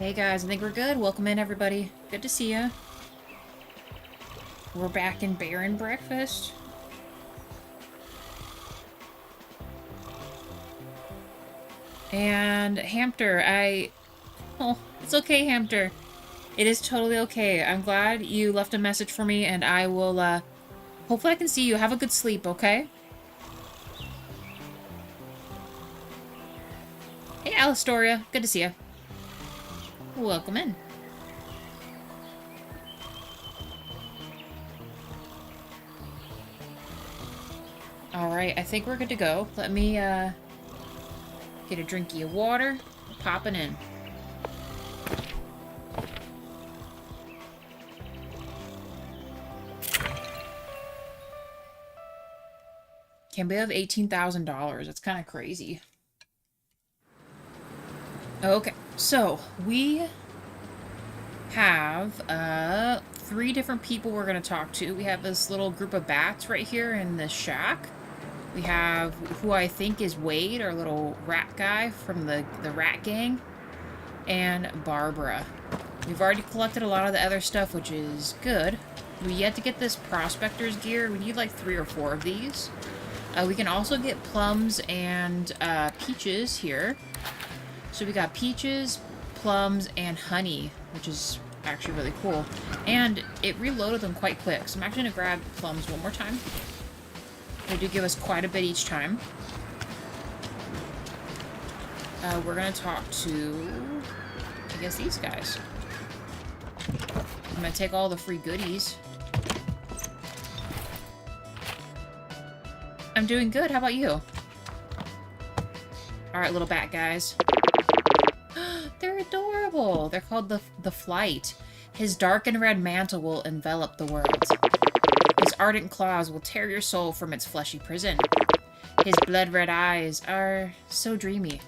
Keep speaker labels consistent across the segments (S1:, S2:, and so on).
S1: Hey guys, I think we're good. Welcome in, everybody. Good to see ya. We're back in Bear and Breakfast. And Hamter, Oh, it's okay, Hamter. It is totally okay. I'm glad you left a message for me, and I will, hopefully I can see you. Have a good sleep, okay? Hey, Alistoria. Good to see you. Welcome in. Alright, I think we're good to go. Let me, get a drinky of water. Popping in. Can't believe $18,000. That's kind of crazy. Okay, so we have 3 different people we're going to talk to. We have this little group of bats right here in this shack. We have who I think is Wade, our little rat guy from the rat gang, and Barbara. We've already collected a lot of the other stuff, which is good. We yet to get this prospector's gear. We need like 3 or 4 of these. We can also get plums and peaches here. So we got peaches, plums, and honey, which is actually really cool. And it reloaded them quite quick. So I'm actually going to grab plums one more time. They do give us quite a bit each time. We're going to talk to, I guess, these guys. I'm going to take all the free goodies. I'm doing good. How about you? Alright, little bat guys. They're adorable. They're called the Flight. His dark and red mantle will envelop the world. His ardent claws will tear your soul from its fleshy prison. His blood-red eyes are so dreamy.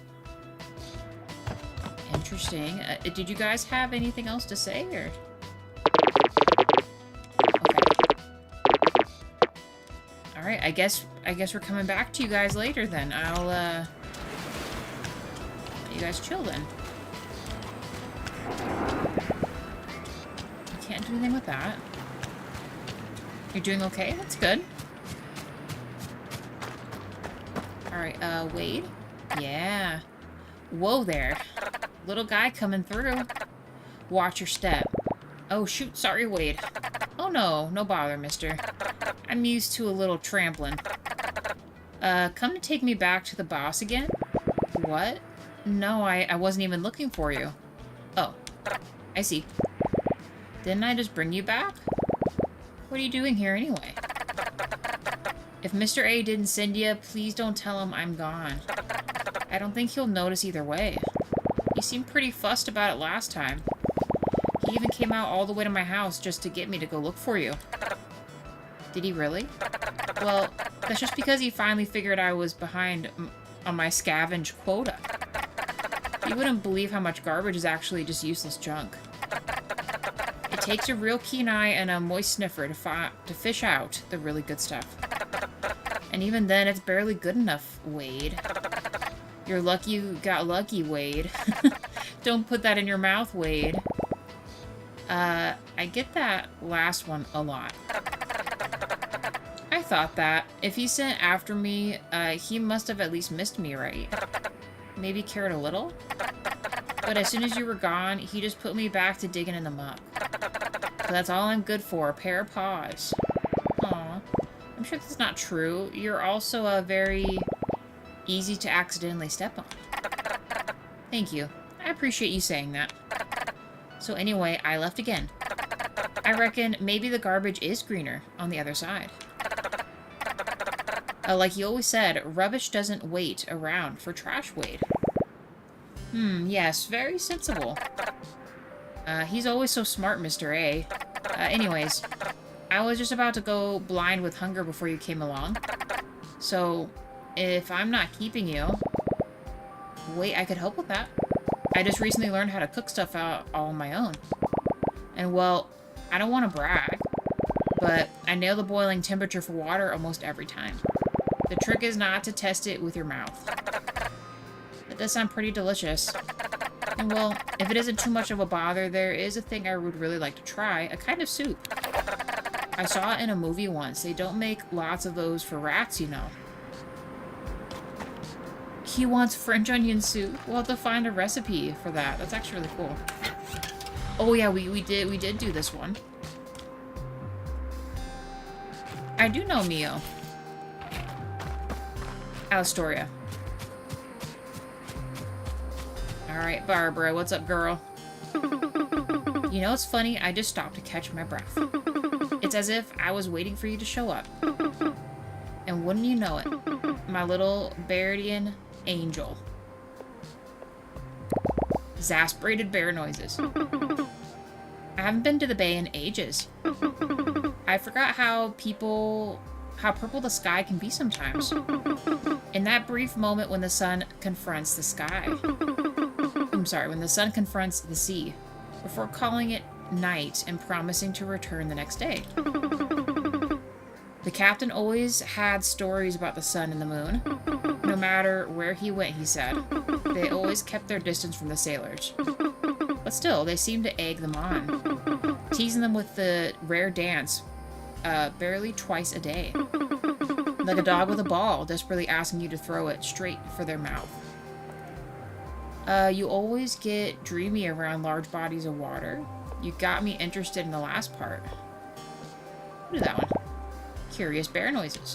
S1: Interesting. Did you guys have anything else to say, or...? Okay. Alright, I guess we're coming back to you guys later then. I'll, let you guys chill then. You can't do anything with that. You're doing okay? That's good. Alright, Wade? Yeah. Whoa there. Little guy coming through. Watch your step. Oh, shoot. Sorry, Wade. Oh, no. No bother, mister. I'm used to a little trampling. Come to take me back to the boss again? What? No, I wasn't even looking for you. Oh. I see. Didn't I just bring you back? What are you doing here anyway? If Mr. A didn't send you, please don't tell him I'm gone. I don't think he'll notice either way. He seemed pretty fussed about it last time. He even came out all the way to my house just to get me to go look for you. Did he really? Well, that's just because he finally figured I was behind on my scavenge quota. You wouldn't believe how much garbage is actually just useless junk. It takes a real keen eye and a moist sniffer to fish out the really good stuff. And even then, it's barely good enough, Wade. You're lucky you got lucky, Wade. Don't put that in your mouth, Wade. I get that last one a lot. I thought that. If he sent after me, he must have at least missed me, right? Maybe cared a little? But as soon as you were gone, he just put me back to digging in the muck. So that's all I'm good for, a pair of paws. Aw. I'm sure that's not true. You're also very easy to accidentally step on. Thank you. I appreciate you saying that. So anyway, I left again. I reckon maybe the garbage is greener on the other side. Like you always said, rubbish doesn't wait around for trash, Wade. Yes, very sensible. He's always so smart, Mr. A. Anyways, I was just about to go blind with hunger before you came along. So, if I'm not keeping you... Wait, I could help with that. I just recently learned how to cook stuff out all on my own. And well, I don't want to brag, but I nail the boiling temperature for water almost every time. The trick is not to test it with your mouth. That does sound pretty delicious. And well, if it isn't too much of a bother, there is a thing I would really like to try. A kind of soup. I saw it in a movie once. They don't make lots of those for rats, you know. He wants French onion soup. We'll have to find a recipe for that. That's actually really cool. Oh yeah, we did do this one. I do know Mio. Astoria. Alright, Barbara, what's up, girl? You know, it's funny, I just stopped to catch my breath. It's as if I was waiting for you to show up. And wouldn't you know it, my little Baradian angel. Exasperated bear noises. I haven't been to the bay in ages. I forgot how purple the sky can be sometimes. In that brief moment when the sun confronts the sky. When the sun confronts the sea, before calling it night and promising to return the next day. The captain always had stories about the sun and the moon. No matter where he went, he said. They always kept their distance from the sailors. But still, they seemed to egg them on, teasing them with the rare dance, barely twice a day. Like a dog with a ball, desperately asking you to throw it straight for their mouth. You always get dreamy around large bodies of water. You got me interested in the last part. What is that one? Curious bear noises.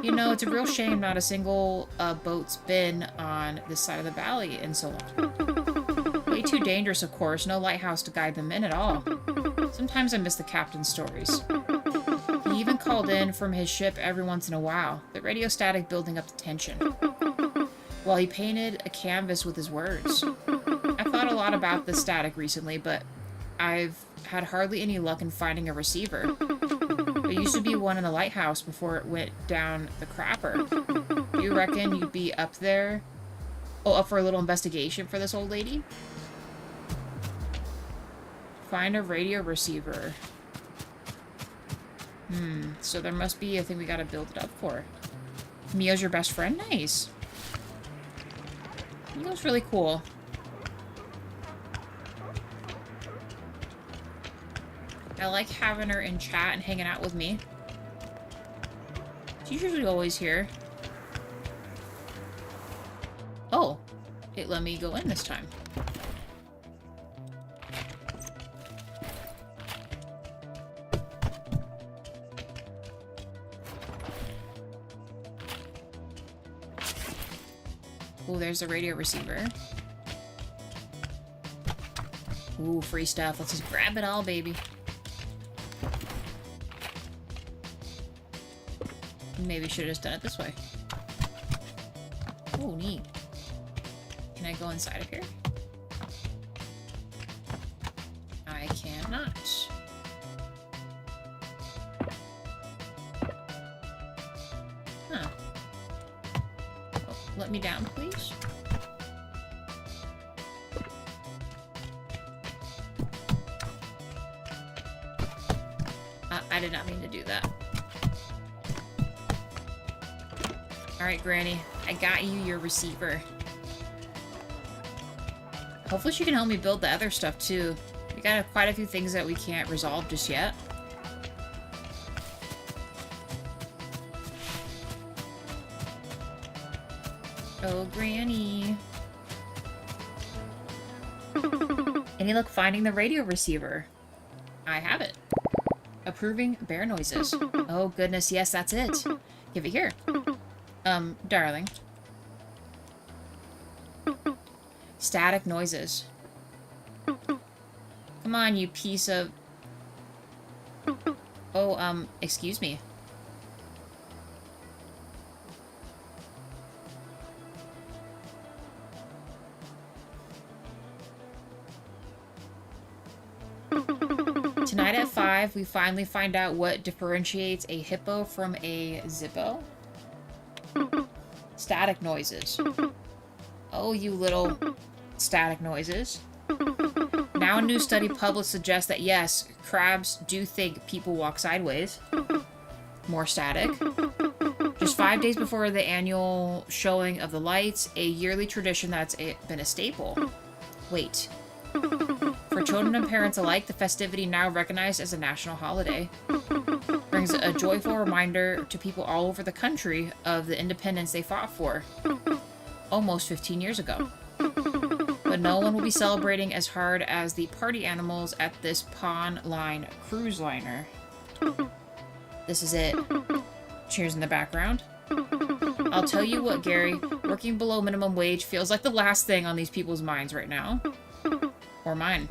S1: You know, it's a real shame not a single boat's been on this side of the valley in so long. Way too dangerous, of course. No lighthouse to guide them in at all. Sometimes I miss the captain's stories. He even called in from his ship every once in a while, the radio static building up the tension. While he painted a canvas with his words. I thought a lot about the static recently, but I've had hardly any luck in finding a receiver. There used to be one in the lighthouse before it went down the crapper. Do you reckon you'd be up there? Oh, up for a little investigation for this old lady? Find a radio receiver. So there must be a thing we gotta build it up for. Mio's your best friend? Nice. Mio's really cool. I like having her in chat and hanging out with me. She's usually always here. Oh, it let me go in this time. Oh, there's the radio receiver. Ooh, free stuff. Let's just grab it all, baby. Maybe should have just done it this way. Oh, neat. Can I go inside of here? I cannot. Huh. Oh, let me down, please. I did not mean to do that. Alright, Granny. I got you your receiver. Hopefully she can help me build the other stuff, too. We got quite a few things that we can't resolve just yet. Oh, Granny. Any luck finding the radio receiver? I have it. Approving bear noises. Oh, goodness, yes, that's it. Give it here. Darling. Static noises. Come on, you piece of... Oh, excuse me. Tonight at 5, we finally find out what differentiates a hippo from a zippo. Static noises. Oh, you little static noises. Now a new study published suggests that yes, crabs do think people walk sideways. More static. Just 5 days before the annual showing of the lights, a yearly tradition that's been a staple. Wait. For children and parents alike, the festivity now recognized as a national holiday brings a joyful reminder to people all over the country of the independence they fought for almost 15 years ago. But no one will be celebrating as hard as the party animals at this Pond Line cruise liner. This is it. Cheers in the background. I'll tell you what, Gary, working below minimum wage feels like the last thing on these people's minds right now. Or mine.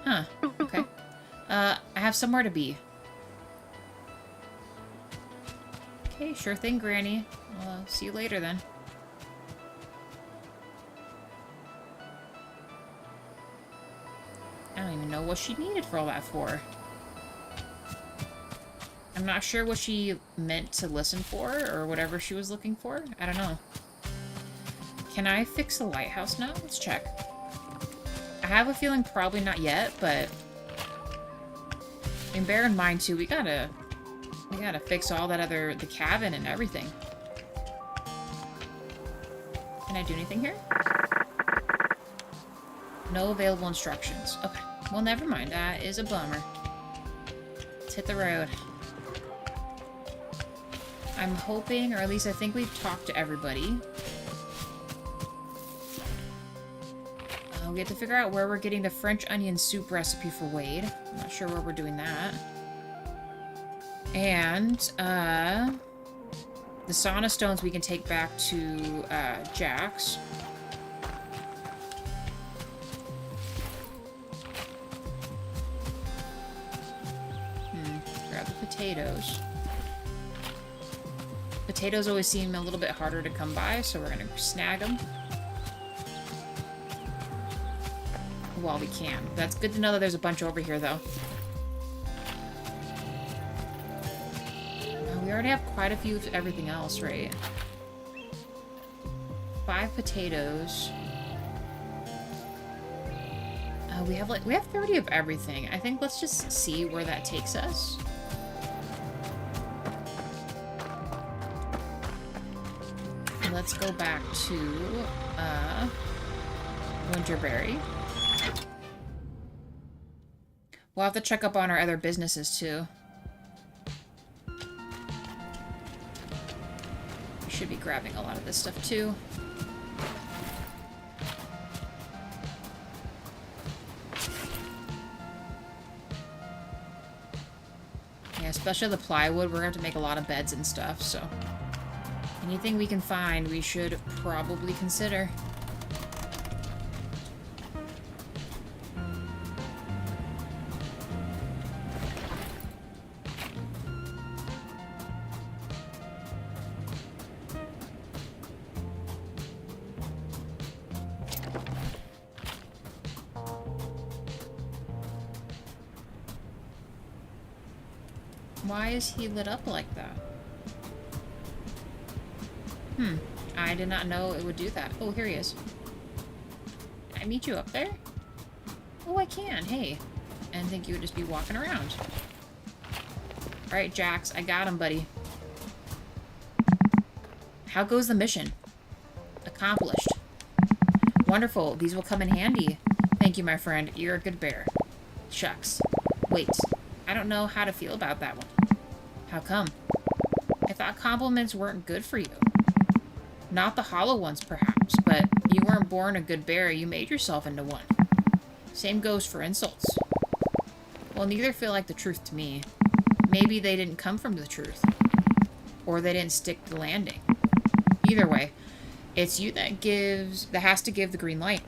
S1: Huh, okay. I have somewhere to be. Okay, sure thing, Granny. I'll see you later then. I don't even know what she needed for all that for. I'm not sure what she meant to listen for, or whatever she was looking for. I don't know. Can I fix the lighthouse now? Let's check. I have a feeling probably not yet, but... And bear in mind, too, we gotta fix all that the cabin and everything. Can I do anything here? No available instructions. Okay. Well, never mind. That is a bummer. Let's hit the road. I'm hoping, or at least I think we've talked to everybody. We have to figure out where we're getting the French onion soup recipe for Wade. I'm not sure where we're doing that. And, the sauna stones we can take back to, Jack's. Grab the potatoes. Potatoes always seem a little bit harder to come by, so we're gonna snag them while we can. That's good to know that there's a bunch over here, though. We already have quite a few of everything else, right? 5 potatoes. We have 30 of everything. I think let's just see where that takes us. Let's go back to Winterberry. We'll have to check up on our other businesses, too. We should be grabbing a lot of this stuff, too. Yeah, especially the plywood. We're going to have to make a lot of beds and stuff, so... Anything we can find, we should probably consider. Why is he lit up like that? I did not know it would do that. Oh, here he is. Can I meet you up there? Oh, I can. Hey. I didn't think you would just be walking around. Alright, Jax. I got him, buddy. How goes the mission? Accomplished. Wonderful. These will come in handy. Thank you, my friend. You're a good bear. Shucks. Wait. I don't know how to feel about that one. How come? I thought compliments weren't good for you. Not the hollow ones, perhaps, but you weren't born a good bear, you made yourself into one. Same goes for insults. Well, neither feel like the truth to me. Maybe they didn't come from the truth. Or they didn't stick the landing. Either way, it's you that has to give the green light.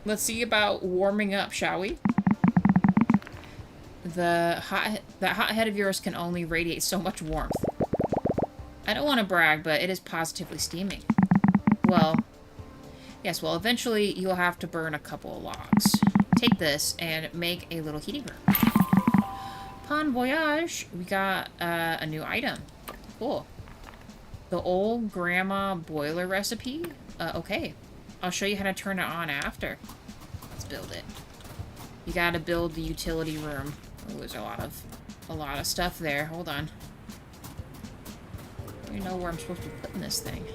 S1: Let's see about warming up, shall we? That hot head of yours can only radiate so much warmth. I don't want to brag, but it is positively steaming. Well, yes, well, eventually you'll have to burn a couple of logs. Take this and make a little heating room. Bon voyage! We got a new item. Cool. The old grandma boiler recipe? Okay. I'll show you how to turn it on after. Let's build it. You gotta build the utility room. Oh, there's a lot of stuff there. Hold on. I don't know where I'm supposed to be putting this thing.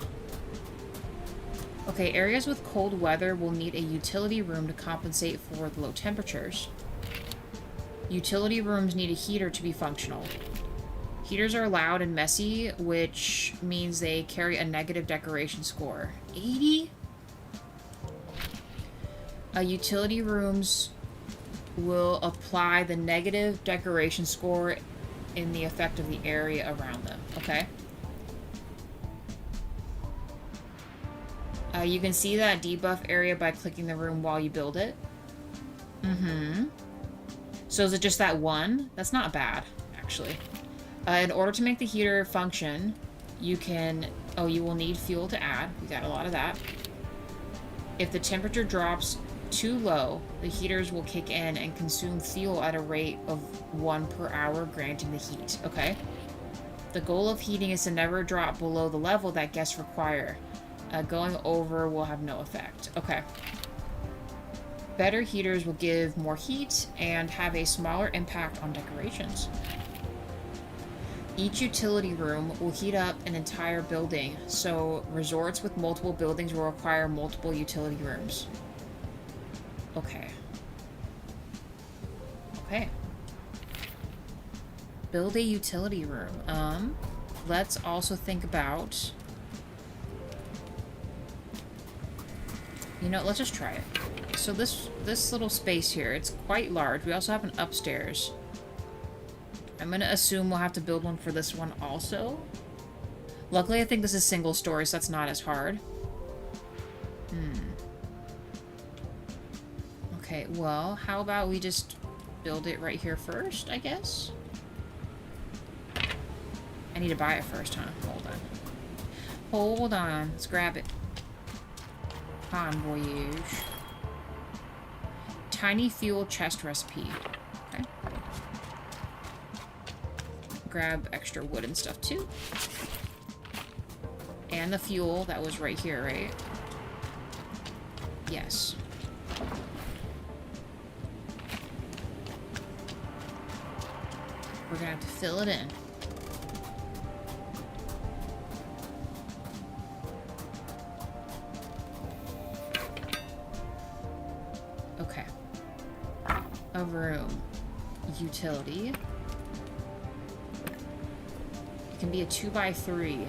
S1: Okay, areas with cold weather will need a utility room to compensate for the low temperatures. Utility rooms need a heater to be functional. Heaters are loud and messy, which means they carry a negative decoration score. 80? Utility rooms will apply the negative decoration score in the effect of the area around them. Okay. You can see that debuff area by clicking the room while you build it. Mm-hmm. So is it just that one? That's not bad, actually. In order to make the heater function, you can... Oh, you will need fuel to add. We got a lot of that. If the temperature drops too low, the heaters will kick in and consume fuel at a rate of 1 per hour, granting the heat. Okay? The goal of heating is to never drop below the level that guests require. Going over will have no effect. Okay. Better heaters will give more heat and have a smaller impact on decorations. Each utility room will heat up an entire building, so resorts with multiple buildings will require multiple utility rooms. Okay. Okay. Build a utility room. Let's also think about... You know, let's just try it. So this little space here, it's quite large. We also have an upstairs. I'm going to assume we'll have to build one for this one also. Luckily, I think this is single story, so that's not as hard. Okay, well, how about we just build it right here first, I guess? I need to buy it first, huh? Hold on. Hold on. Let's grab it. Voyage. Tiny fuel chest recipe. Okay. Grab extra wood and stuff too. And the fuel that was right here, right? Yes. We're gonna have to fill it in. Okay. A room. Utility. It can be a 2x3.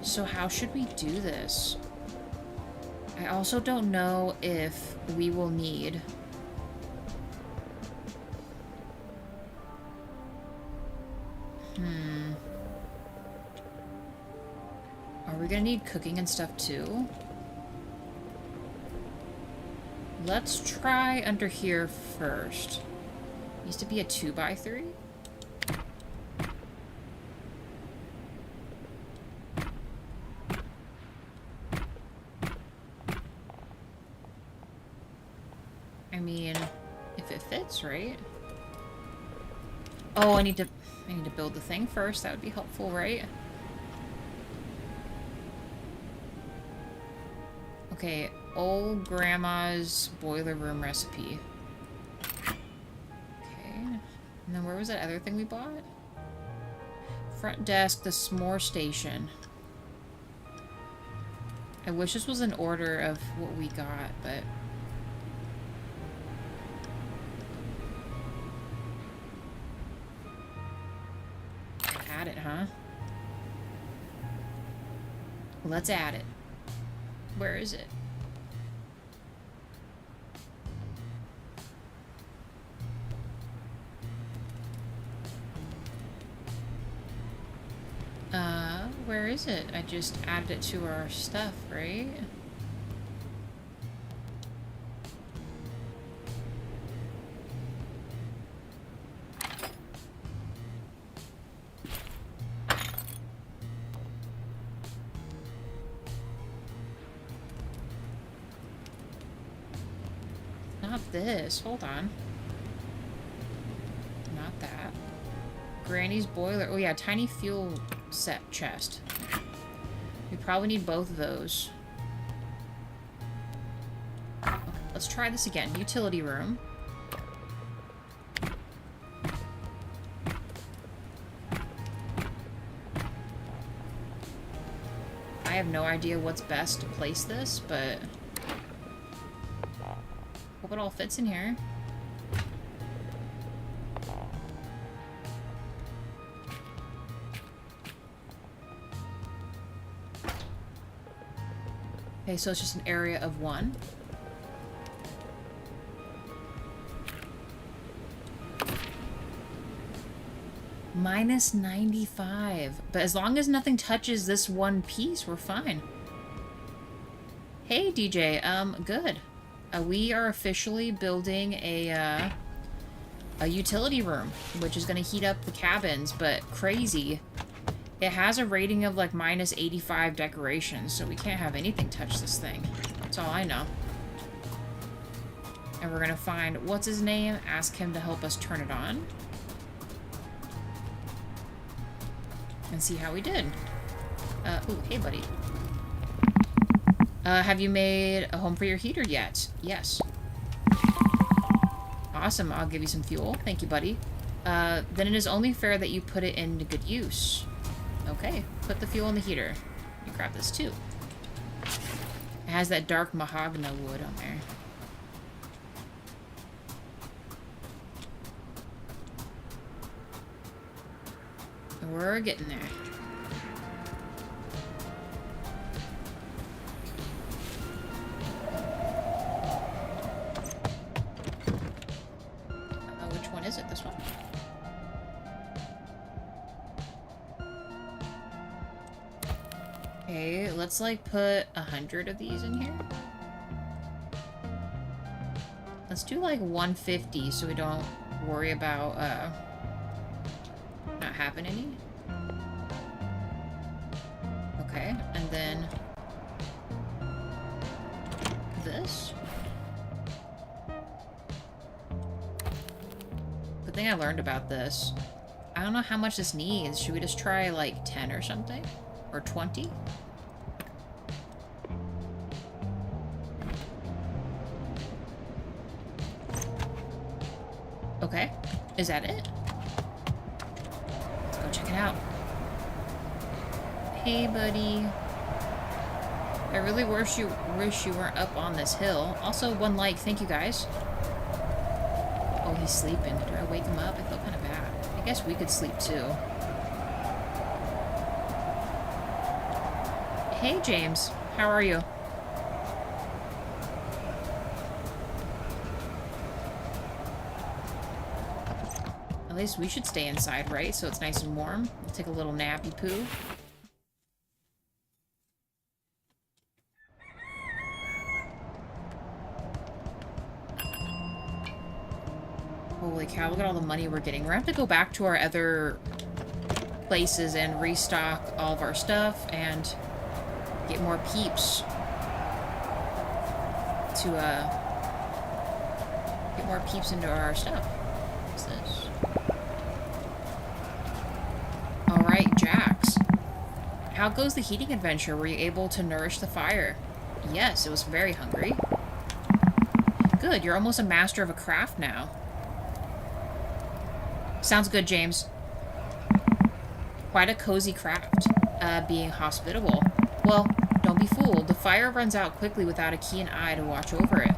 S1: So how should we do this? I also don't know if we will need... Are we gonna need cooking and stuff too? Let's try under here first. Needs to be a 2x3. I mean, if it fits, right? Oh, I need to build the thing first. That would be helpful, right? Okay, old grandma's boiler room recipe. Okay. And then where was that other thing we bought? Front desk, the s'more station. I wish this was in order of what we got, but... Add it, huh? Let's add it. Where is it? Where is it? I just added it to our stuff, right? Not this. Hold on. Not that. Granny's boiler. Oh yeah, tiny fuel set chest. We probably need both of those. Okay, let's try this again. Utility room. I have no idea what's best to place this, but hope it all fits in here. Okay, so it's just an area of 1. Minus 95. But as long as nothing touches this one piece, we're fine. Hey, DJ. Good. We are officially building a utility room, which is going to heat up the cabins, but crazy. It has a rating of, like, minus 85 decorations, so we can't have anything touch this thing. That's all I know. And we're going to find, what's his name? Ask him to help us turn it on. And see how we did. Ooh, hey, buddy. Have you made a home for your heater yet? Yes. Awesome, I'll give you some fuel. Thank you, buddy. Then it is only fair that you put it into good use. Okay, put the fuel in the heater. You grab this too. It has that dark mahogany wood on there. We're getting there. Which one is it? This one? Okay, let's like put 100 of these in here. Let's do like 150 so we don't worry about not having any. Okay, and then this. The thing I learned about this, I don't know how much this needs. Should we just try like 10 or something? Or 20? Okay, is that it? Let's go check it out. Hey, buddy. I really wish you weren't up on this hill. Also, 1 like. Thank you, guys. Oh, he's sleeping. Do I wake him up? I feel kind of bad. I guess we could sleep, too. Hey, James. How are you? At least we should stay inside, right? So it's nice and warm. We'll take a little nappy poo. Holy cow, look at all the money we're getting. We're gonna have to go back to our other places and restock all of our stuff and get more peeps to, get more peeps into our stuff. What's this? Alright, Jax. How goes the heating adventure? Were you able to nourish the fire? Yes, it was very hungry. Good, you're almost a master of a craft now. Sounds good, James. Quite a cozy craft, being hospitable. Well, don't be fooled. The fire runs out quickly without a keen eye to watch over it.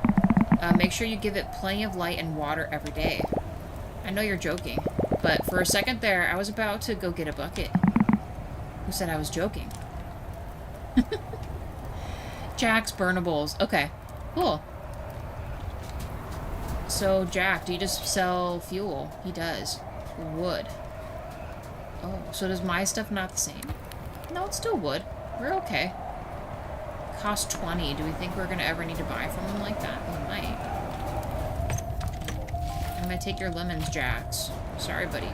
S1: Make sure you give it plenty of light and water every day. I know you're joking, but for a second there, I was about to go get a bucket. Who said I was joking? Jack's burnables. Okay, cool. So, Jack, do you just sell fuel? He does. Wood. Oh, so does my stuff not the same? No, it's still wood. We're okay. Cost 20. Do we think we're gonna ever need to buy from him like that? We might. I'm gonna take your lemons, Jax. Sorry, buddy.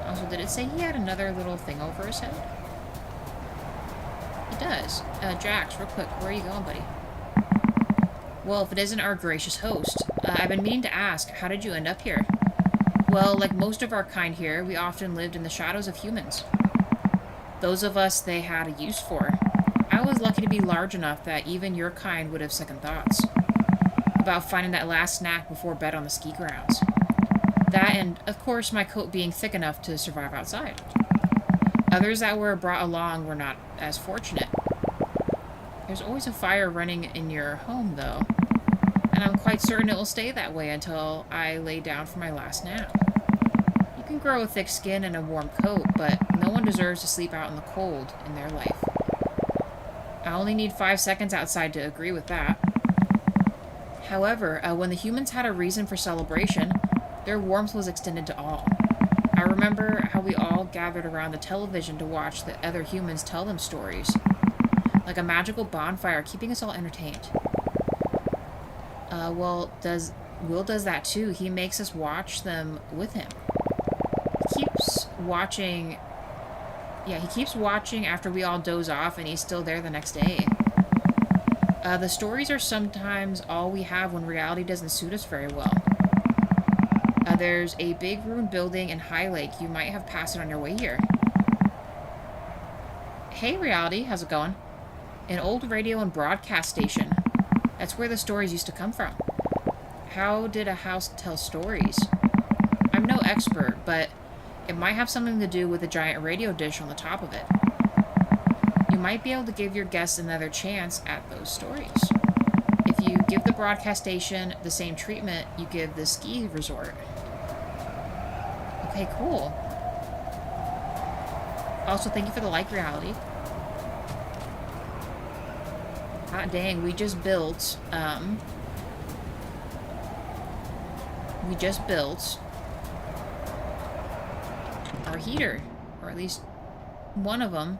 S1: Also, did it say he had another little thing over his head? It does. Jax, real quick, where are you going, buddy? Well, if it isn't our gracious host, I've been meaning to ask, how did you end up here? Well, like most of our kind here, we often lived in the shadows of humans. Those of us they had a use for. I was lucky to be large enough that even your kind would have second thoughts about finding that last snack before bed on the ski grounds. That and, of course, my coat being thick enough to survive outside. Others that were brought along were not as fortunate. There's always a fire running in your home, though. And I'm quite certain it will stay that way until I lay down for my last nap. You can grow a thick skin and a warm coat, but no one deserves to sleep out in the cold in their life. I only need 5 seconds outside to agree with that. However, when the humans had a reason for celebration, their warmth was extended to all. I remember how we all gathered around the television to watch the other humans tell them stories. Like a magical bonfire, keeping us all entertained. Will does that too. He makes us watch them with him. He keeps watching... Yeah, he keeps watching after we all doze off, and he's still there the next day. The stories are sometimes all we have when reality doesn't suit us very well. There's a big ruined building in High Lake. You might have passed it on your way here. Hey, reality. How's it going? An old radio and broadcast station. That's where the stories used to come from. How did a house tell stories? I'm no expert, but it might have something to do with a giant radio dish on the top of it. You might be able to give your guests another chance at those stories. If you give the broadcast station the same treatment you give the ski resort. Okay, cool. Also, thank you for the like, reality. Hot dang, we just built, our heater, or at least one of them.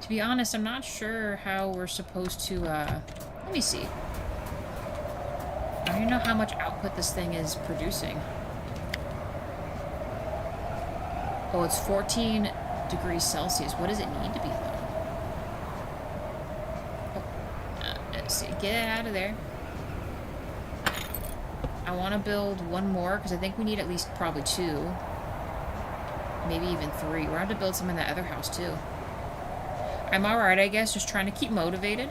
S1: To be honest, I'm not sure how we're supposed to, let me see. I don't even know how much output this thing is producing. Oh, it's 14 degrees Celsius. What does it need to be, though? Oh, let's see. Get it out of there. I want to build one more, because I think we need at least probably 2. Maybe even 3. We're going to have to build some in that other house, too. I'm alright, I guess. Just trying to keep motivated.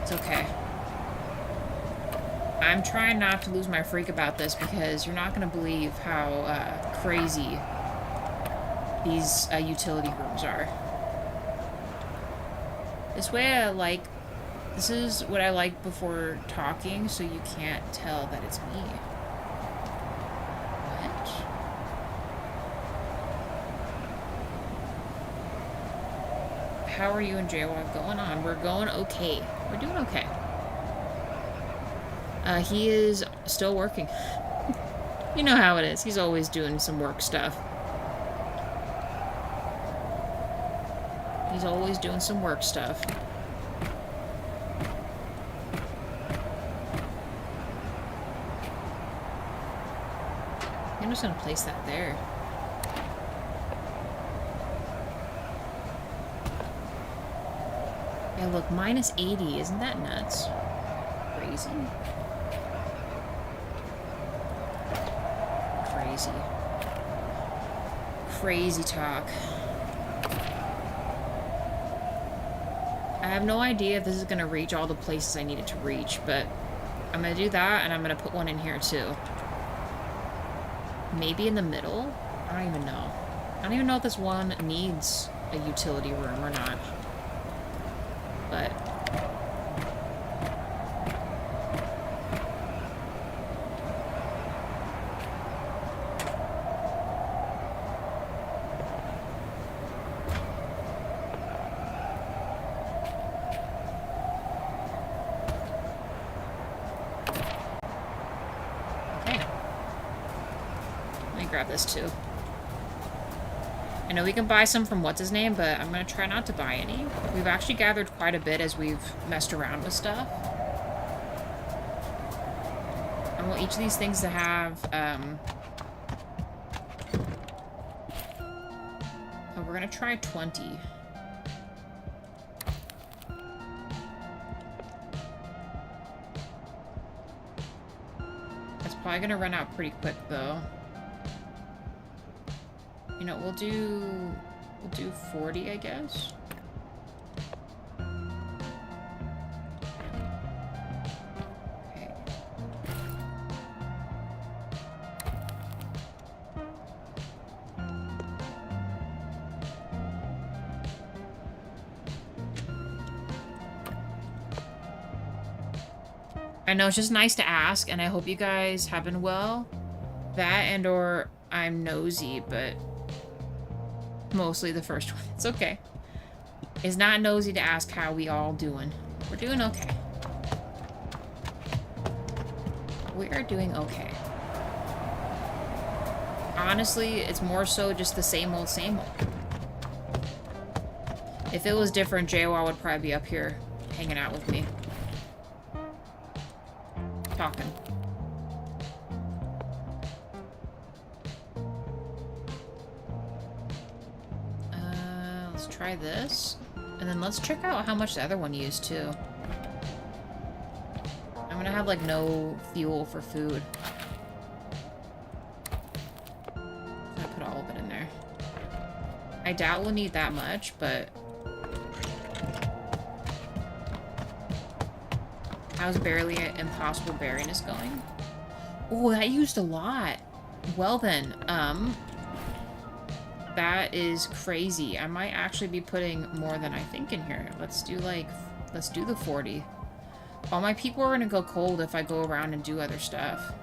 S1: It's okay. I'm trying not to lose my freak about this because you're not going to believe how crazy these utility rooms are. This is what I like before talking, so you can't tell that it's me. What? How are you and Jaywalk going on? We're going okay. We're doing okay. He is still working. You know how it is. He's always doing some work stuff. He's always doing some work stuff. I'm just gonna place that there. Yeah, look, minus 80. Isn't that nuts? Crazy. Crazy talk. I have no idea if this is going to reach all the places I need it to reach, but I'm going to do that, and I'm going to put one in here, too. Maybe in the middle? I don't even know. I don't even know if this one needs a utility room or not. But... grab this too. I know we can buy some from what's-his-name, but I'm going to try not to buy any. We've actually gathered quite a bit as we've messed around with stuff. I want each of these things to have, oh, we're going to try 20. That's probably going to run out pretty quick, though. You know, we'll do 40, I guess. Okay. I know, it's just nice to ask, and I hope you guys have been well. That and or I'm nosy, but mostly the first one. It's okay. It's not nosy to ask how we all doing. We're doing okay. We are doing okay. Honestly, it's more so just the same old, same old. If it was different, JWoww would probably be up here hanging out with me. Talking. Let's try this. And then let's check out how much the other one used, too. I'm gonna have, like, no fuel for food. I put all of it in there. I doubt we'll need that much, but... How's Barely Impossible Berryness going? Oh, that used a lot. Well then, that is crazy. I might actually be putting more than I think in here. Let's do the 40. All my people are gonna go cold if I go around and do other stuff.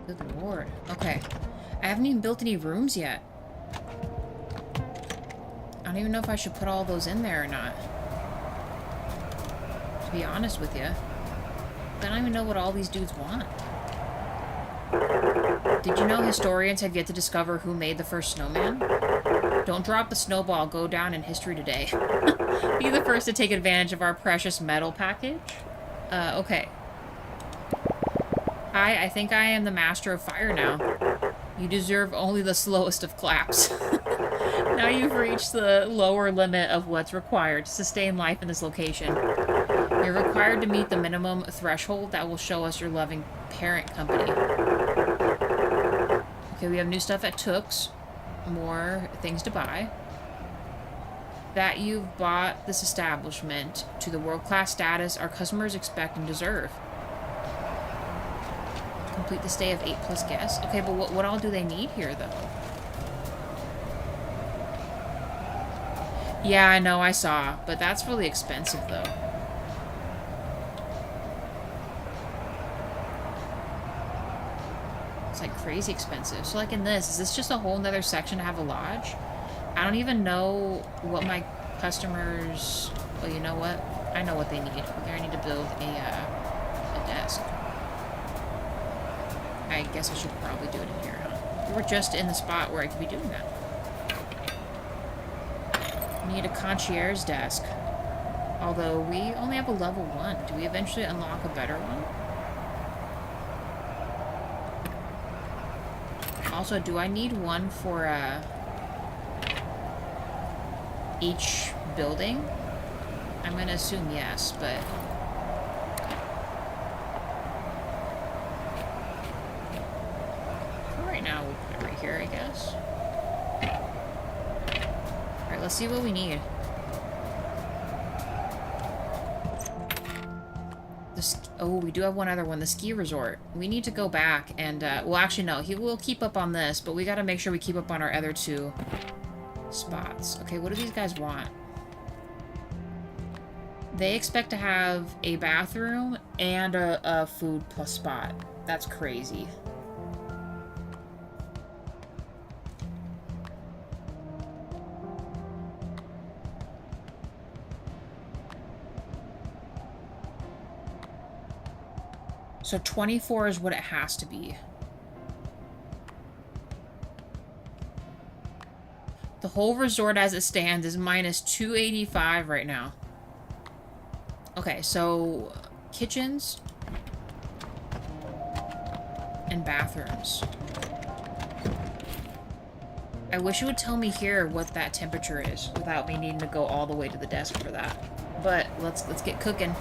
S1: Good lord. Okay. I haven't even built any rooms yet. I don't even know if I should put all those in there or not. To be honest with you. I don't even know what all these dudes want. Did you know historians have yet to discover who made the first snowman? Don't drop the snowball, go down in history today. Be the first to take advantage of our precious metal package. Okay. Hi, I think I am the master of fire now. You deserve only the slowest of claps. Now you've reached the lower limit of what's required to sustain life in this location. You're required to meet the minimum threshold that will show us your loving parent company. Okay, we have new stuff at Tooks. More things to buy. That you've bought this establishment to the world-class status our customers expect and deserve. Complete the stay of 8+ guests. Okay, but what all do they need here, though? Yeah, I know, I saw. But that's really expensive, though. It's, like, crazy expensive. So, like, in this, is this just a whole nother section to have a lodge? I don't even know what my customers... Well, you know what? I know what they need. They need to build a desk. I guess I should probably do it in here, huh? We're just in the spot where I could be doing that. We need a concierge desk. Although, we only have a level 1. Do we eventually unlock a better one? Also, do I need one for, each building? I'm gonna assume yes, but... Now we'll put it right here, I guess. Alright, let's see what we need. Oh, we do have one other one, the ski resort. We need to go back and, well, actually, no. He will keep up on this, but we gotta make sure we keep up on our other 2 spots. Okay, what do these guys want? They expect to have a bathroom and a food plus spot. That's crazy. So 24 is what it has to be. The whole resort as it stands is minus 285 right now. Okay, so kitchens and bathrooms. I wish it would tell me here what that temperature is without me needing to go all the way to the desk for that. But let's get cooking.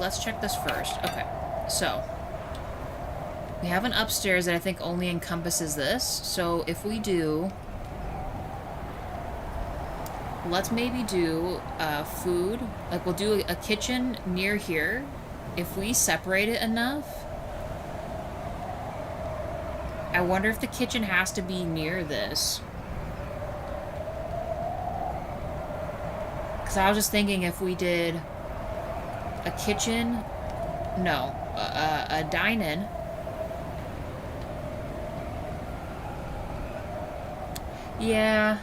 S1: Let's check this first. Okay, so we have an upstairs that I think only encompasses this. So if we do, let's maybe do food. Like we'll do a kitchen near here, if we separate it enough, I wonder if the kitchen has to be near this. Because I was just thinking if we did a kitchen, no, a dine-in. Yeah.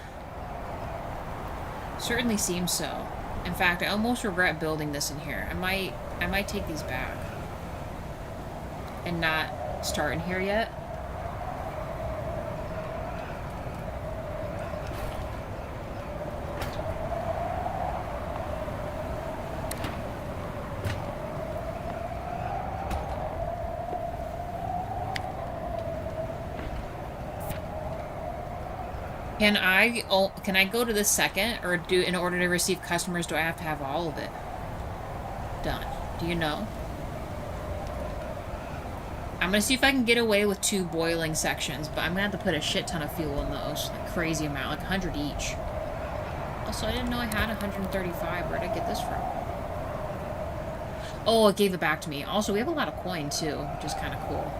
S1: Certainly seems so. In fact, I almost regret building this in here. I might take these back. And not start in here yet. Can I go to the second, or in order to receive customers, do I have to have all of it done? Do you know? I'm gonna see if I can get away with 2 boiling sections, but I'm gonna have to put a shit ton of fuel in those, like crazy amount, like 100 each. Also, I didn't know I had 135. Where'd I get this from? Oh, it gave it back to me. Also, we have a lot of coin too, which is kind of cool.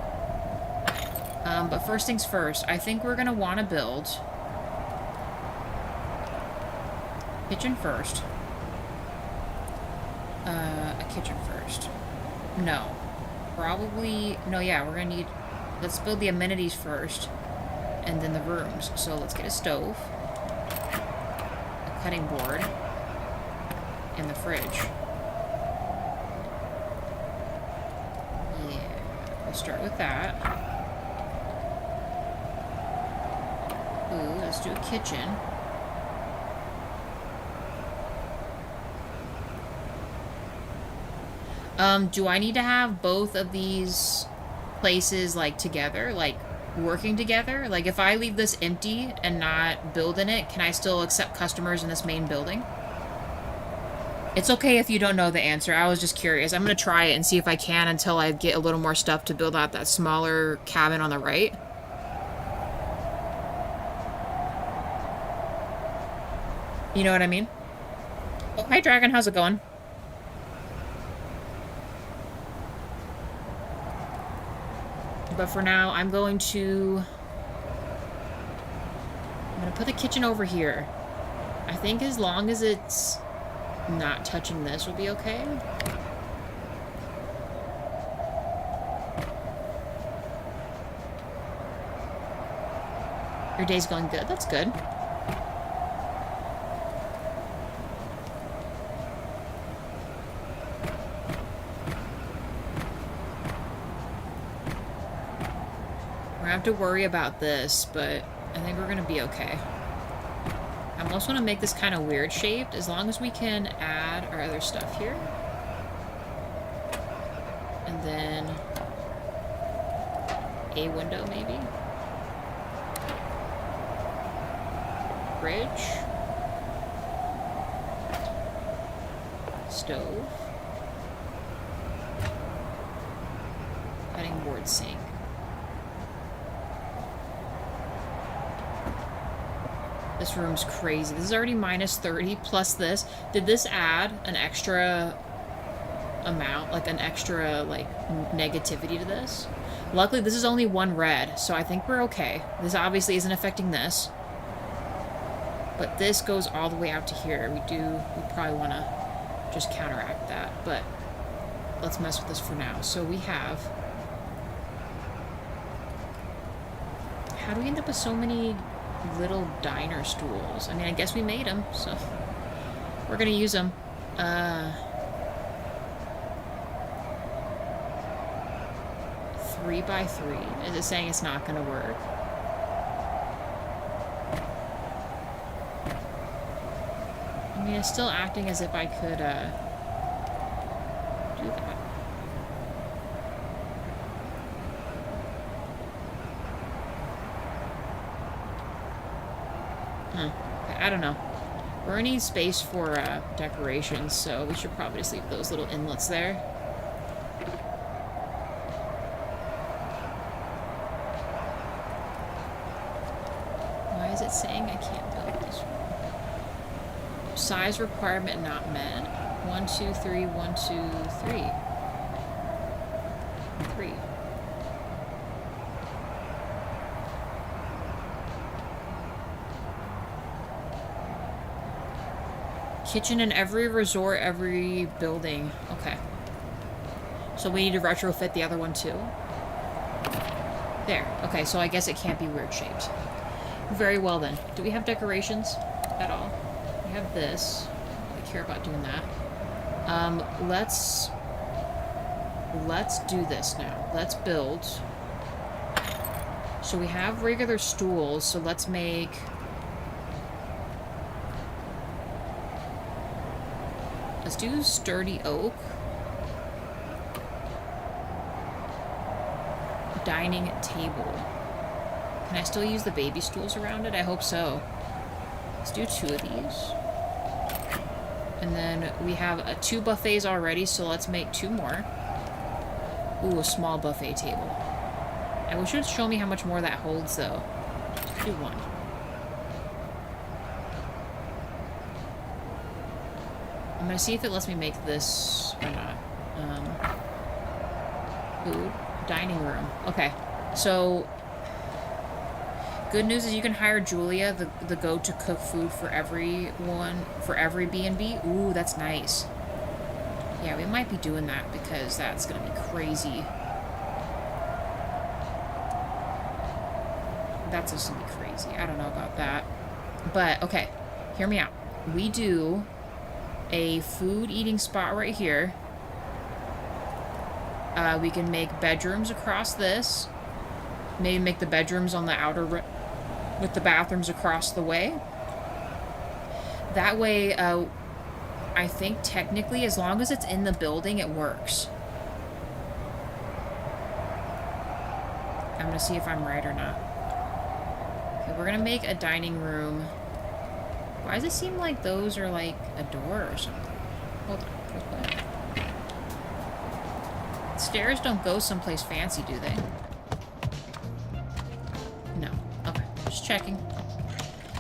S1: But first things first, I think we're gonna want to build kitchen first. A kitchen first. No. Probably... No, yeah, we're gonna need... Let's build the amenities first. And then the rooms. So let's get a stove. A cutting board. And the fridge. Yeah. We'll start with that. Ooh, let's do a kitchen. Do I need to have both of these places, like, together? Like, working together? Like, if I leave this empty and not build in it, can I still accept customers in this main building? It's okay if you don't know the answer. I was just curious. I'm gonna try it and see if I can until I get a little more stuff to build out that smaller cabin on the right. You know what I mean? Oh, hi, Dragon. How's it going? But for now, I'm going to put the kitchen over here. I think as long as it's not touching this will be okay. Your day's going good. That's good. Have to worry about this, but I think we're gonna be okay. I almost want to make this kind of weird shaped, as long as we can add our other stuff here. And then a window, maybe. Fridge. Stove. Cutting board sink. This room's crazy. This is already minus 30 plus this. Did this add an extra amount, like an extra, like, negativity to this? Luckily, this is only 1 red, so I think we're okay. This obviously isn't affecting this. But this goes all the way out to here. We probably want to just counteract that, but let's mess with this for now. So we have... How do we end up with so many little diner stools? I mean, I guess we made them, so we're gonna use them. 3 by 3. Is it saying it's not gonna work? I mean, it's still acting as if I could do that. I don't know. We're gonna need space for decorations, so we should probably just leave those little inlets there. Why is it saying I can't build this one? Size requirement not met. 1, 2, 3, 1, 2, 3. 3. Kitchen in every resort, every building. Okay. So we need to retrofit the other one too? There. Okay, so I guess it can't be weird shaped. Very well then. Do we have decorations at all? We have this. I care about doing that. Let's do this now. Let's build. So we have regular stools, so let's make... Let's do sturdy oak. Dining table. Can I still use the baby stools around it? I hope so. Let's do 2 of these. And then we have 2 buffets already, so let's make 2 more. Ooh, a small buffet table. I wish it would show me how much more that holds, though. Let's do 1. I'm gonna see if it lets me make this or not. Food. Dining room. Okay. So, good news is you can hire Julia, the goat, to cook food for everyone, for every B&B. Ooh, that's nice. Yeah, we might be doing that because that's gonna be crazy. That's just gonna be crazy. I don't know about that. But, okay. Hear me out. We do a food eating spot right here. We can make bedrooms across this. Maybe make the bedrooms on the outer rim with the bathrooms across the way. That way, I think technically, as long as it's in the building, it works. I'm gonna see if I'm right or not. Okay, we're gonna make a dining room. Why does it seem like those are like a door or something? Hold on. Stairs don't go someplace fancy, do they? No. Okay. Just checking.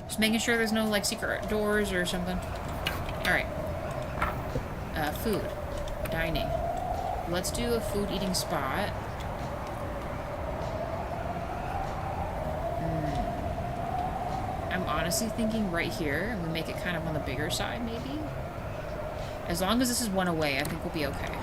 S1: Just making sure there's no, like, secret doors or something. Alright. Food. Dining. Let's do a food eating spot. I'm honestly thinking right here, and we make it kind of on the bigger side, maybe? As long as this is 1 away, I think we'll be okay.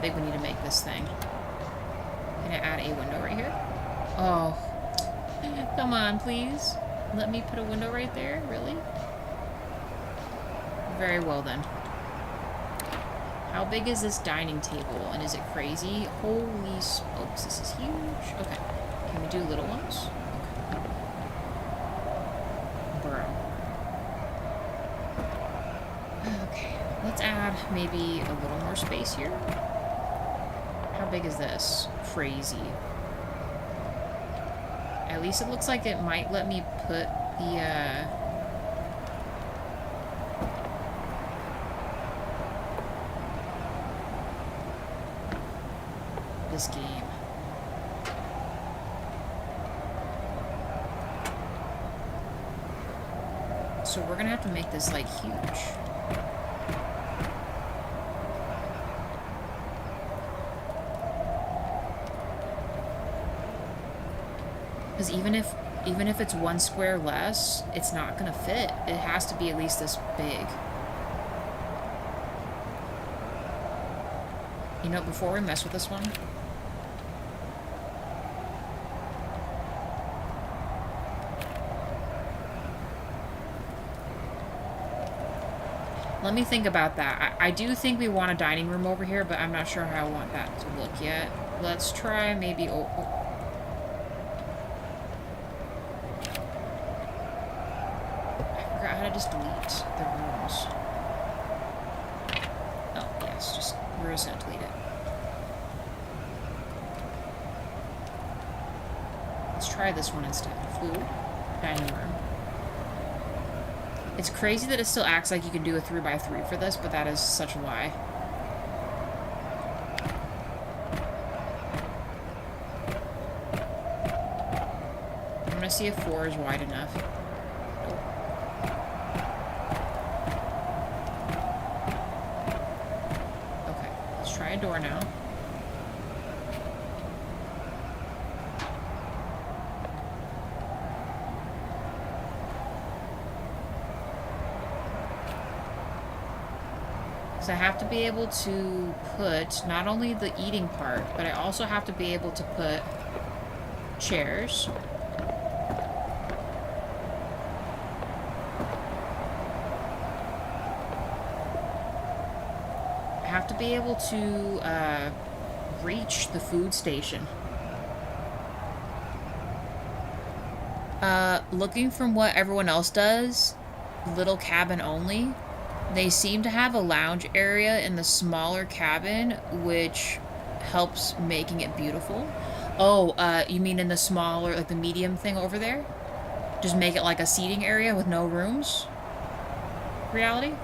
S1: Big we need to make this thing. Can I add a window right here? Oh. Come on, please. Let me put a window right there? Really? Very well, then. How big is this dining table? And is it crazy? Holy smokes, this is huge. Okay. Can we do little ones? Okay. Bro. Okay. Let's add maybe a little more space here. How big is this? Crazy. At least it looks like it might let me put the, this game. So we're gonna have to make this, like, huge. Because even if it's 1 square less, it's not gonna fit. It has to be at least this big. You know, before we mess with this one, let me think about that. I do think we want a dining room over here, but I'm not sure how I want that to look yet. Let's try maybe... just delete the rooms. Oh, yes, just, we're just gonna delete it. Let's try this one instead. Food, dining room. It's crazy that it still acts like you can do a 3x3 for this, but that is such a lie. to see if 4 is wide enough. Nope. Okay, let's try a door now. I have to be able to put not only the eating part, but I also have to be able to put chairs. I have to be able to reach the food station. Looking from what everyone else does, little cabin only. They seem to have a lounge area in the smaller cabin, which helps making it beautiful. Oh, you mean in the smaller, like the medium thing over there? Just make it like a seating area with no rooms? Reality? You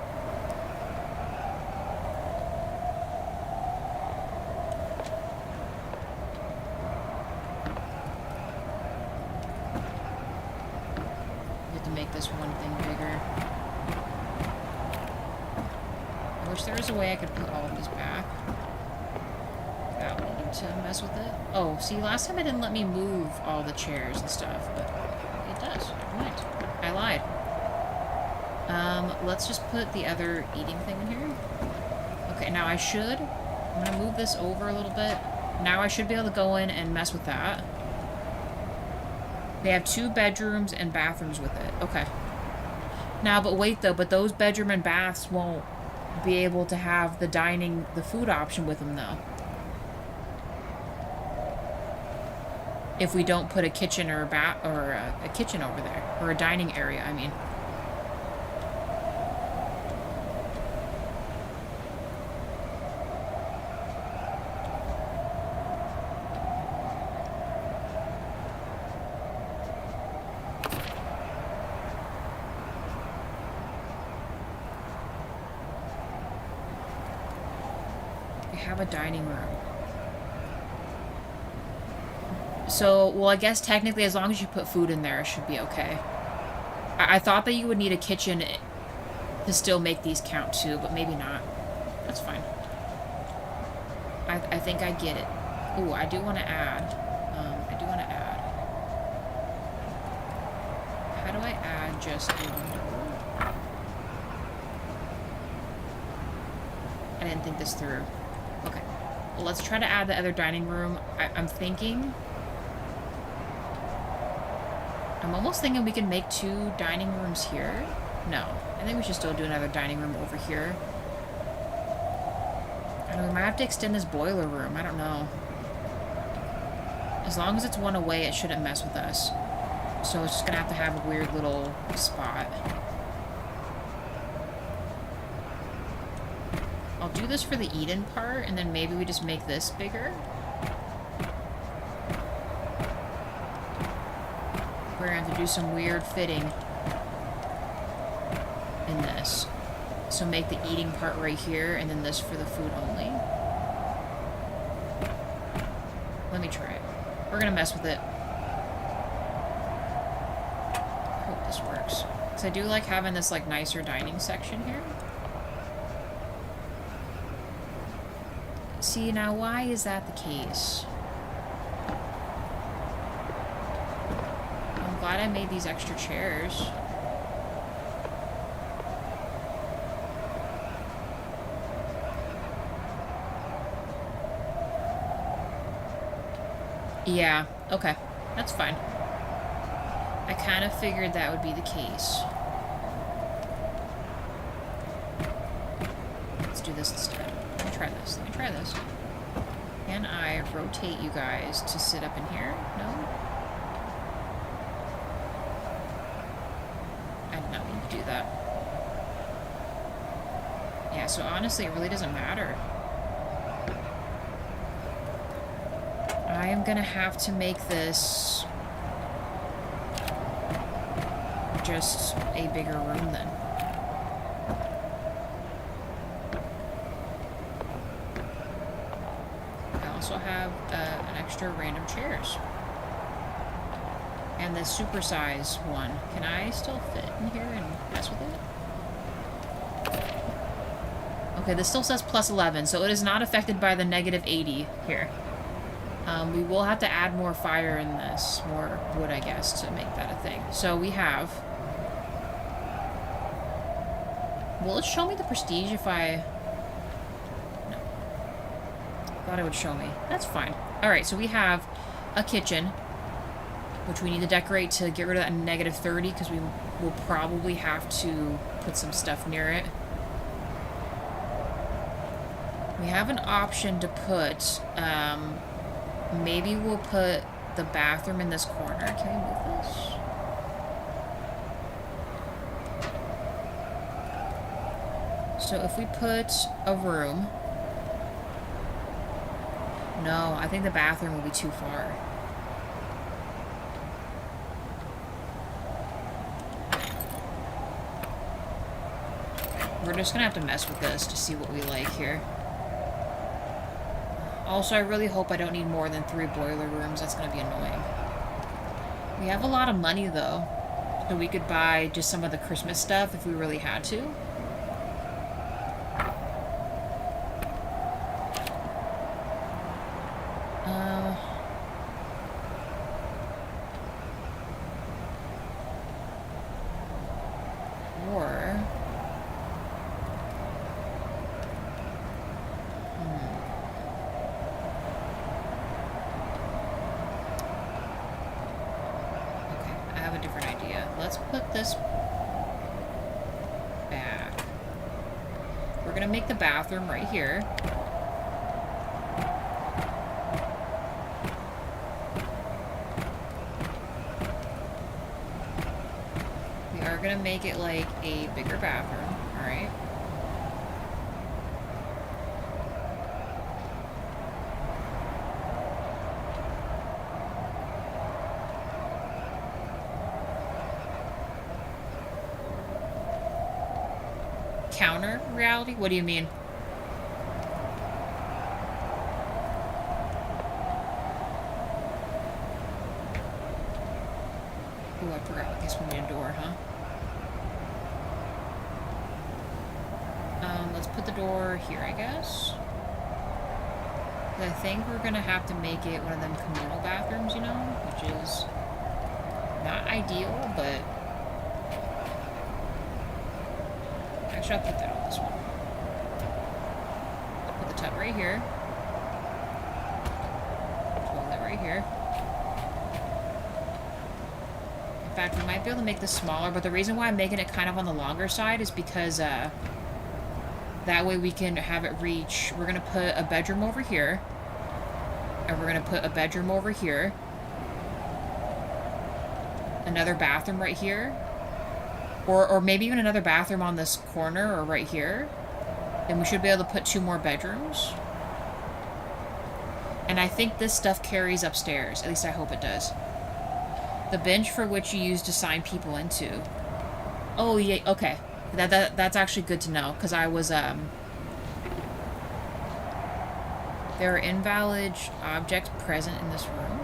S1: have to make this one thing bigger. I wish there was a way I could put all of these back without needing to mess with it. Oh, see, last time it didn't let me move all the chairs and stuff, but it does. Never mind. I lied. Let's just put the other eating thing in here. Okay, now I'm gonna move this over a little bit. Now I should be able to go in and mess with that. They have 2 bedrooms and bathrooms with it. Okay. Now, but wait though, but those bedroom and baths won't be able to have the food option with them though. If we don't put a kitchen or a kitchen over there, or a dining area, I mean. Have a dining room. So, well, I guess technically as long as you put food in there, it should be okay. I thought that you would need a kitchen to still make these count too, but maybe not. That's fine. I think I get it. Ooh, I do want to add. How do I add just a window? I didn't think this through. Okay. Well, let's try to add the other dining room. I'm almost thinking we can make 2 dining rooms here. No. I think we should still do another dining room over here. I don't know, we might have to extend this boiler room. I don't know. As long as it's one away, it shouldn't mess with us. So it's just gonna have to have a weird little spot. I'll do this for the eat-in part, and then maybe we just make this bigger. We're going to have to do some weird fitting in this. So make the eating part right here, and then this for the food only. Let me try it. We're going to mess with it. I hope this works. Because I do like having this like nicer dining section here. See, now why is that the case? I'm glad I made these extra chairs. Yeah, okay. That's fine. I kind of figured that would be the case. Let's do this instead. Let me try this. Can I rotate you guys to sit up in here? No? I did not mean to do that. Yeah, so honestly, it really doesn't matter. I am gonna have to make this just a bigger room then. I also have an extra random chairs. And the supersize one. Can I still fit in here and mess with it? Okay, this still says plus 11, so it is not affected by the negative 80 here. We will have to add more fire in this, more wood, I guess, to make that a thing. So we have... Will it show me the prestige if I... No. Thought it would show me. That's fine. Alright, so we have a kitchen, which we need to decorate to get rid of that negative 30, because we will probably have to put some stuff near it. We have an option to put, maybe we'll put the bathroom in this corner. Can we move this? So if we put a room... No, I think the bathroom will be too far. We're just gonna have to mess with this to see what we like here. Also, I really hope I don't need more than 3 boiler rooms. That's gonna be annoying. We have a lot of money, though. So we could buy just some of the Christmas stuff if we really had to. Let's put this back. We're gonna make the bathroom right here. We are gonna make it like a bigger bathroom, alright? Counter reality? What do you mean? Ooh, I forgot. I guess we need a door, huh? Let's put the door here, I guess. I think we're gonna have to make it one of them communal bathrooms, you know? Which is not ideal, but... Actually, I'll put that on this one. Put the tub right here. Toilet right here. In fact, we might be able to make this smaller, but the reason why I'm making it kind of on the longer side is because, that way we can have it reach... We're going to put a bedroom over here. And we're going to put a bedroom over here. Another bathroom right here. Or maybe even another bathroom on this corner or right here. Then we should be able to put 2 more bedrooms. And I think this stuff carries upstairs. At least I hope it does. The bench for which you use to sign people into. Oh, yeah, okay. That's actually good to know, because I was, There are invalid objects present in this room.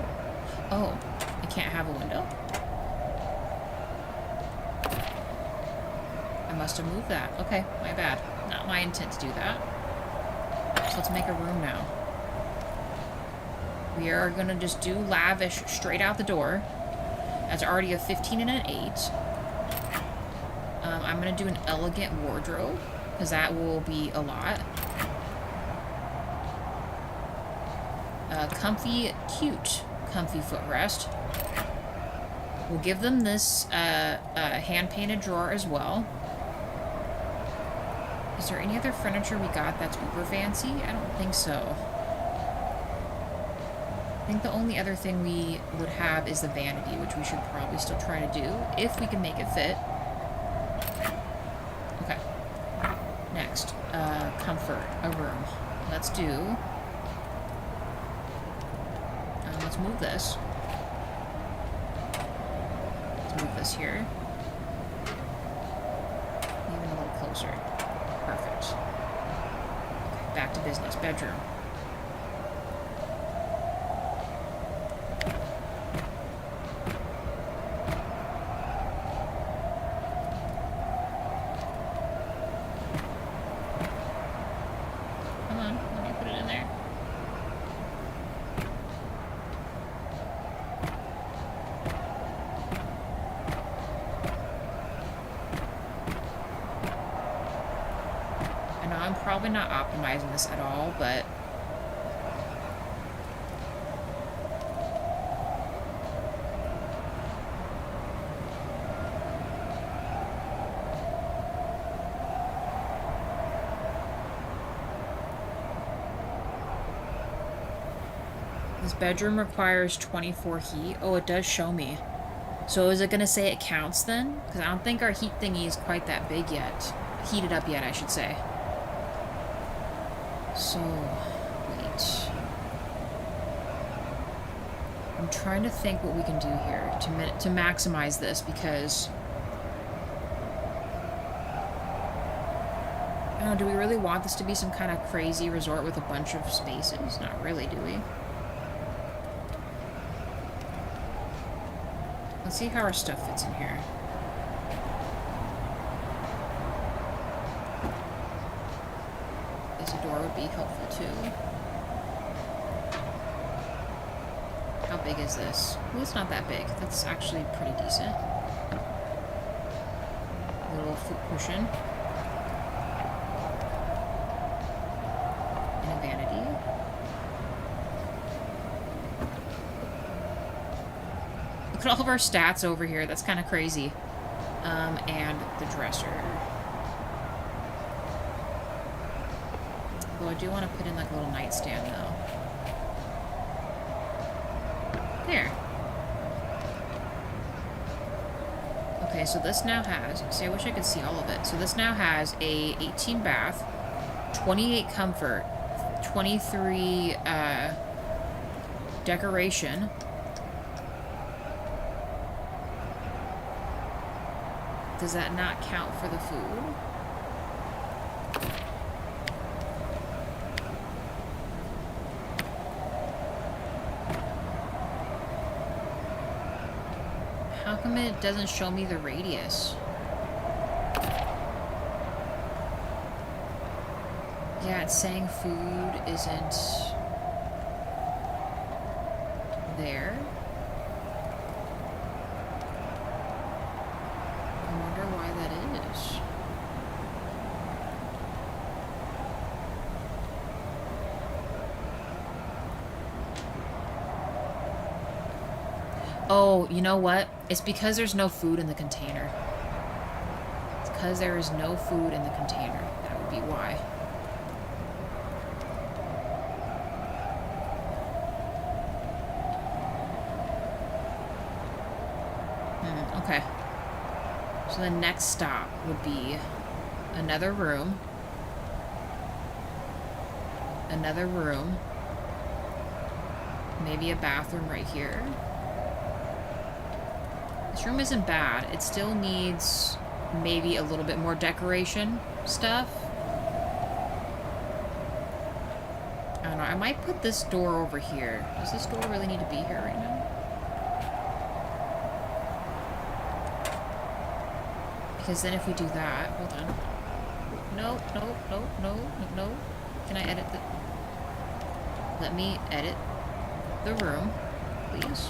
S1: Oh, I can't have a window? I must have moved that. Okay, my bad. Not my intent to do that. So let's make a room now. We are going to just do lavish straight out the door. That's already a 15 and an 8. I'm going to do an elegant wardrobe, because that will be a lot. Comfy, cute, comfy footrest. We'll give them this hand-painted drawer as well. Is there any other furniture we got that's uber fancy? I don't think so. I think the only other thing we would have is the vanity, which we should probably still try to do, if we can make it fit. Okay. Next, comfort, a room. Let's do... let's move this. Let's move this here. Even a little closer. Perfect. Okay, back to business. Bedroom. probably not optimizing this at all, but... This bedroom requires 24 heat. Oh, it does show me. So is it going to say it counts then? Because I don't think our heat thingy is quite that big yet. Heated up yet, I should say. So, wait. I'm trying to think what we can do here to maximize this, because... I don't know, do we really want this to be some kind of crazy resort with a bunch of spaces? Not really, do we? Let's see how our stuff fits in here. This door would be helpful too. How big is this? Well, it's not that big. That's actually pretty decent. A little foot cushion. And a vanity. Look at all of our stats over here. That's kind of crazy. And the dresser. Well, I do want to put in like a little nightstand though. There. Okay, so this now has... See, I wish I could see all of it. So this now has a 18 bath, 28 comfort, 23 decoration. Does that not count for the food? How come it doesn't show me the radius? Yeah, it's saying food isn't there. I wonder why that is. Oh, you know what? It's because there's no food in the container. It's because there is no food in the container. That would be why. Okay. So the next stop would be another room. Another room. Maybe a bathroom right here. This room isn't bad. It still needs maybe a little bit more decoration stuff. I don't know. I might put this door over here. Does this door really need to be here right now? Because then if we do that... Hold on. No, no, no, no, no. Can I edit the... Let me edit the room, please.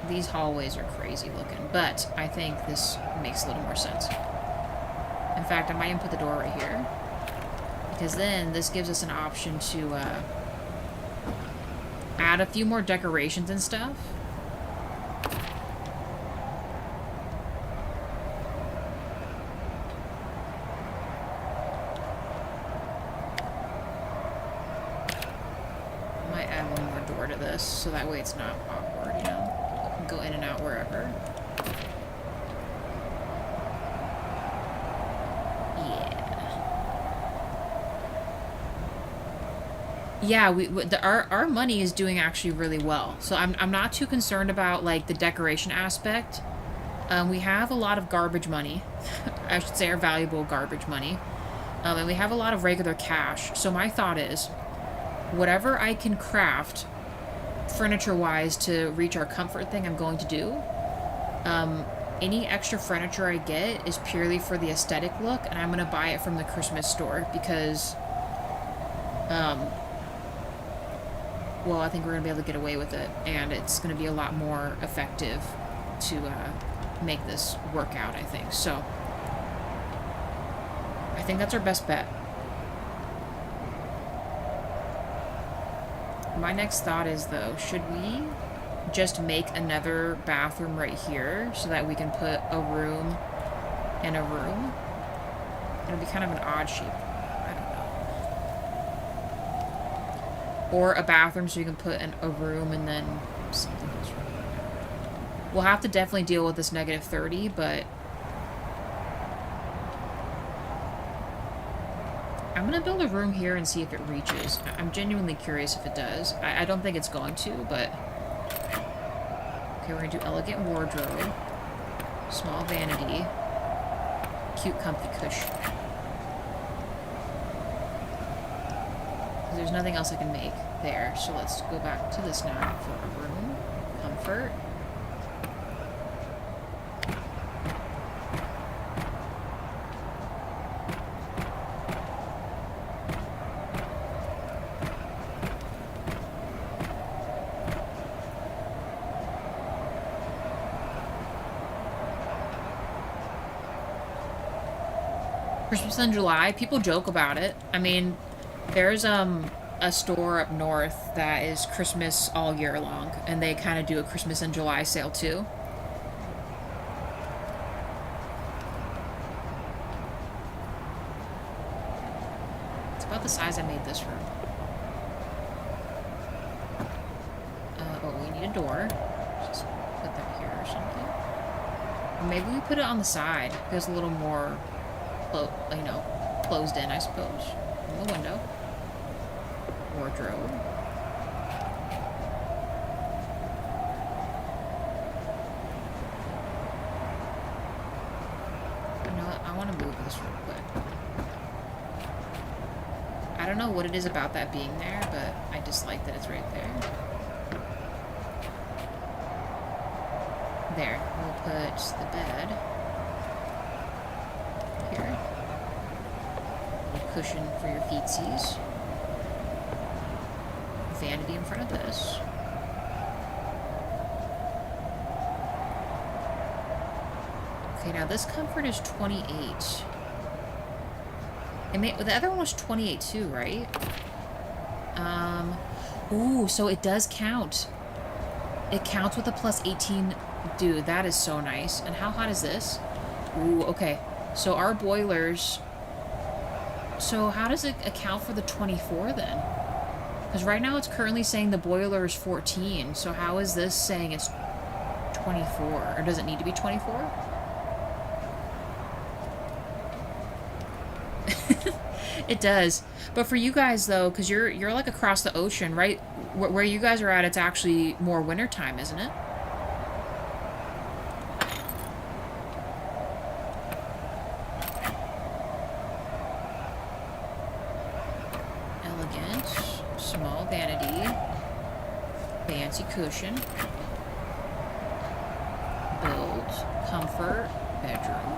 S1: These hallways are crazy looking, but I think this makes a little more sense. In fact, I might even put the door right here. Because then this gives us an option to add a few more decorations and stuff. I might add one more door to this, so that way it's not awkward, you know? Go in and out wherever. Yeah, our money is doing actually really well. So I'm not too concerned about like the decoration aspect. We have a lot of garbage money. I should say our valuable garbage money. And we have a lot of regular cash. So my thought is, whatever I can craft furniture-wise to reach our comfort thing, I'm going to do. Any extra furniture I get is purely for the aesthetic look, and I'm going to buy it from the Christmas store because well, I think we're going to be able to get away with it, and it's going to be a lot more effective to make this work out, I think. So, I think that's our best bet. My next thought is, though, should we just make another bathroom right here so that we can put a room and a room? It'll be kind of an odd shape. I don't know. Or a bathroom so you can put a room and then something else. We'll have to definitely deal with this negative 30, but I'm going to build a room here and see if it reaches. I'm genuinely curious if it does. I don't think it's going to, but... Okay, we're going to do elegant wardrobe. Small vanity. Cute comfy cushion. There's nothing else I can make there, so let's go back to this now for a room. Comfort. Christmas in July, people joke about it. I mean, there's a store up north that is Christmas all year long, and they kind of do a Christmas in July sale too. It's about the size I made this room. Oh, we need a door. Just put that here or something. Or maybe we put it on the side. It goes a little more... you know, closed in, I suppose. In the window. Wardrobe. You know what? I want to move this real quick. I don't know what it is about that being there, but I just like that it's right there. There. We'll put the bed here. A cushion for your feetsies. Vanity in front of this. Okay, now this comfort is 28. And the other one was 28 too, right? Ooh, so it does count. It counts with a plus 18. Dude, that is so nice. And how hot is this? Ooh, okay. So our boilers... So how does it account for the 24 then? Because right now it's currently saying the boiler is 14. So how is this saying it's 24? Or does it need to be 24? It does. But for you guys though, because you're like across the ocean, right? Where you guys are at, it's actually more wintertime, isn't it? Elegant. Small vanity. Fancy cushion. Build. Comfort. Bedroom.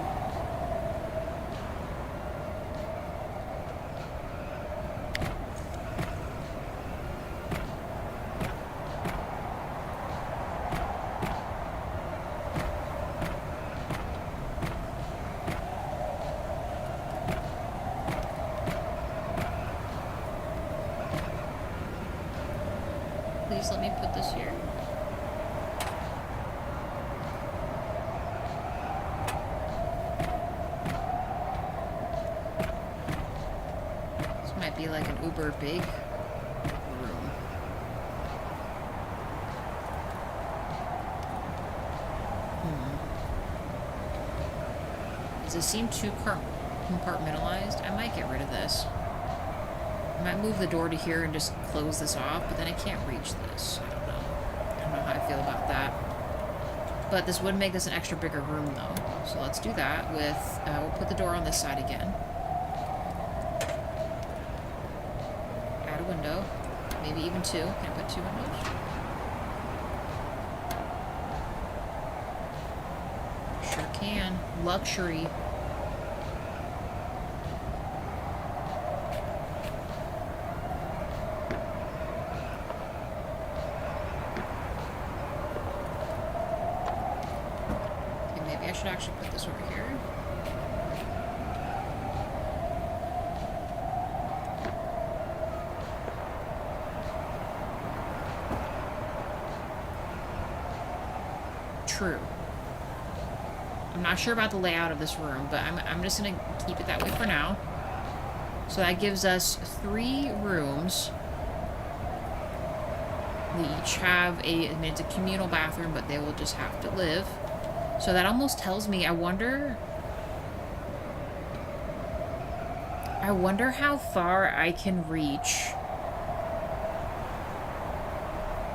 S1: Please let me put this here. This might be like an uber big room. Does it seem too compartmentalized? I might get rid of this. I might move the door to here and just close this off, but then I can't reach this. I don't know. I don't know how I feel about that. But this would make this an extra bigger room, though. So let's do that with... we'll put the door on this side again. Add a window. Maybe even two. Can I put 2 windows? Sure can. Luxury. should actually put this over here. True. I'm not sure about the layout of this room, but I'm just gonna keep it that way for now. So that gives us 3 rooms. We each have I mean, it's a communal bathroom, but they will just have to live. So that almost tells me, I wonder how far I can reach.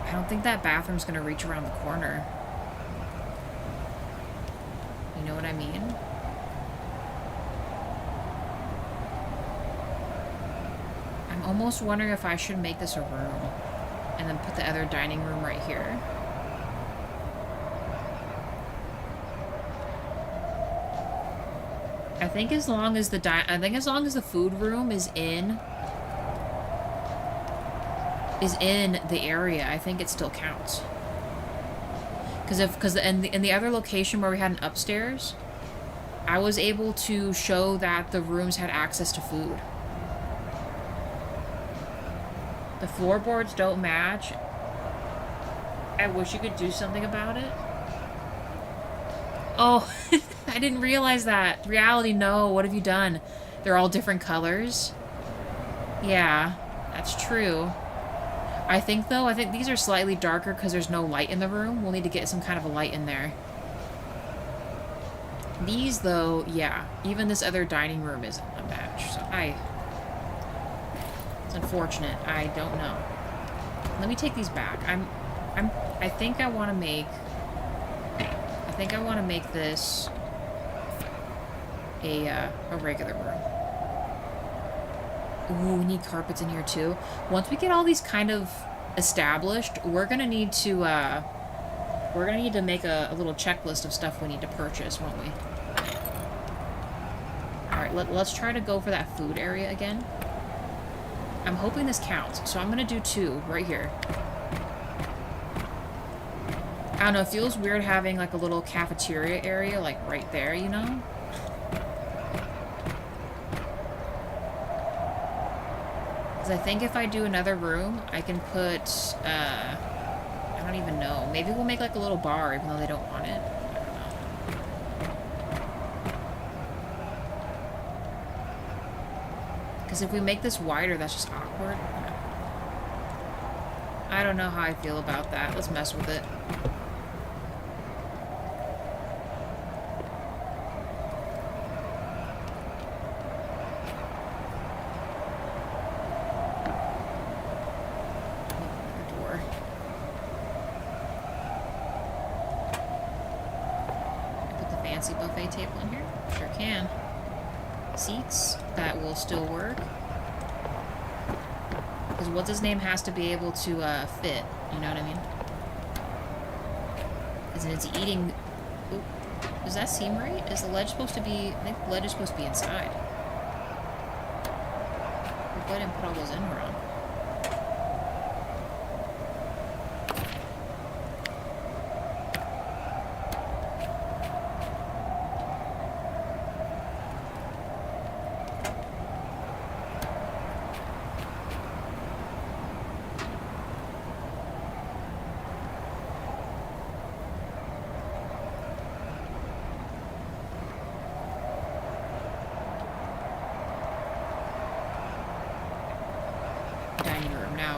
S1: I don't think that bathroom's gonna reach around the corner. You know what I mean? I'm almost wondering if I should make this a room and then put the other dining room right here. I think as long as the food room is in the area, I think it still counts. Because in the other location where we had an upstairs, I was able to show that the rooms had access to food. The floorboards don't match. I wish you could do something about it. Oh, I didn't realize that. Reality, no. What have you done? They're all different colors. Yeah, that's true. I think these are slightly darker because there's no light in the room. We'll need to get some kind of a light in there. These, though, yeah. Even this other dining room isn't a match. So it's unfortunate. I don't know. Let me take these back. I think I want to make this a regular room. Ooh, we need carpets in here too. Once we get all these kind of established, we're gonna need to make a little checklist of stuff we need to purchase, won't we? Alright, let's try to go for that food area again. I'm hoping this counts, so I'm gonna do 2 right here. I don't know, it feels weird having like a little cafeteria area like right there, you know? Because I think if I do another room, I can put, I don't even know. Maybe we'll make like a little bar, even though they don't want it. I don't know. Because if we make this wider, that's just awkward. I don't know how I feel about that. Let's mess with it. Buffet table in here? Sure can. Seats, that will still work. Because what's his name has to be able to fit, you know what I mean? Because it's eating... Ooh, does that seem right? Is the ledge supposed to be... I think the ledge is supposed to be inside. We'll go ahead and put all those in wrong.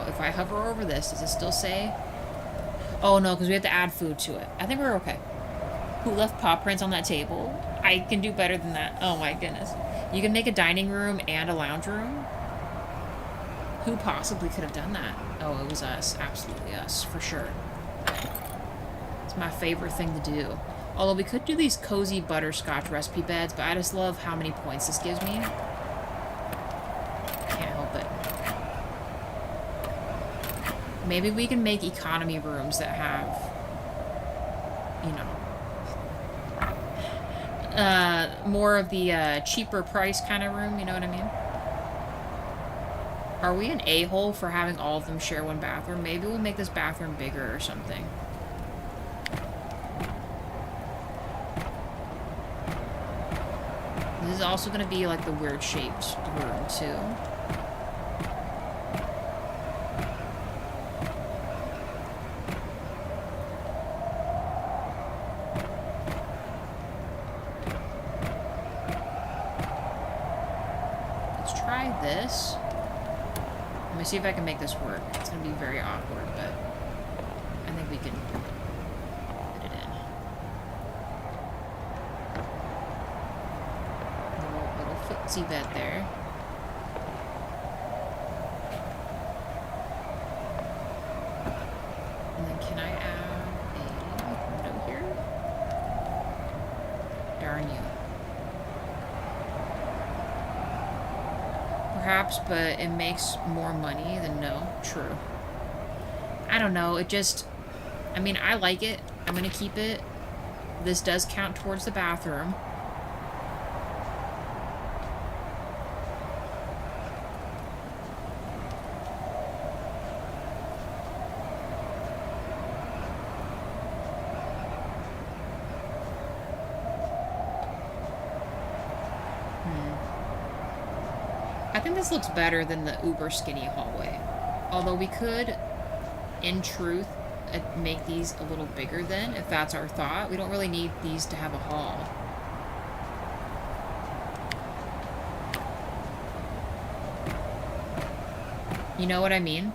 S1: If I hover over this, does it still say? Oh no, because we have to add food to it. I think we're okay. Who left paw prints on that table? I can do better than that. Oh my goodness. You can make a dining room and a lounge room? Who possibly could have done that? Oh, it was us. Absolutely us, for sure. It's my favorite thing to do. Although we could do these cozy butterscotch recipe beds, but I just love how many points this gives me. Maybe we can make economy rooms that have, you know, more of the cheaper price kind of room, you know what I mean? Are we an a-hole for having all of them share one bathroom? Maybe we'll make this bathroom bigger or something. is also going to be like the weird shaped room too. Let's try this. Let me see if I can make this work. It's going to be very awkward, but I think we can fit it in. Little footsie bed there. And then can I add a window here? Darn you. Perhaps, but it makes more money than no. True. I don't know. It just... I mean, I like it. I'm gonna keep it. This does count towards the bathroom. I think this looks better than the uber skinny hallway. Although we could, in truth, make these a little bigger then, if that's our thought. We don't really need these to have a hall. You know what I mean?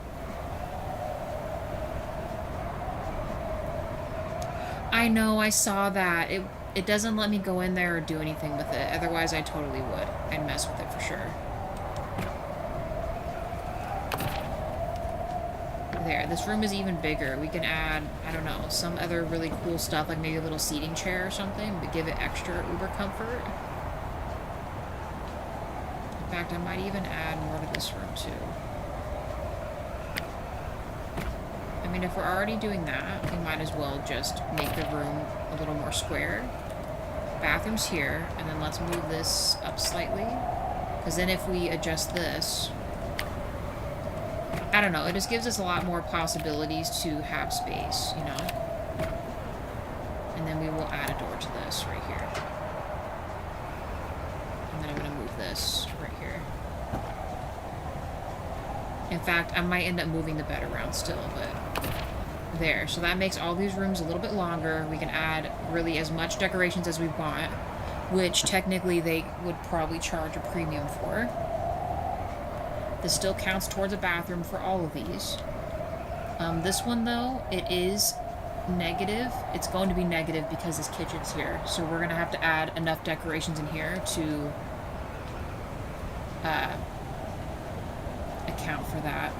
S1: I know, I saw that. It doesn't let me go in there or do anything with it. Otherwise, I totally would. I'd mess with it for sure. There, this room is even bigger. We can add, I don't know, some other really cool stuff, like maybe a little seating chair or something, to give it extra uber comfort. In fact, I might even add more to this room too. I mean, if we're already doing that, we might as well just make the room a little more square. Bathroom's here, and then let's move this up slightly. Because then if we adjust this... I don't know, it just gives us a lot more possibilities to have space, you know? And then we will add a door to this right here. And then I'm going to move this right here. In fact, I might end up moving the bed around still, but... There. So that makes all these rooms a little bit longer. We can add really as much decorations as we want, which technically they would probably charge a premium for. This still counts towards a bathroom for all of these. This one, though, it is negative. It's going to be negative because this kitchen's here. So we're going to have to add enough decorations in here to account for that.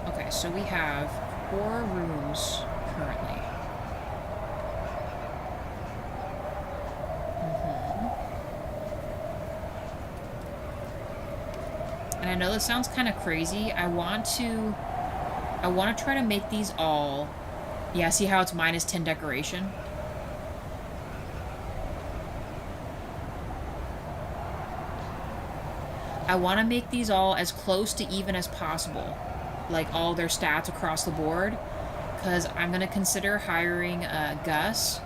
S1: Okay, so we have 4 rooms currently. And I know this sounds kind of crazy. I want to try to make these all... Yeah, see how it's minus 10 decoration? I want to make these all as close to even as possible. Like, all their stats across the board. Because I'm going to consider hiring Gus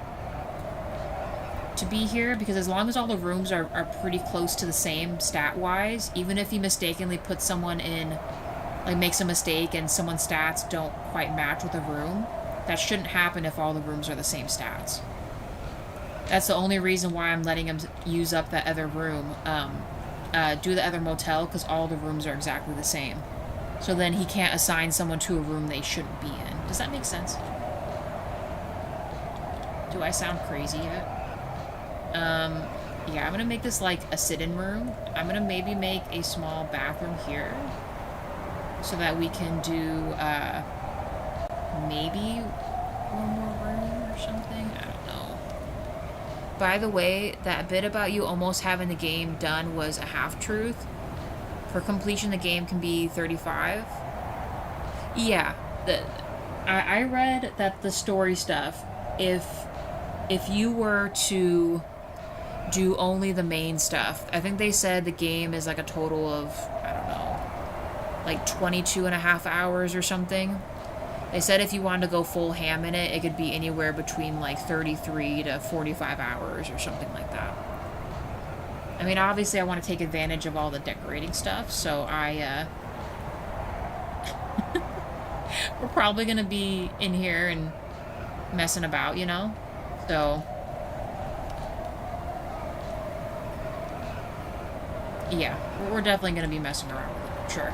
S1: to be here, because as long as all the rooms are pretty close to the same stat-wise, even if he mistakenly puts someone in, like makes a mistake and someone's stats don't quite match with a room, that shouldn't happen if all the rooms are the same stats. That's the only reason why I'm letting him use up that other room, do the other motel, because all the rooms are exactly the same. So then he can't assign someone to a room they shouldn't be in. Does that make sense? Do I sound crazy yet? Yeah, I'm gonna make this like a sit-in room. I'm gonna maybe make a small bathroom here so that we can do, maybe one more room or something. I don't know. By the way, that bit about you almost having the game done was a half-truth. For completion, the game can be 35. Yeah, I read that the story stuff, if you were to do only the main stuff, I think they said the game is like a total of, I don't know, like 22 and a half hours or something. They said if you wanted to go full ham in it, it could be anywhere between like 33 to 45 hours or something like that. I mean, obviously I want to take advantage of all the decorating stuff, so we're probably going to be in here and messing about, you know? So, yeah, we're definitely going to be messing around with it, sure.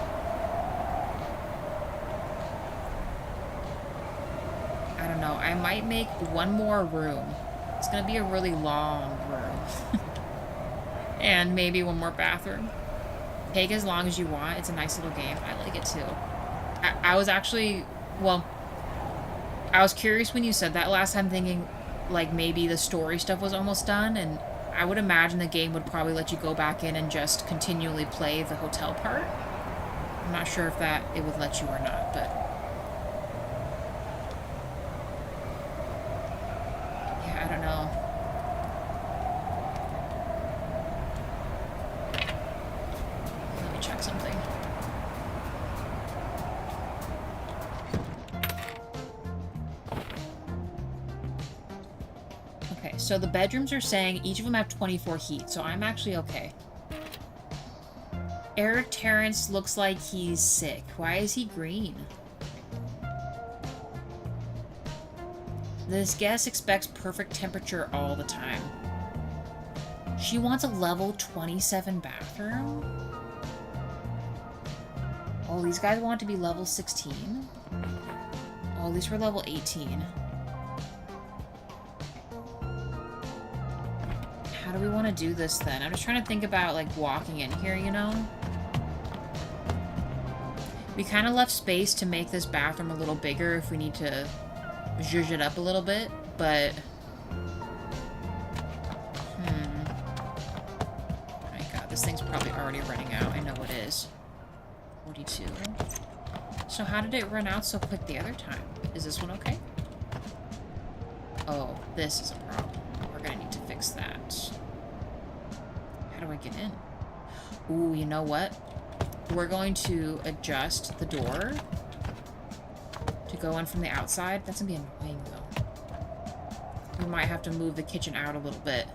S1: I don't know, I might make one more room. It's going to be a really long room. And maybe one more bathroom. Take as long as you want. It's a nice little game. I like it too. I was actually, well, I was curious when you said that last time, thinking like maybe the story stuff was almost done, and I would imagine the game would probably let you go back in and just continually play the hotel part. I'm not sure if that it would let you or not, but yeah, I don't know. Let me check something. Okay, so the bedrooms are saying each of them have 24 heat, so I'm actually okay. Eric Terrence looks like he's sick. Why is he green? This guest expects perfect temperature all the time. She wants a level 27 bathroom? Oh, these guys want to be level 16? Oh, these were level 18. How do we want to do this then? I'm just trying to think about like walking in here, you know? We kind of left space to make this bathroom a little bigger if we need to zhuzh it up a little bit, but... My god, this thing's probably already running out. I know it is. 42. So how did it run out so quick the other time? Is this one okay? Oh, this is a problem. We're gonna need to fix that. How do I get in? Ooh, you know what? We're going to adjust the door to go in from the outside. That's gonna be annoying, though. We might have to move the kitchen out a little bit.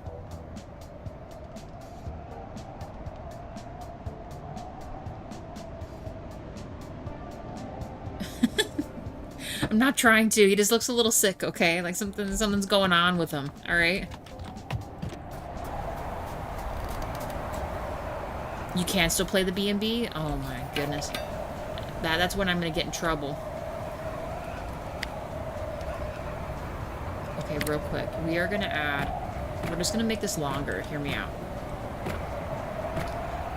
S1: I'm not trying to. He just looks a little sick, okay? Like something's going on with him, alright? You can still play the B&B? Oh my goodness. That's when I'm gonna get in trouble. Okay, real quick. We are gonna add... We're just gonna make this longer. Hear me out.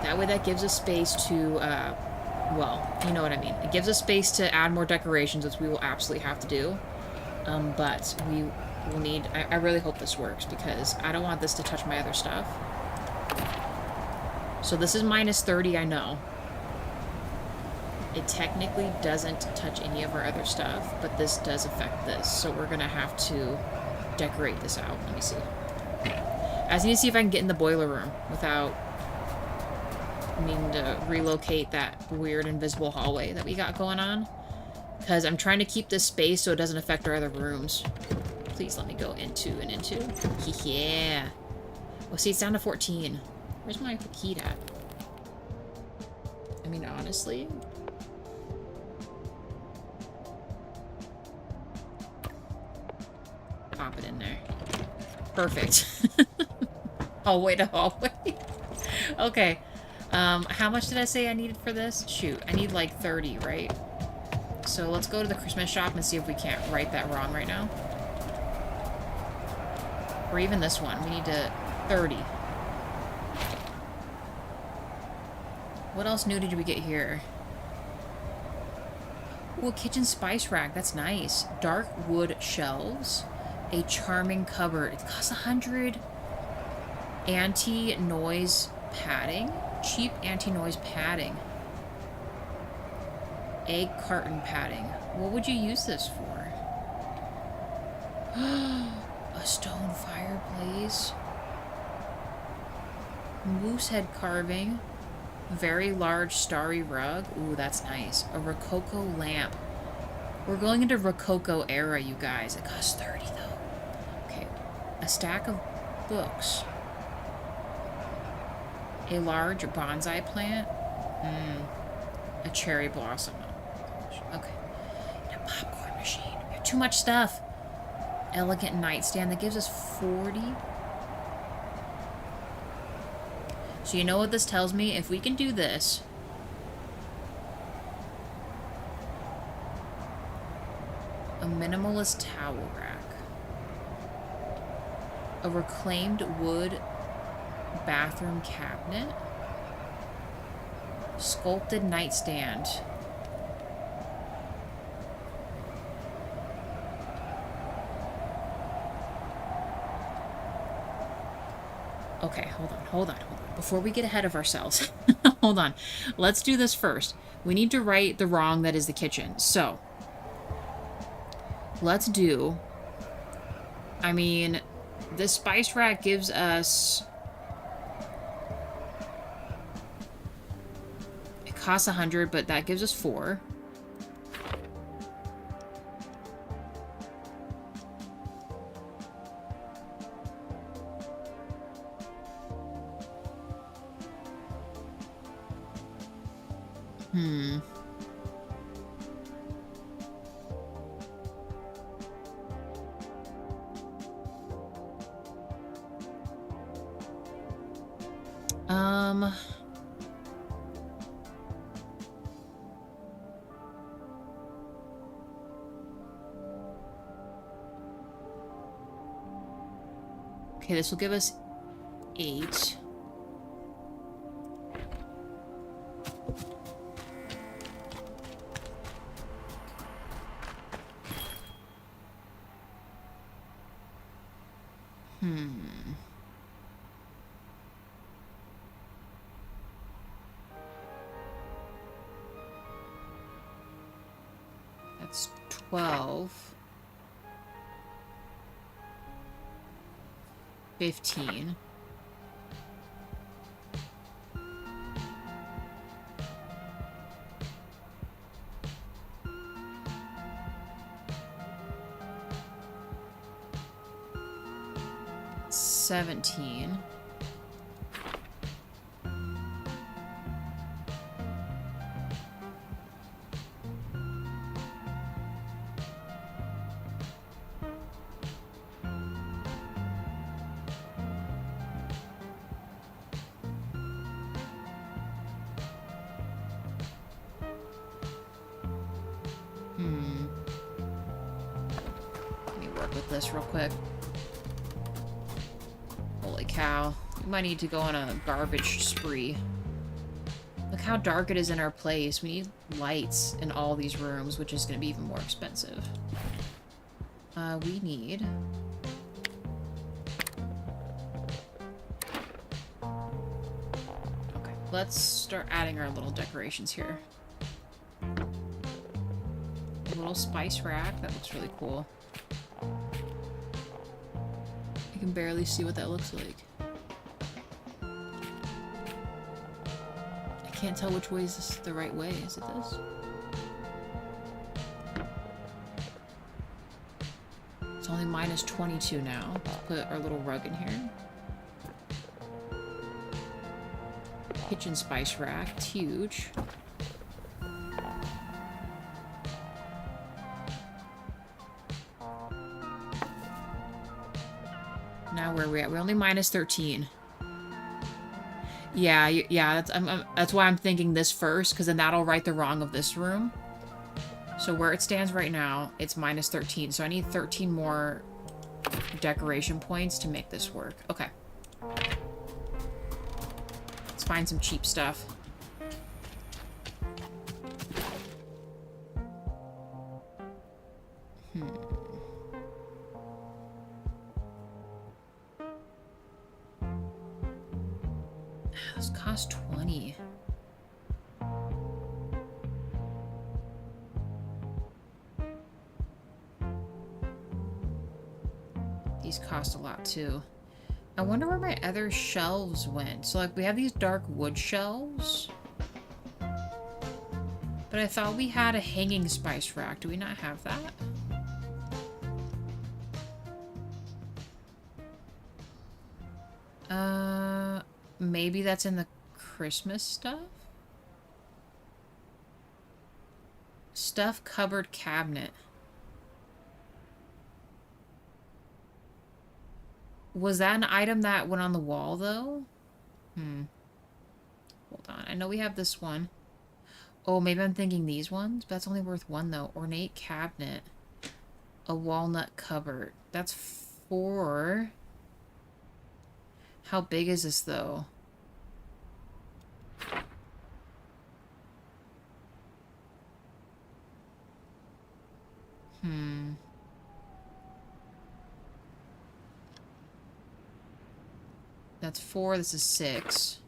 S1: That way that gives us space to, well, you know what I mean. It gives us space to add more decorations, which we will absolutely have to do. But we will need... I really hope this works, because I don't want this to touch my other stuff. So this is minus 30, I know. It technically doesn't touch any of our other stuff, but this does affect this. So we're going to have to decorate this out. Let me see. I just need to see if I can get in the boiler room without needing to relocate that weird invisible hallway that we got going on. Because I'm trying to keep this space so it doesn't affect our other rooms. Please let me go into and into. Yeah. Well, see, it's down to 14. Where's my heat at? I mean, honestly... Pop it in there. Perfect. Hallway to hallway. Okay. How much did I say I needed for this? Shoot, I need like 30, right? So let's go to the Christmas shop and see if we can't right that wrong right now. Or even this one. We need to... 30. What else new did we get here? Ooh, a kitchen spice rack. That's nice. Dark wood shelves. A charming cupboard. It costs 100. Anti-noise padding. Cheap anti-noise padding. Egg carton padding. What would you use this for? A stone fireplace. Moosehead carving. Very large starry rug. Ooh, that's nice. A Rococo lamp. We're going into Rococo era, you guys. It costs 30 though. Okay. A stack of books. A large bonsai plant. A cherry blossom. Okay. And a popcorn machine. We have too much stuff. Elegant nightstand. That gives us 40. So you know what this tells me? If we can do this... A minimalist towel rack. A reclaimed wood bathroom cabinet. Sculpted nightstand. Okay, hold on. Before we get ahead of ourselves. Hold on. Let's do this first. We need to right the wrong that is the kitchen. So, let's do... I mean, this spice rack gives us... It costs 100, but that gives us 4. Okay, this will give us 8. That's 12. 15. $17. Let me work with this real quick. Holy cow. We might need to go on a garbage spree. Look how dark it is in our place. We need lights in all these rooms, which is going to be even more expensive. We need... Okay, let's start adding our little decorations here. A little spice rack. That looks really cool. I can barely see what that looks like. I can't tell which way is this the right way. Is it this? It's only minus 22 now. Let's put our little rug in here. Kitchen spice rack. It's huge. Now where are we at? We're only minus 13. Yeah, that's why I'm thinking this first, because then that'll right the wrong of this room. So where it stands right now, it's minus 13. So I need 13 more decoration points to make this work. Okay. Let's find some cheap stuff. Those cost 20. These cost a lot too. I wonder where my other shelves went. So like we have these dark wood shelves. But I thought we had a hanging spice rack. Do we not have that? Maybe that's in the Christmas stuff? Stuff cupboard cabinet. Was that an item that went on the wall, though? Hold on. I know we have this one. Oh, maybe I'm thinking these ones? But that's only worth one, though. Ornate cabinet. A walnut cupboard. That's 4. How big is this, though? That's 4. This is 6.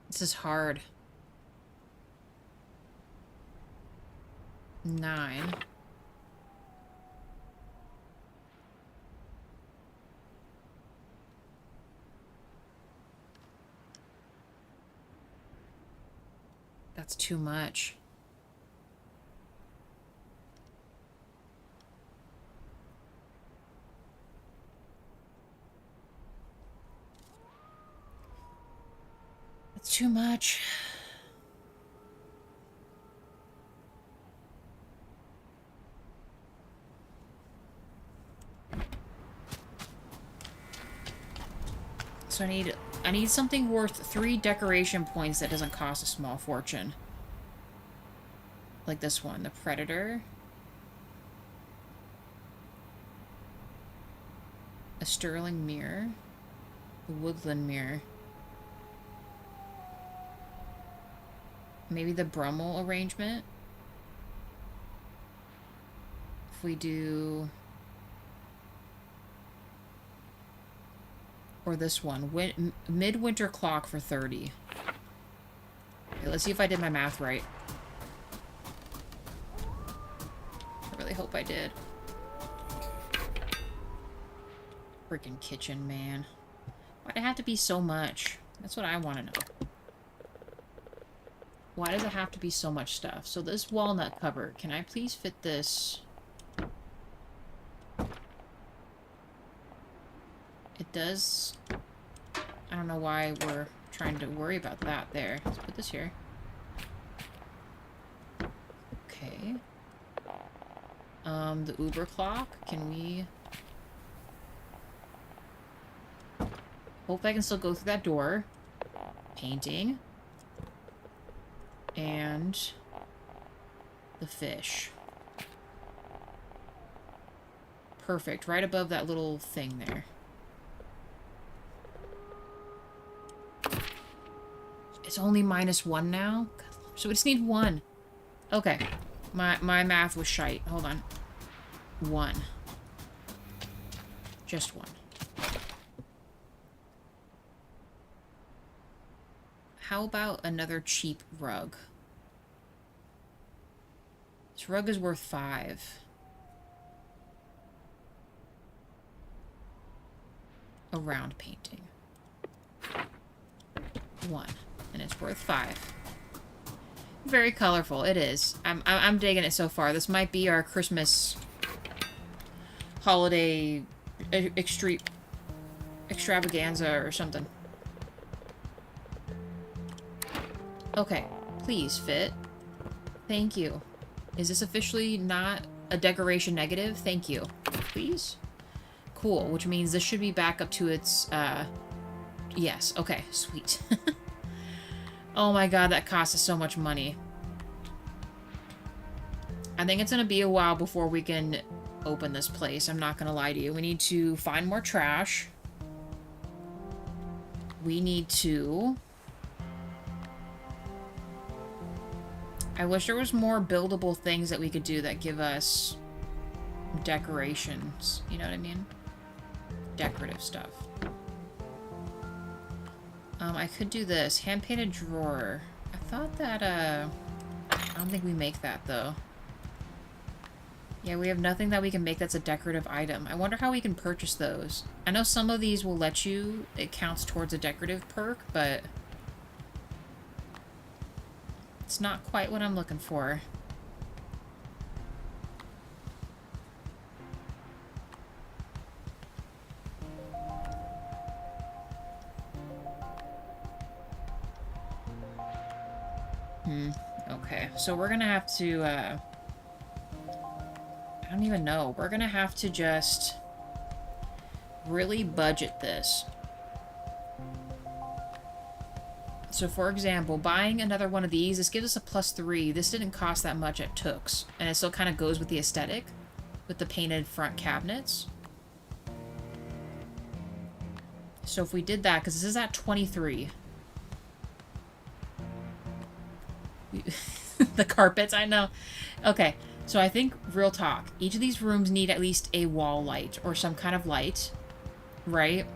S1: This is hard. 9. That's too much. That's too much. So I need something worth 3 decoration points that doesn't cost a small fortune. Like this one, the Predator. A sterling mirror. A woodland mirror. Maybe the Brummel arrangement. If we do... Or this one. Midwinter clock for 30. Okay, let's see if I did my math right. I really hope I did. Freaking kitchen, man. Why'd it have to be so much? That's what I want to know. Why does it have to be so much stuff? So this walnut cupboard, can I please fit this? It does. I don't know why we're trying to worry about that there. Let's put this here. Okay. The Uber clock, can we... Hope I can still go through that door. Painting. And the fish. Perfect. Right above that little thing there. It's only -1 now? So we just need 1. Okay. My math was shite. Hold on. 1. Just 1. How about another cheap rug? This rug is worth 5. A round painting. 1. And it's worth 5. Very colorful. It is. I'm digging it so far. This might be our Christmas holiday extravaganza or something. Okay, please fit. Thank you. Is this officially not a decoration negative? Thank you. Please? Cool, which means this should be back up to its, yes, okay, sweet. Oh my god, that cost us so much money. I think it's gonna be a while before we can open this place, I'm not gonna lie to you. We need to find more trash. We need to... I wish there was more buildable things that we could do that give us decorations. You know what I mean? Decorative stuff. I could do this. Hand-painted drawer. I thought that, I don't think we make that, though. Yeah, we have nothing that we can make that's a decorative item. I wonder how we can purchase those. I know some of these will let you, it counts towards a decorative perk, but it's not quite what I'm looking for. Okay, so we're gonna have to, I don't even know. We're gonna have to just really budget this. So, for example, buying another one of these, this gives us a +3. This didn't cost that much at Tooks. And it still kind of goes with the aesthetic, with the painted front cabinets. So if we did that, because this is at 23. The carpets, I know. Okay, so I think, real talk, each of these rooms need at least a wall light, or some kind of light, right?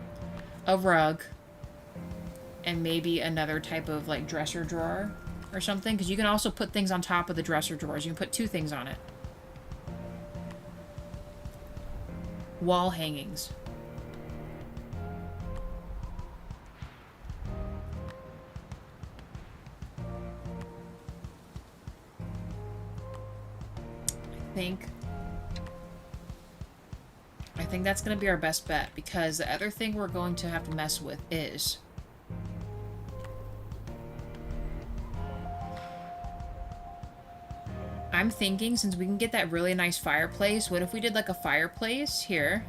S1: A rug, and maybe another type of, like, dresser drawer or something, because you can also put things on top of the dresser drawers. You can put 2 things on it. Wall hangings. I think that's going to be our best bet, because the other thing we're going to have to mess with is I'm thinking, since we can get that really nice fireplace, what if we did like a fireplace here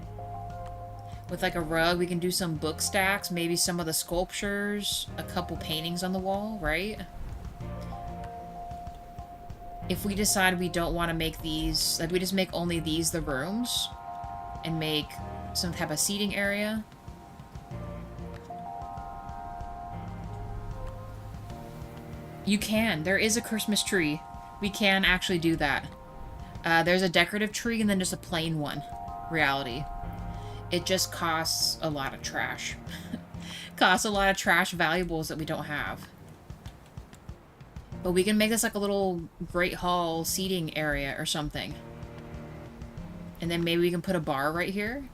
S1: with like a rug? We can do some book stacks, maybe some of the sculptures, a couple paintings on the wall, right? If we decide we don't want to make these, like we just make only these the rooms and make some type of seating area. You can. There is a Christmas tree. We can actually do that. There's a decorative tree and then just a plain one. Reality. It just costs a lot of trash. Costs a lot of trash valuables that we don't have. But we can make this like a little Great Hall seating area or something. And then maybe we can put a bar right here.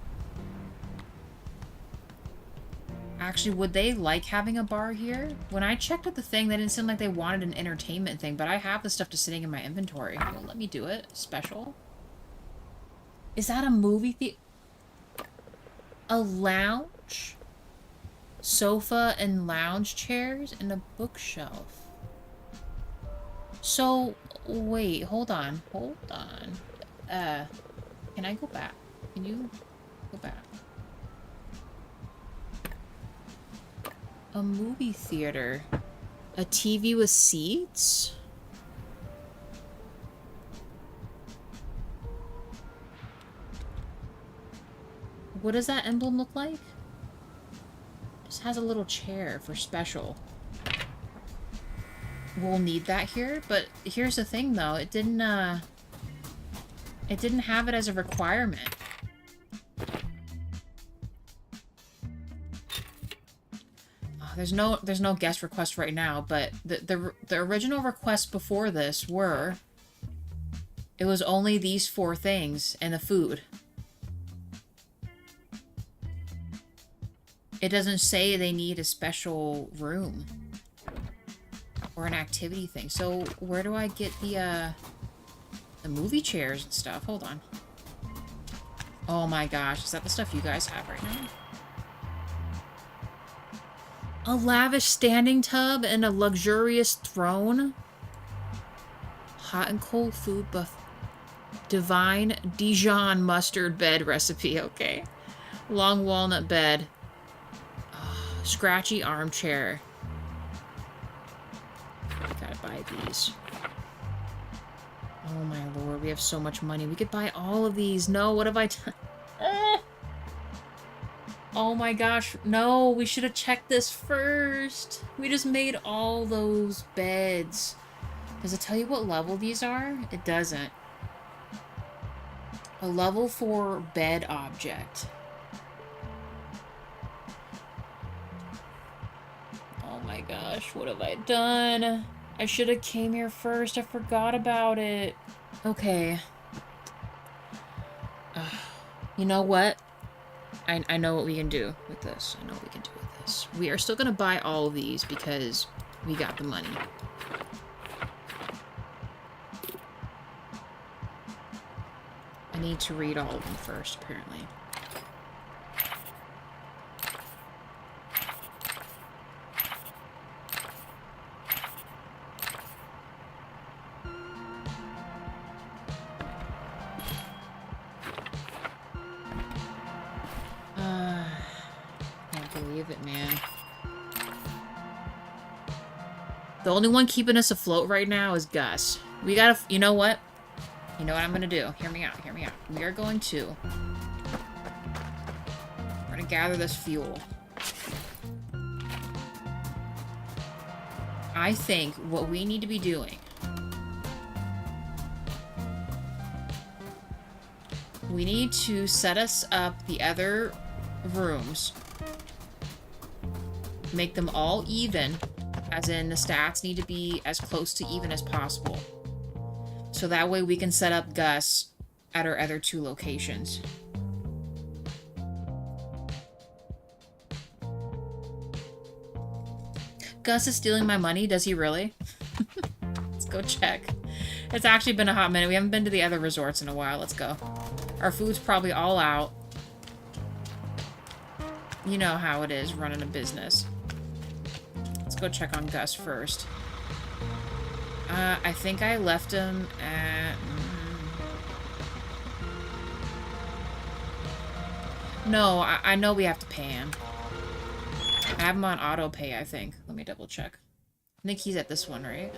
S1: Actually, would they like having a bar here? When I checked at the thing, they didn't seem like they wanted an entertainment thing, but I have the stuff just sitting in my inventory. Well, let me do it. Special. Is that a movie theater? A lounge? Sofa and lounge chairs and a bookshelf. So, wait, hold on. Hold on. Can I go back? Can you go back? A movie theater. A TV with seats? What does that emblem look like? It just has a little chair for special. We'll need that here, but here's the thing though, it didn't have it as a requirement. Oh, there's no guest request right now, but the original requests before this were, it was only these 4 things and the food. It doesn't say they need a special room or an activity thing. So where do I get the movie chairs and stuff? Hold on. Oh my gosh, is that the stuff you guys have right now? A lavish standing tub and a luxurious throne. Hot and cold food buffet. Divine Dijon mustard bed recipe, okay. Long walnut bed. Scratchy armchair. Gotta buy these. Oh my lord, we have so much money. We could buy all of these. No, what have I done? Oh my gosh, no, we should have checked this first. We just made all those beds. Does it tell you what level these are? It doesn't. A level 4 bed object. Oh my gosh, what have I done? I should have came here first. I forgot about it. Okay. You know what? I know what we can do with this. I know what we can do with this. We are still going to buy all of these because we got the money. I need to read all of them first, apparently. Can't believe it, man. The only one keeping us afloat right now is Gus. We gotta... You know what? You know what I'm gonna do? Hear me out, hear me out. We are going to... We're gonna gather this fuel. I think what we need to be doing... We need to set us up the other rooms. Make them all even. As in, the stats need to be as close to even as possible. So that way we can set up Gus at our other 2 locations. Gus is stealing my money? Does he really? Let's go check. It's actually been a hot minute. We haven't been to the other resorts in a while. Let's go. Our food's probably all out. You know how it is running a business. Let's go check on Gus first. I think I left him at... No, I know we have to pay him. I have him on auto pay, I think. Let me double check. I think he's at this one, right?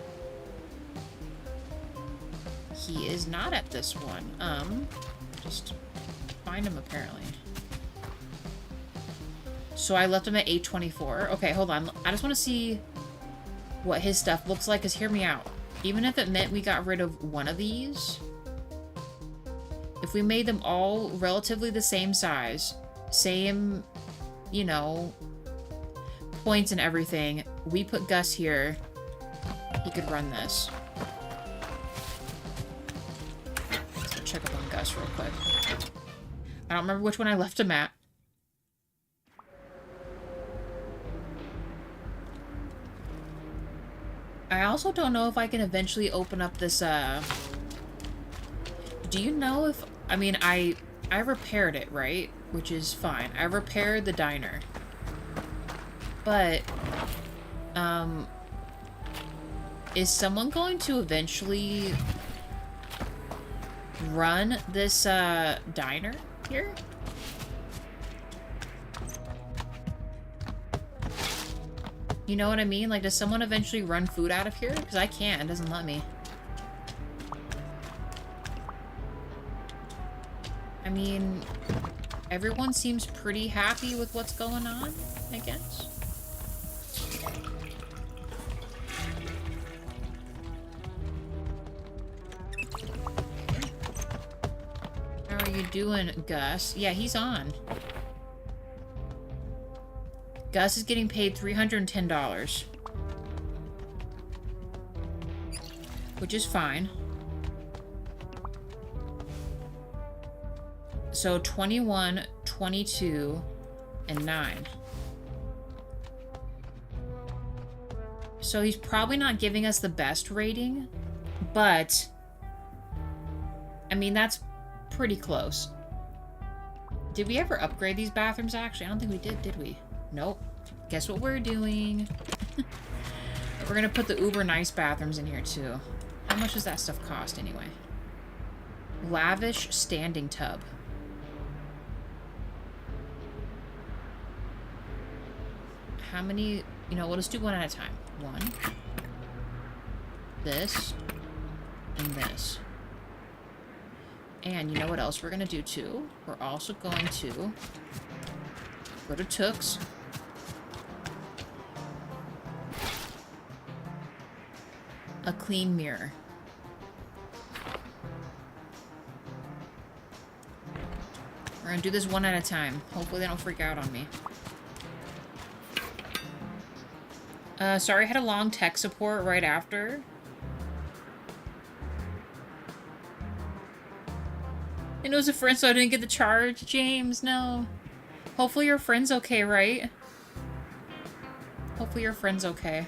S1: He is not at this one. Just find him apparently. So I left him at 824. Okay, hold on. I just want to see what his stuff looks like, because hear me out. Even if it meant we got rid of one of these, if we made them all relatively the same size, same, you know, points and everything, we put Gus here, he could run this. Let's go check up on Gus real quick. I don't remember which one I left him at. I also don't know if I can eventually open up this, do you know if... I mean, I repaired it, right? Which is fine. I repaired the diner. But, is someone going to eventually run this, diner here? You know what I mean? Like, does someone eventually run food out of here? Because I can't. It doesn't let me. I mean, everyone seems pretty happy with what's going on, I guess. How are you doing, Gus? Yeah, he's on. Gus is getting paid $310. Which is fine. So 21, 22, and 9. So he's probably not giving us the best rating, but I mean, that's pretty close. Did we ever upgrade these bathrooms, actually? I don't think we did we? Nope. Guess what we're doing? We're gonna put the uber nice bathrooms in here too. How much does that stuff cost anyway? Lavish standing tub. How many? You know, we'll just do one at a time. One. This. And this. And you know what else we're gonna do too? We're also going to go to Tooks. A clean mirror. We're gonna do this one at a time. Hopefully they don't freak out on me. Sorry I had a long tech support right after. And it was a friend, so I didn't get the charge. James, no. Hopefully your friend's okay, right? Hopefully your friend's okay.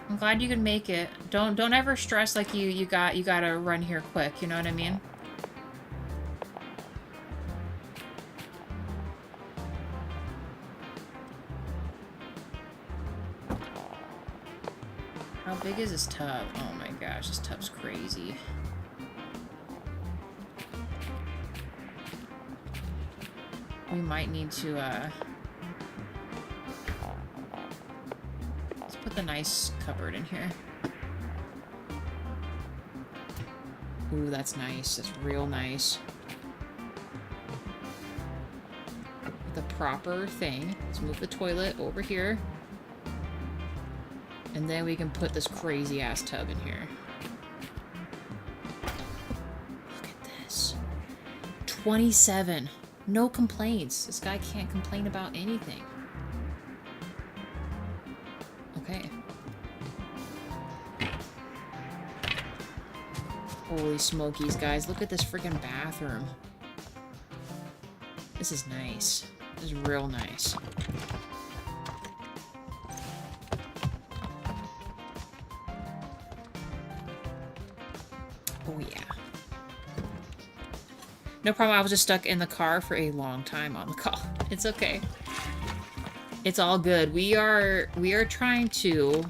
S1: I'm glad you can make it. Don't ever stress like you gotta run here quick, you know what I mean? How big is this tub? Oh my gosh, this tub's crazy. We might need to, let's put the nice cupboard in here. Ooh, that's nice. That's real nice. The proper thing. Let's move the toilet over here. And then we can put this crazy-ass tub in here. Look at this. 27. No complaints. This guy can't complain about anything. Okay. Holy smokies, guys. Look at this freaking bathroom. This is nice. This is real nice. Oh, yeah. No problem. I was just stuck in the car for a long time on the call. It's okay. It's all good. We are trying to...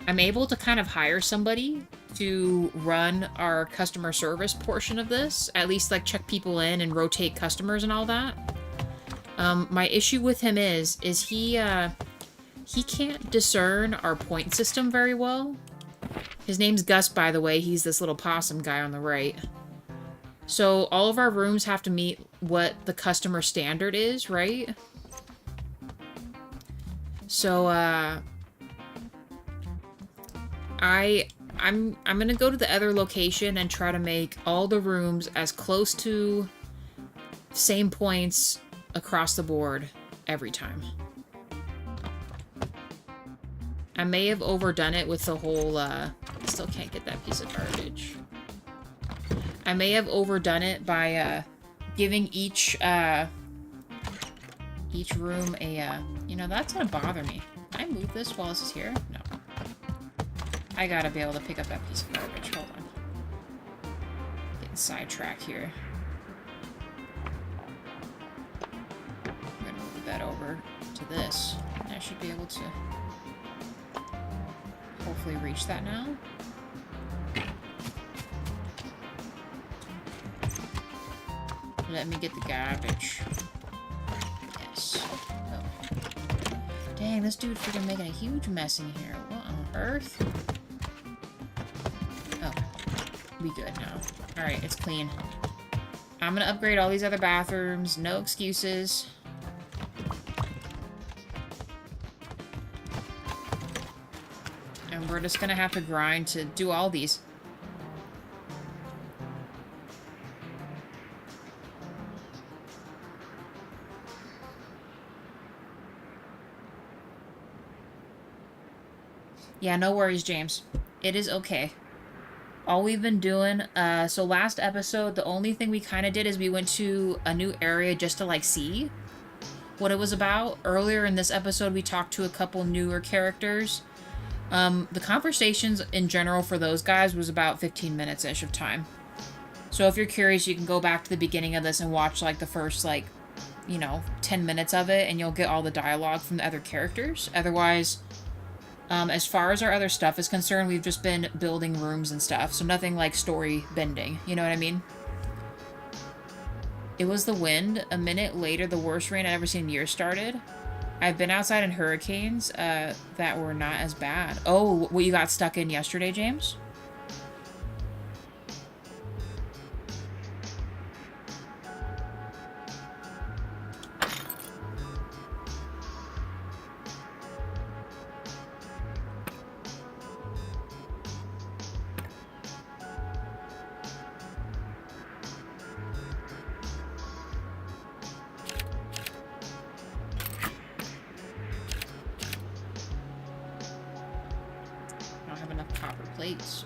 S1: I'm able to kind of hire somebody to run our customer service portion of this. At least, like, check people in and rotate customers and all that. My issue with him is he can't discern our point system very well. His name's Gus, by the way. He's this little possum guy on the right. So all of our rooms have to meet what the customer standard is, right? So, I'm gonna go to the other location and try to make all the rooms as close to same points across the board every time. I may have overdone it with the whole, still can't get that piece of garbage. I may have overdone it by, giving each room a, you know, that's gonna bother me. Can I move this while this is here? No. I gotta be able to pick up that piece of garbage. Hold on. Getting sidetracked here. I'm gonna move the bed over to this. I should be able to hopefully reach that now. Let me get the garbage. Yes. Oh. Dang, this dude freaking making a huge mess in here. What on earth? Oh. We good now. Alright, it's clean. I'm gonna upgrade all these other bathrooms. No excuses. And we're just gonna have to grind to do all these. Yeah, no worries, James. It is okay. All we've been doing, so last episode, the only thing we kind of did is we went to a new area just to, like, see what it was about. Earlier in this episode, we talked to a couple newer characters. The conversations in general for those guys was about 15 minutes-ish of time. So if you're curious, you can go back to the beginning of this and watch, like, the first, like, you know, 10 minutes of it, and you'll get all the dialogue from the other characters. Otherwise... as far as our other stuff is concerned, we've just been building rooms and stuff, so nothing like story bending, you know what I mean? It was the wind. A minute later, the worst rain I'd ever seen in years started. I've been outside in hurricanes that were not as bad. Oh, what you got stuck in yesterday, James? plates.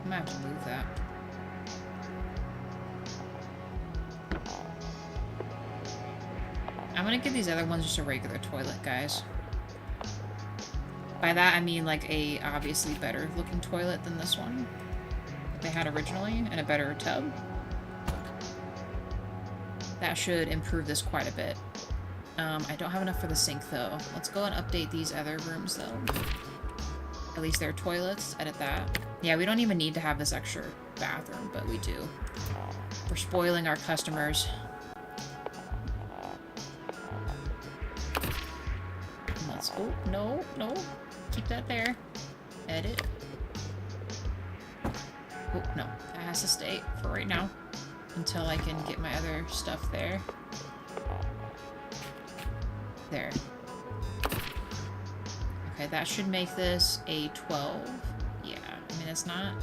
S1: I'm gonna have to move that. I'm gonna give these other ones just a regular toilet, guys. By that I mean like a obviously better looking toilet than this one that they had originally, and a better tub. That should improve this quite a bit. I don't have enough for the sink though. Let's go and update these other rooms though. At least their toilets, edit that. Yeah, we don't even need to have this extra bathroom, but we do. We're spoiling our customers. Let's, oh, no, no. Keep that there. Edit. Oh, no. That has to stay for right now. Until I can get my other stuff there. There. Okay, that should make this a 12. Yeah, I mean, it's not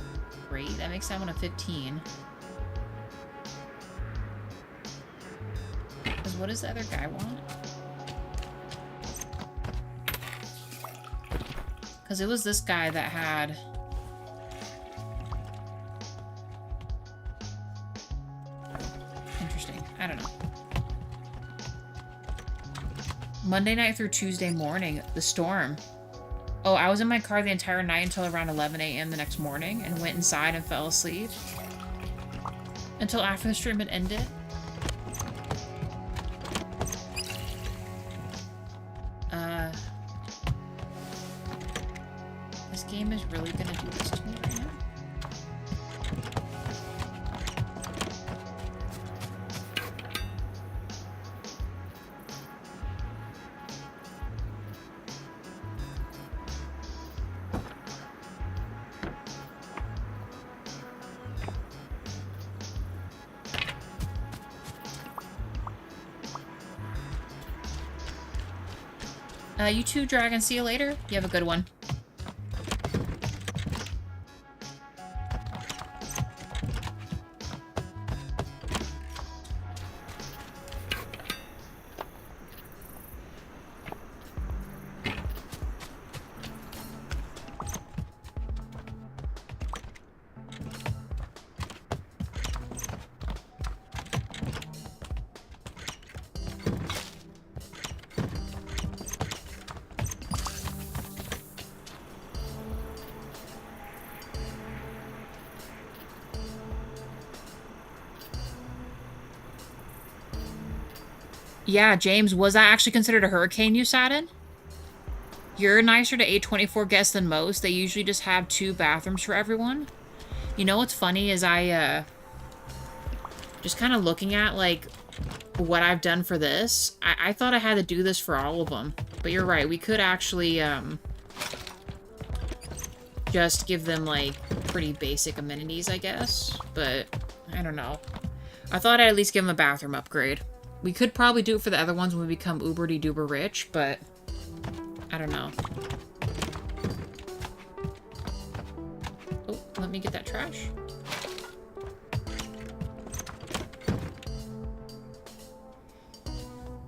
S1: great. That makes that one a 15. Because what does the other guy want? Because it was this guy that had... Interesting. I don't know. Monday night through Tuesday morning, the storm. Oh, I was in my car the entire night until around 11 a.m. the next morning and went inside and fell asleep. Until after the stream had ended. This game is really gonna do this to me right now. You too, Dragon. See you later. You have a good one. Yeah, James, was that actually considered a hurricane you sat in? You're nicer to A24 guests than most. They usually just have 2 bathrooms for everyone. You know what's funny is I, just kind of looking at, like, what I've done for this. I thought I had to do this for all of them. But you're right, we could actually, just give them, like, pretty basic amenities, I guess. But, I don't know. I thought I'd at least give them a bathroom upgrade. We could probably do it for the other ones when we become uber-de-duber rich, but I don't know. Oh, let me get that trash.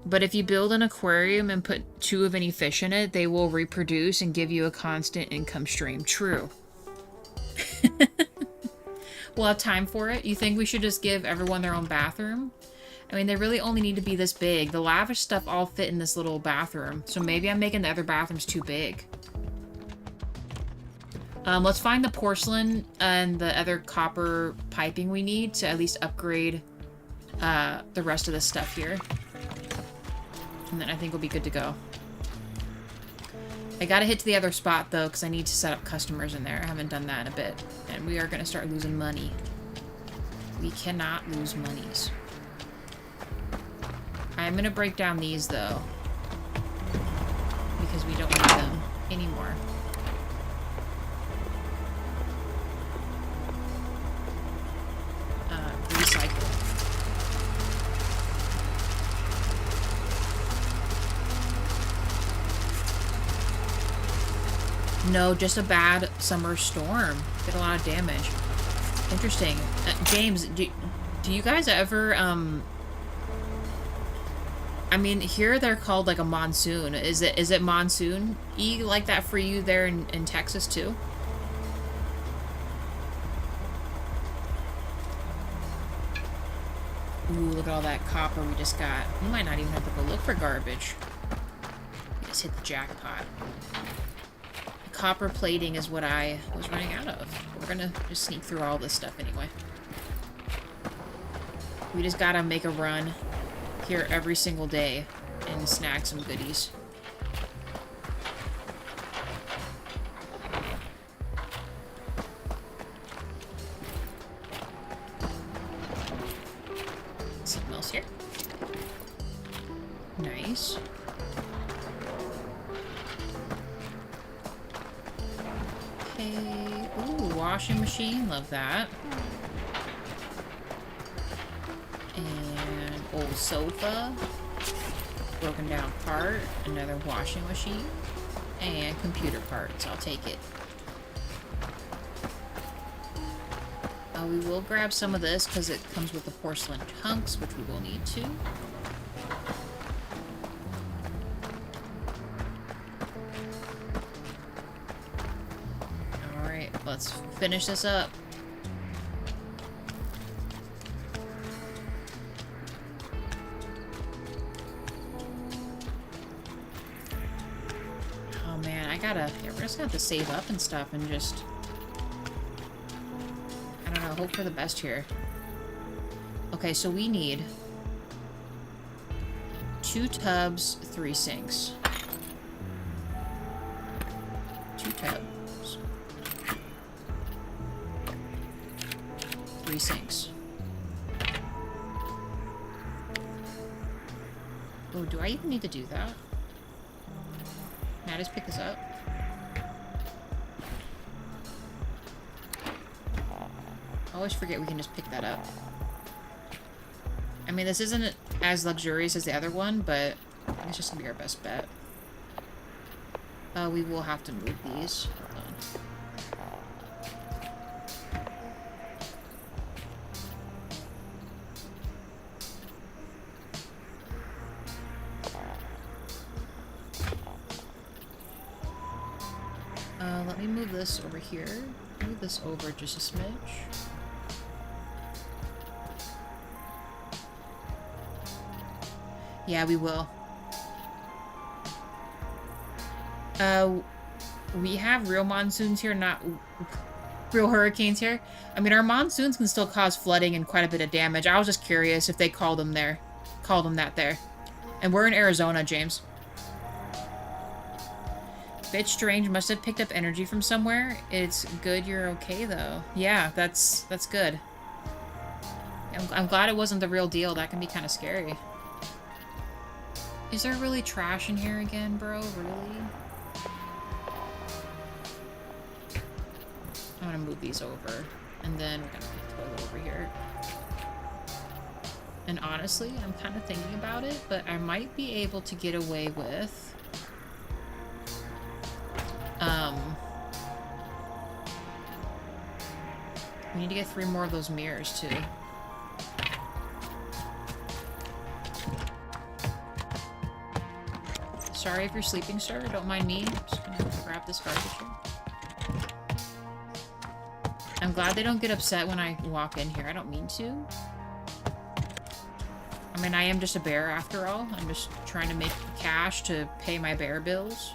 S1: But if you build an aquarium and put 2 of any fish in it, they will reproduce and give you a constant income stream. True. We'll have time for it. You think we should just give everyone their own bathroom? I mean, they really only need to be this big. The lavish stuff all fit in this little bathroom. So maybe I'm making the other bathrooms too big. Let's find the porcelain and the other copper piping we need to at least upgrade the rest of this stuff here. And then I think we'll be good to go. I gotta hit to the other spot, though, because I need to set up customers in there. I haven't done that in a bit. And we are going to start losing money. We cannot lose monies. I'm going to break down these, though. Because we don't need them anymore. Recycle. No, just a bad summer storm. Did a lot of damage. Interesting. James, do you guys ever, I mean, here they're called like a monsoon. Is it monsoon-y like that for you there in Texas too? Ooh, look at all that copper we just got. We might not even have to go look for garbage. We just hit the jackpot. The copper plating is what I was running out of. We're gonna just sneak through all this stuff anyway. We just gotta make a run here every single day and snag some goodies. Something else here. Nice. Okay. Ooh, washing machine. Love that. And old sofa. Broken down part. Another washing machine. And computer parts. I'll take it. We will grab some of this because it comes with the porcelain chunks, which we will need to. Alright, let's finish this up. Oh man, yeah, we're just gonna have to save up and stuff and just... hope for the best here. Okay, so we need 2 tubs, 3 sinks. 2 tubs. 3 sinks. Oh, do I even need to do that? Can I just pick this up? I always forget we can just pick that up. I mean, this isn't as luxurious as the other one, but it's just gonna be our best bet. We will have to move these. Hold on. Let me move this over here. Move this over just a smidge. Yeah, we will. We have real monsoons here, not real hurricanes here. I mean, our monsoons can still cause flooding and quite a bit of damage. I was just curious if they called them that there. And we're in Arizona, James. Bit strange, must have picked up energy from somewhere. It's good you're okay, though. Yeah, that's good. I'm glad it wasn't the real deal. That can be kind of scary. Is there really trash in here again, bro? Really? I'm gonna move these over. And then we're gonna put the toilet over here. And honestly, I'm kind of thinking about it, but I might be able to get away with... we need to get 3 more of those mirrors, too. Sorry if you're sleeping, sir. Don't mind me. I'm just gonna grab this garbage here. I'm glad they don't get upset when I walk in here. I don't mean to. I mean, I am just a bear after all. I'm just trying to make cash to pay my bear bills.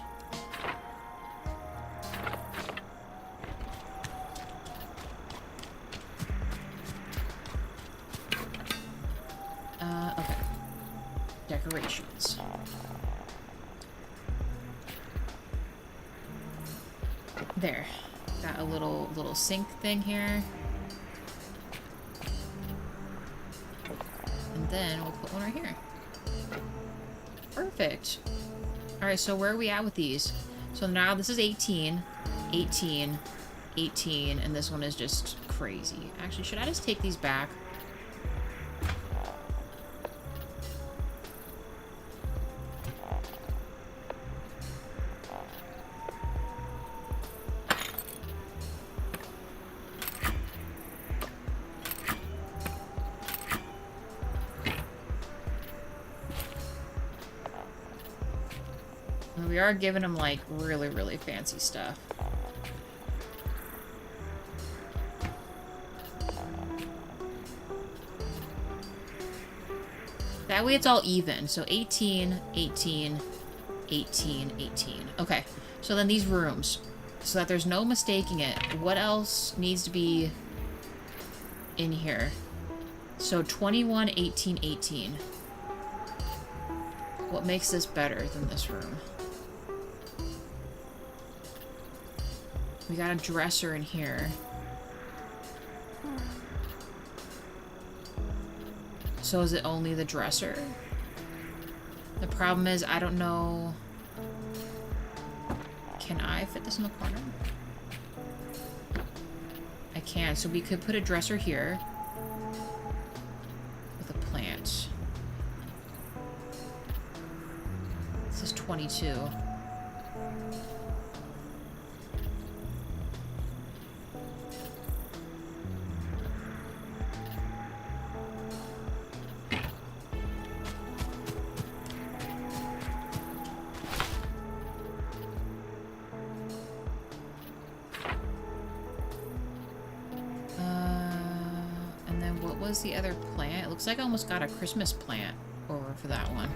S1: Okay. Decorations. There. Got a little sink thing here. And then we'll put one right here. Perfect. Alright, so where are we at with these? So now this is 18, 18, 18, and this one is just crazy. Actually, should I just take these back? We are giving him, like, really, really fancy stuff. That way it's all even. So 18, 18, 18, 18. Okay. So then these rooms. So that there's no mistaking it. What else needs to be in here? So 21, 18, 18. What makes this better than this room? We got a dresser in here. So is it only the dresser? The problem is I don't know... Can I fit this in the corner? I can. So we could put a dresser here. With a plant. This is 22. The other plant. It looks like I almost got a Christmas plant over for that one.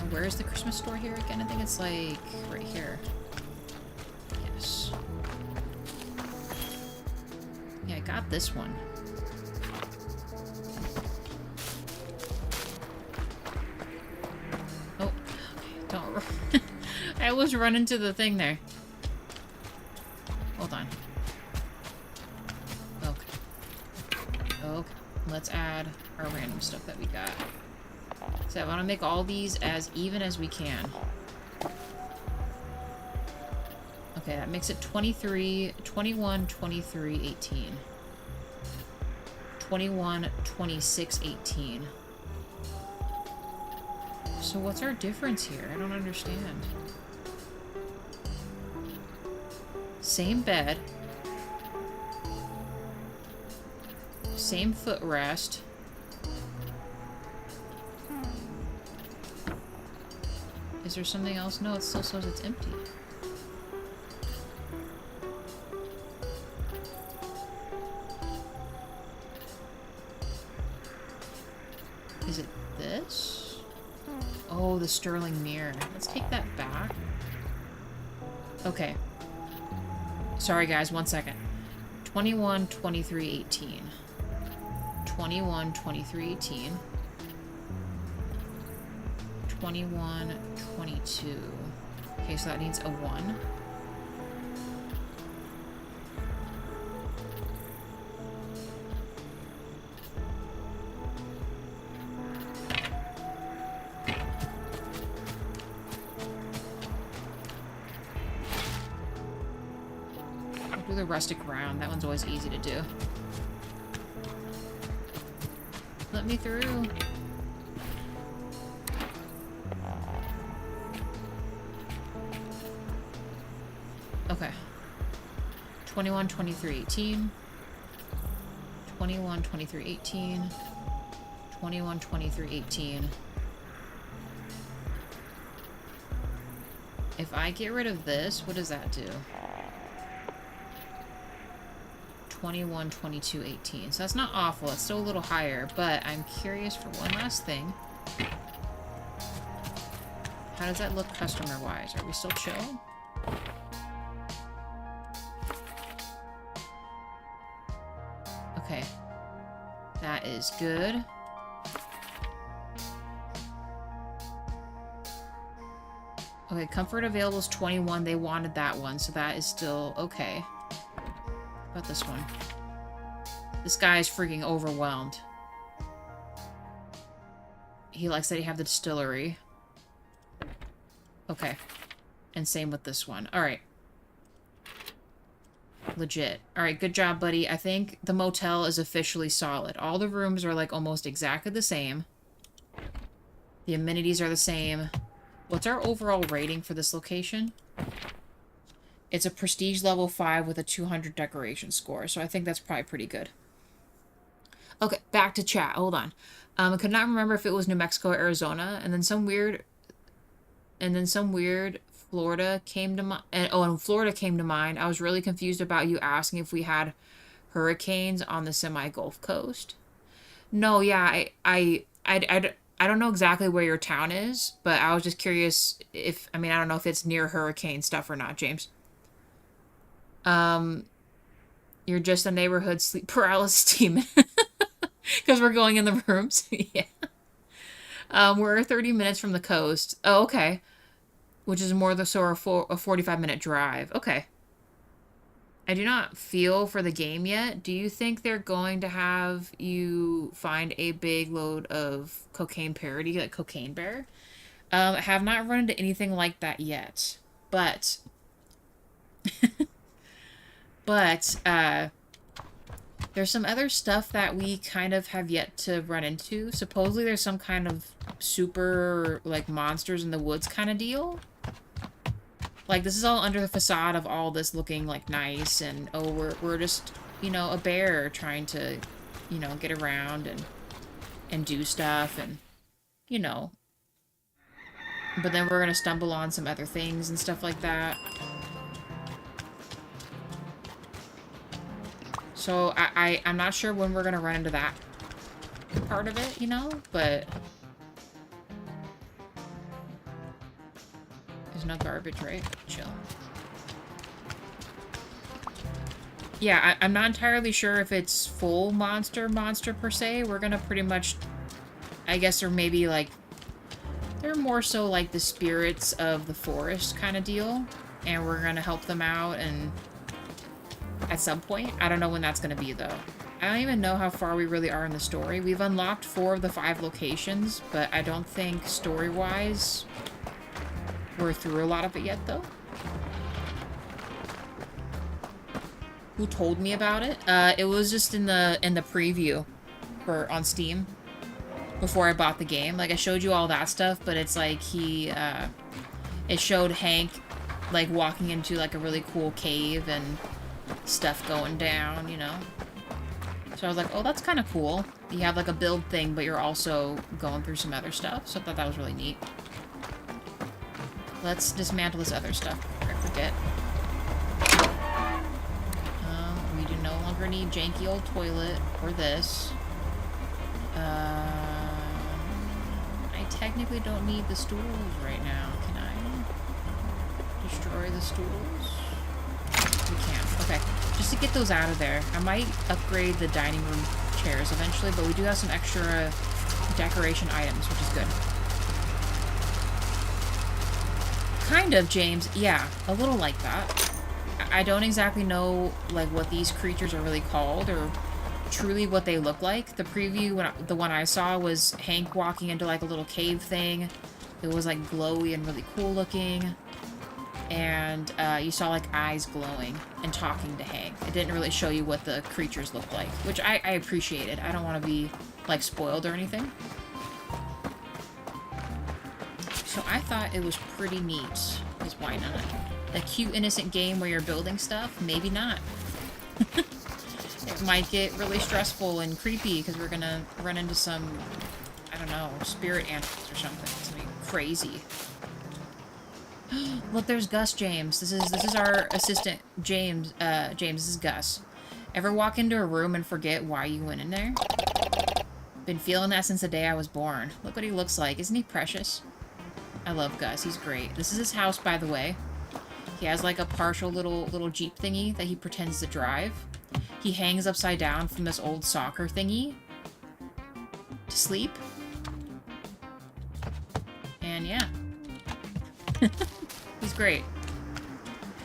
S1: Where is the Christmas store here again? I think it's like right here. Yes. Yeah, I got this one. Oh, okay, don't. I almost run into the thing there. Hold on. Okay, let's add our random stuff that we got. So I want to make all these as even as we can. Okay, that makes it 23, 21, 23, 18. 21, 26, 18. So what's our difference here? I don't understand. Same bed. Same footrest. Is there something else? No, it still says it's empty. Is it this? Oh, the sterling mirror. Let's take that back. Okay. Sorry guys, 1 second. 21, 23, 18. 21, 23, 18. 21, 22. Okay, so that needs a 1. I'll do the rustic round. That one's always easy to do. Let me through. Okay. 21, 23, 18. 21, 23, 18. 21, 23, 18. If I get rid of this, what does that do? 21, 22, 18. So that's not awful. It's still a little higher, but I'm curious for one last thing. How does that look customer-wise? Are we still chill? Okay. That is good. Okay, comfort available is 21. They wanted that one, so that is still okay. How about this one? This guy is freaking overwhelmed. He likes that he have the distillery. Okay. And same with this one. Alright. Legit. Alright, good job, buddy. I think the motel is officially solid. All the rooms are like almost exactly the same. The amenities are the same. What's our overall rating for this location? It's a prestige level 5 with a 200 decoration score, so I think that's probably pretty good. Okay, back to chat. Hold on. I could not remember if it was New Mexico or Arizona, and then some weird Florida came to mind. And Florida came to mind. I was really confused about you asking if we had hurricanes on the semi-Gulf Coast. No, yeah, I don't know exactly where your town is, but I was just curious if, I mean, I don't know if it's near hurricane stuff or not, James. Um, you're just a neighborhood sleep paralysis demon. Because we're going in the rooms. Yeah. We're 30 minutes from the coast. Oh, okay. Which is more the sort of a 45-minute drive. Okay. I do not feel for the game yet. Do you think they're going to have you find a big load of cocaine parody, like Cocaine Bear? I have not run into anything like that yet. But, but, there's some other stuff that we kind of have yet to run into. Supposedly there's some kind of super, like, monsters in the woods kind of deal. Like, this is all under the facade of all this looking, like, nice, and, oh, we're just, you know, a bear trying to, you know, get around and do stuff, and, you know. But then we're gonna stumble on some other things and stuff like that. So, I'm not sure when we're gonna run into that part of it, you know, but... There's no garbage, right? Chill. Yeah, I'm not entirely sure if it's full monster per se. We're gonna pretty much... I guess they're maybe, like... They're more so like the spirits of the forest kind of deal. And we're gonna help them out and... At some point. I don't know when that's gonna be, though. I don't even know how far we really are in the story. We've unlocked 4 of the 5 locations, but I don't think story-wise we're through a lot of it yet, though. Who told me about it? It was just in the preview on Steam before I bought the game. Like, I showed you all that stuff, but it's like it showed Hank, like, walking into, like, a really cool cave and stuff going down, you know? So I was like, oh, that's kind of cool. You have, like, a build thing, but you're also going through some other stuff, so I thought that was really neat. Let's dismantle this other stuff before I forget. We do no longer need janky old toilet or this. I technically don't need the stools right now. Can I destroy the stools? We can. Okay. Just to get those out of there. I might upgrade the dining room chairs eventually, but we do have some extra decoration items, which is good. Kind of, James. Yeah, a little like that. I don't exactly know, like, what these creatures are really called, or truly what they look like. The preview, the one I saw, was Hank walking into, like, a little cave thing. It was, like, glowy and really cool looking. And, you saw, like, eyes glowing and talking to Hank. It didn't really show you what the creatures looked like, which I appreciated. I don't want to be, like, spoiled or anything. So I thought it was pretty neat, because why not? A cute, innocent game where you're building stuff? Maybe not. It might get really stressful and creepy, because we're gonna run into some, I don't know, spirit animals or something. It's gonna be crazy. Look, there's Gus, James. This is our assistant, James. James, this is Gus. Ever walk into a room and forget why you went in there? Been feeling that since the day I was born. Look what he looks like. Isn't he precious? I love Gus. He's great. This is his house, by the way. He has, like, a partial little Jeep thingy that he pretends to drive. He hangs upside down from this old soccer thingy to sleep. And, yeah. He's great.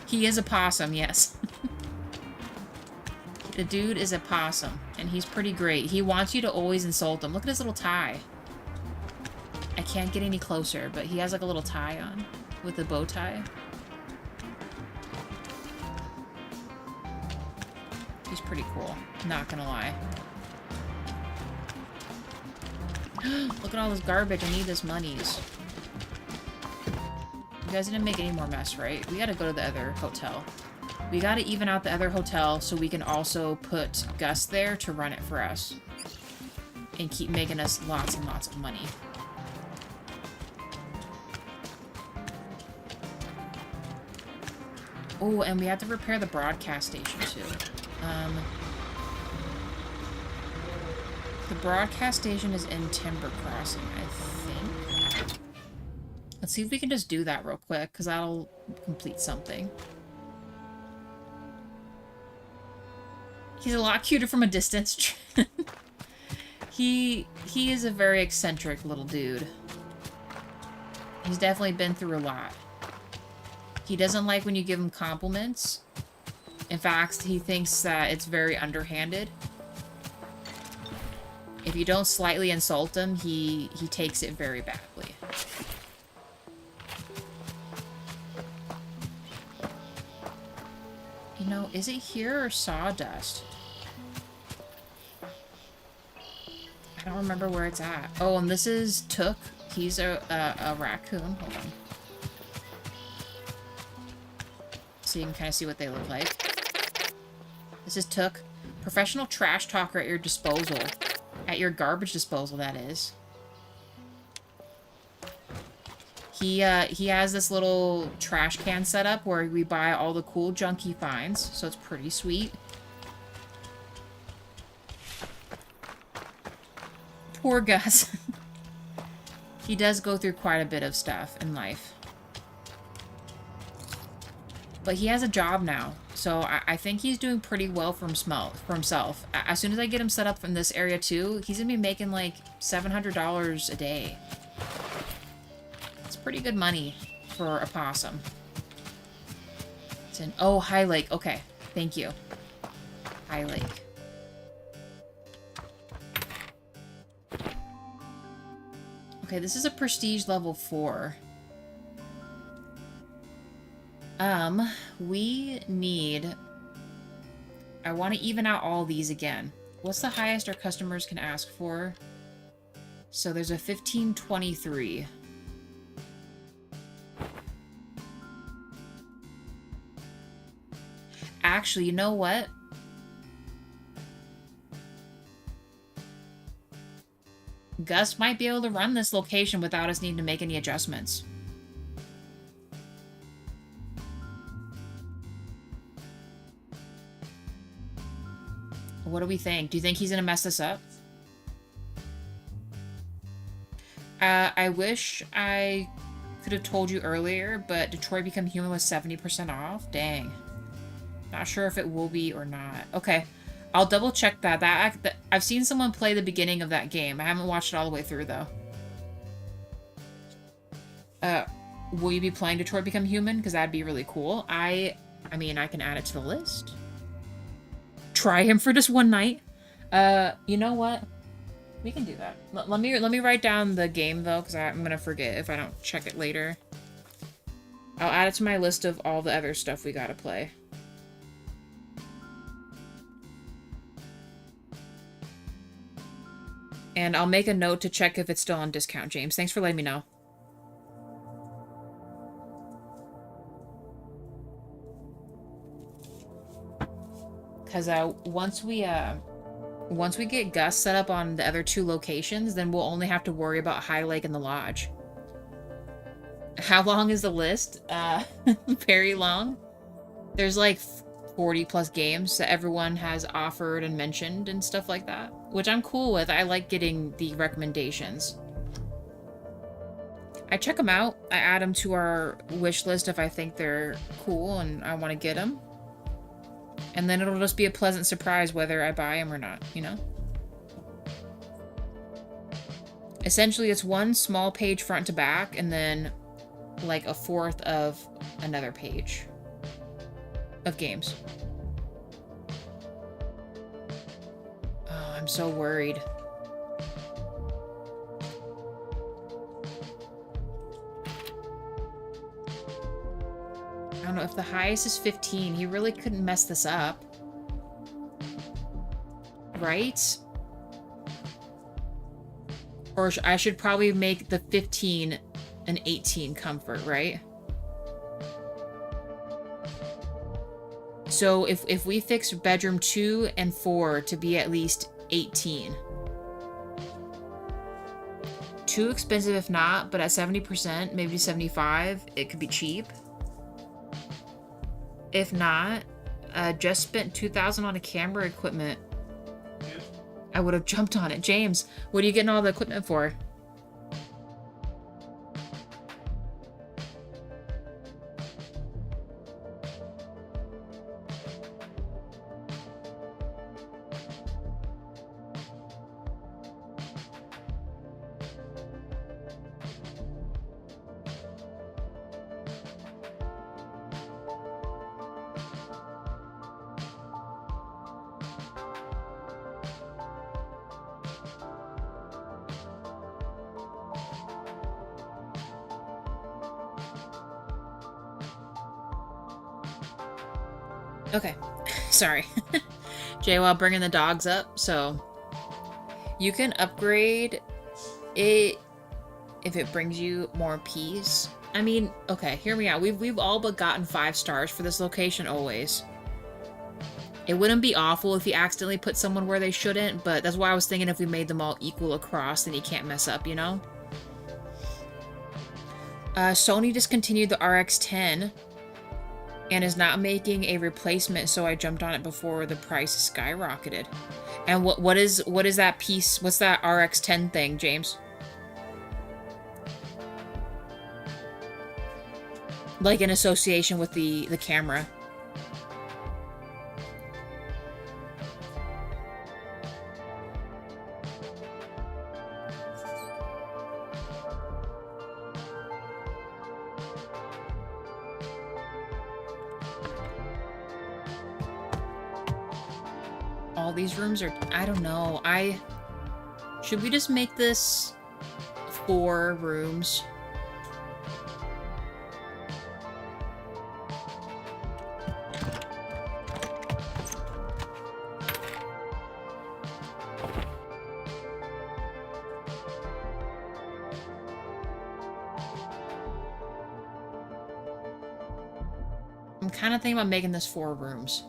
S1: He is a possum, yes. The dude is a possum, and he's pretty great. He wants you to always insult him. Look at his little tie. I can't get any closer, but he has, like, a little tie on with a bow tie. He's pretty cool, not gonna lie. Look at all this garbage. I need this monies. You guys didn't make any more mess, right? We gotta go to the other hotel. We gotta even out the other hotel so we can also put Gus there to run it for us. and keep making us lots and lots of money. Oh, and we have to repair the broadcast station too. The broadcast station is in Timber Crossing, I think. Let's see if we can just do that real quick, because that'll complete something. He's a lot cuter from a distance. He is a very eccentric little dude. He's definitely been through a lot. He doesn't like when you give him compliments. In fact, he thinks that it's very underhanded. If you don't slightly insult him, he takes it very badly. You know, is it here or sawdust? I don't remember where it's at. Oh, and this is Took. He's a raccoon. Hold on. So you can kind of see what they look like. This is Took. Professional trash talker at your disposal. At your garbage disposal, that is. He has this little trash can set up where we buy all the cool junk he finds, so it's pretty sweet. Poor Gus. He does go through quite a bit of stuff in life. But he has a job now, so I think he's doing pretty well for himself. As soon as I get him set up in this area too, he's gonna be making like $700 a day. It's pretty good money for a possum. It's in, oh, High Lake. Okay, thank you. High Lake. Okay, this is a prestige level 4. We need... I want to even out all these again. What's the highest our customers can ask for? So there's a 1523. Actually, you know what? Gus might be able to run this location without us needing to make any adjustments. What do we think? Do you think he's gonna mess this up? I wish I could have told you earlier, but Detroit Become Human was 70% off. Dang. Not sure if it will be or not. Okay. I'll double check that. I've seen someone play the beginning of that game. I haven't watched it all the way through, though. Will you be playing Detroit Become Human? Because that'd be really cool. I mean, I can add it to the list. Try him for just one night. You know what? We can do that. Let me write down the game, though, because I'm gonna forget if I don't check it later. I'll add it to my list of all the other stuff we gotta play. And I'll make a note to check if it's still on discount, James. Thanks for letting me know. Because once we get Gus set up on the other 2 locations, then we'll only have to worry about High Lake and the Lodge. How long is the list? Very long. There's like 40 plus games that everyone has offered and mentioned and stuff like that, which I'm cool with. I like getting the recommendations. I check them out. I add them to our wish list if I think they're cool and I want to get them. And then it'll just be a pleasant surprise whether I buy them or not, you know? Essentially, it's one small page front to back and then like a fourth of another page of games. Oh, I'm so worried. I don't know, if the highest is 15, he really couldn't mess this up. Right? Or I should probably make the 15 an 18 comfort, right? So if we fix bedroom 2 and 4 to be at least 18, too expensive if not, but at 70%, maybe 75, it could be cheap. If not, just spent $2,000 on a camera equipment. I would have jumped on it. James, what are you getting all the equipment for? Okay, sorry. Jay, while bringing the dogs up, so you can upgrade it if it brings you more peace. I mean, okay, hear me out. We've all but gotten 5 stars for this location always. It wouldn't be awful if you accidentally put someone where they shouldn't, but that's why I was thinking if we made them all equal across, then you can't mess up, you know? Sony discontinued the RX-10 and is not making a replacement, so I jumped on it before the price skyrocketed. And what is that piece? What's that RX-10 thing, James? Like in association with the camera. All these rooms are... I don't know. Should we just make this 4 rooms? I'm kind of thinking about making this 4 rooms.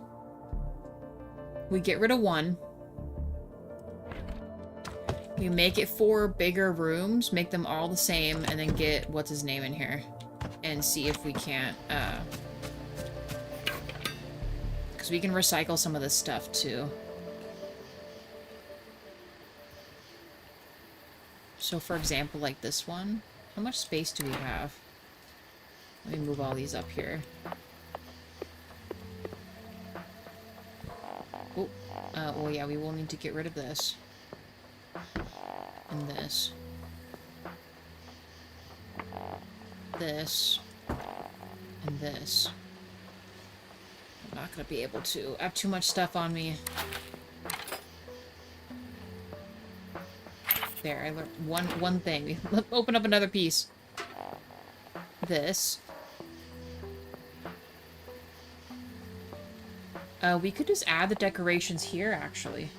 S1: We get rid of 1. We make it 4 bigger rooms, make them all the same, and then get what's his name in here. And see if we can't, because we can recycle some of this stuff too. So for example, like this one, how much space do we have? Let me move all these up here. Oh, well, yeah, we will need to get rid of this. And this. This. And this. I'm not gonna be able to. I have too much stuff on me. There, I learned one thing. Let's open up another piece. This. We could just add the decorations here, actually.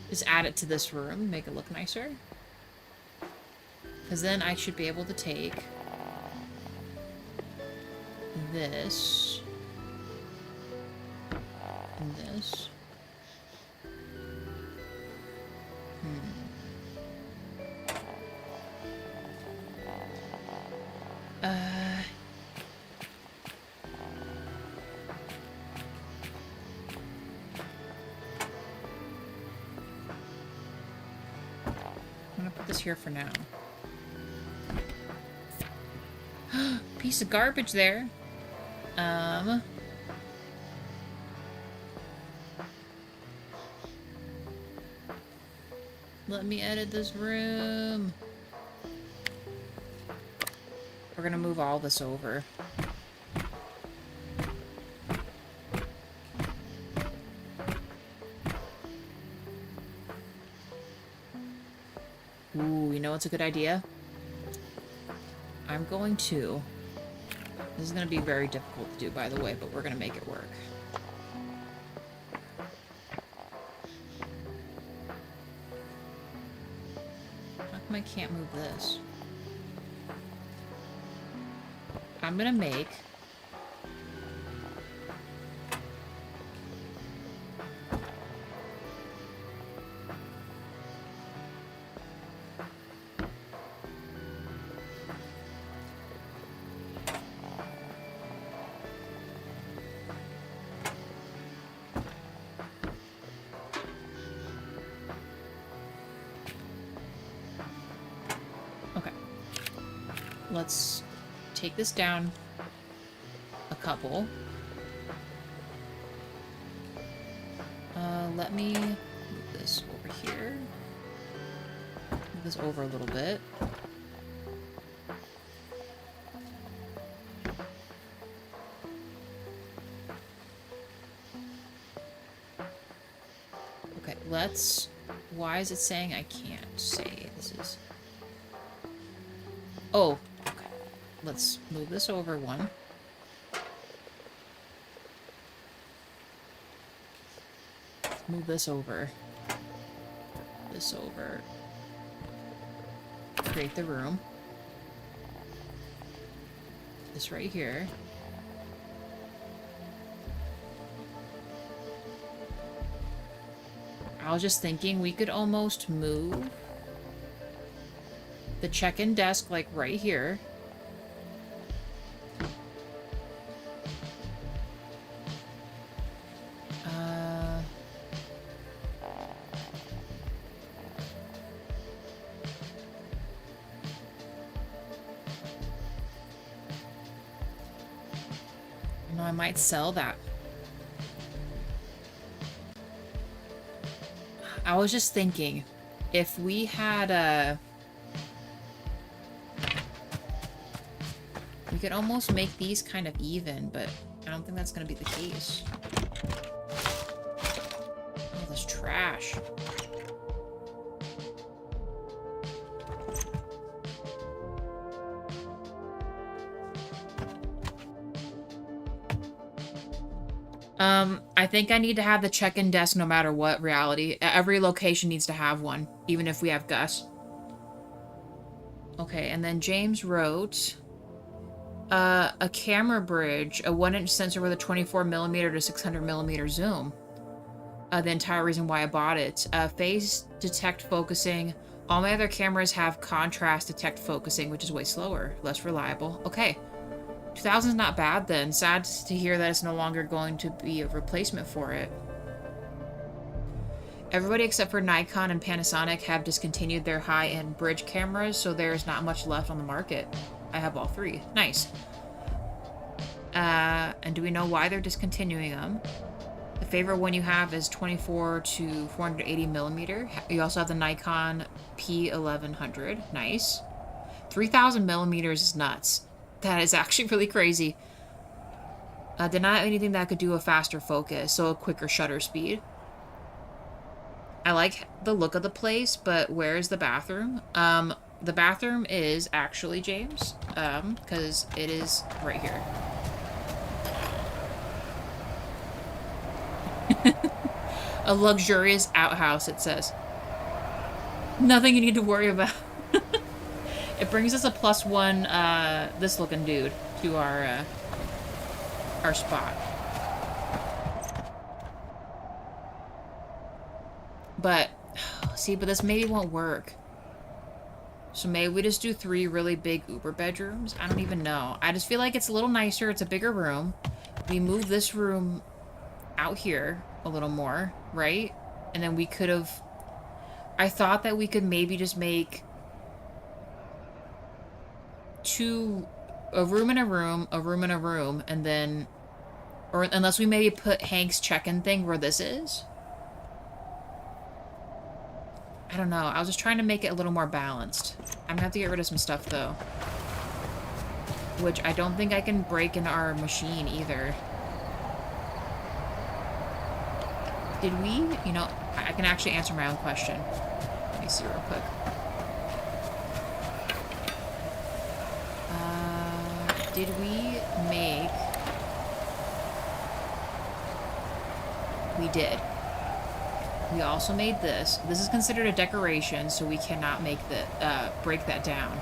S1: Just add it to this room, make it look nicer. Because then I should be able to take this and this. I'm gonna put this here for now. Piece of garbage there. Let me edit this room. We're gonna move all this over. Ooh, you know what's a good idea? I'm going to... This is going to be very difficult to do, by the way, but we're going to make it work. come I can't move this? I'm gonna make... Let's take this down a couple. Let me move this over here. Move this over a little bit. Okay, let's... Why is it saying I can't say this is... Oh, okay. Let's move this over one. Move this over. This over. Create the room. This right here. I was just thinking we could almost move the check-in desk, like, right here. No, I might sell that. I was just thinking, if we had a... We could almost make these kind of even, but I don't think that's going to be the case. Oh, this trash. I think I need to have the check-in desk no matter what, reality. Every location needs to have one, even if we have Gus. Okay, and then James wrote... a camera bridge, a 1-inch sensor with a 24mm to 600mm zoom. The entire reason why I bought it. Phase detect focusing. All my other cameras have contrast detect focusing, which is way slower, less reliable. Okay. 2000 is not bad then. Sad to hear that it's no longer going to be a replacement for it. Everybody except for Nikon and Panasonic have discontinued their high-end bridge cameras, so there's not much left on the market. I have all three. Nice. And do we know why they're discontinuing them? The favorite one you have is 24 to 480mm. You also have the Nikon P1100. Nice. 3000mm is nuts. That is actually really crazy. Did not have anything that could do a faster focus, so a quicker shutter speed. I like the look of the place, but where's the bathroom? The bathroom is actually, James, because it is right here. A luxurious outhouse, it says. Nothing you need to worry about. It brings us a +1, this looking dude to our spot. But, see, but this maybe won't work. So maybe we just do 3 really big Uber bedrooms? I don't even know. I just feel like it's a little nicer. It's a bigger room. We move this room out here a little more, right? And then we could have... I thought that we could maybe just make 2... A room and a room, a room and a room, and then... Or unless we maybe put Hank's check-in thing where this is. I don't know. I was just trying to make it a little more balanced. I'm gonna have to get rid of some stuff, though. Which I don't think I can break in our machine, either. Did we? You know, I can actually answer my own question. Let me see real quick. Did we make... We did. We also made this. This is considered a decoration, so we cannot make the break that down.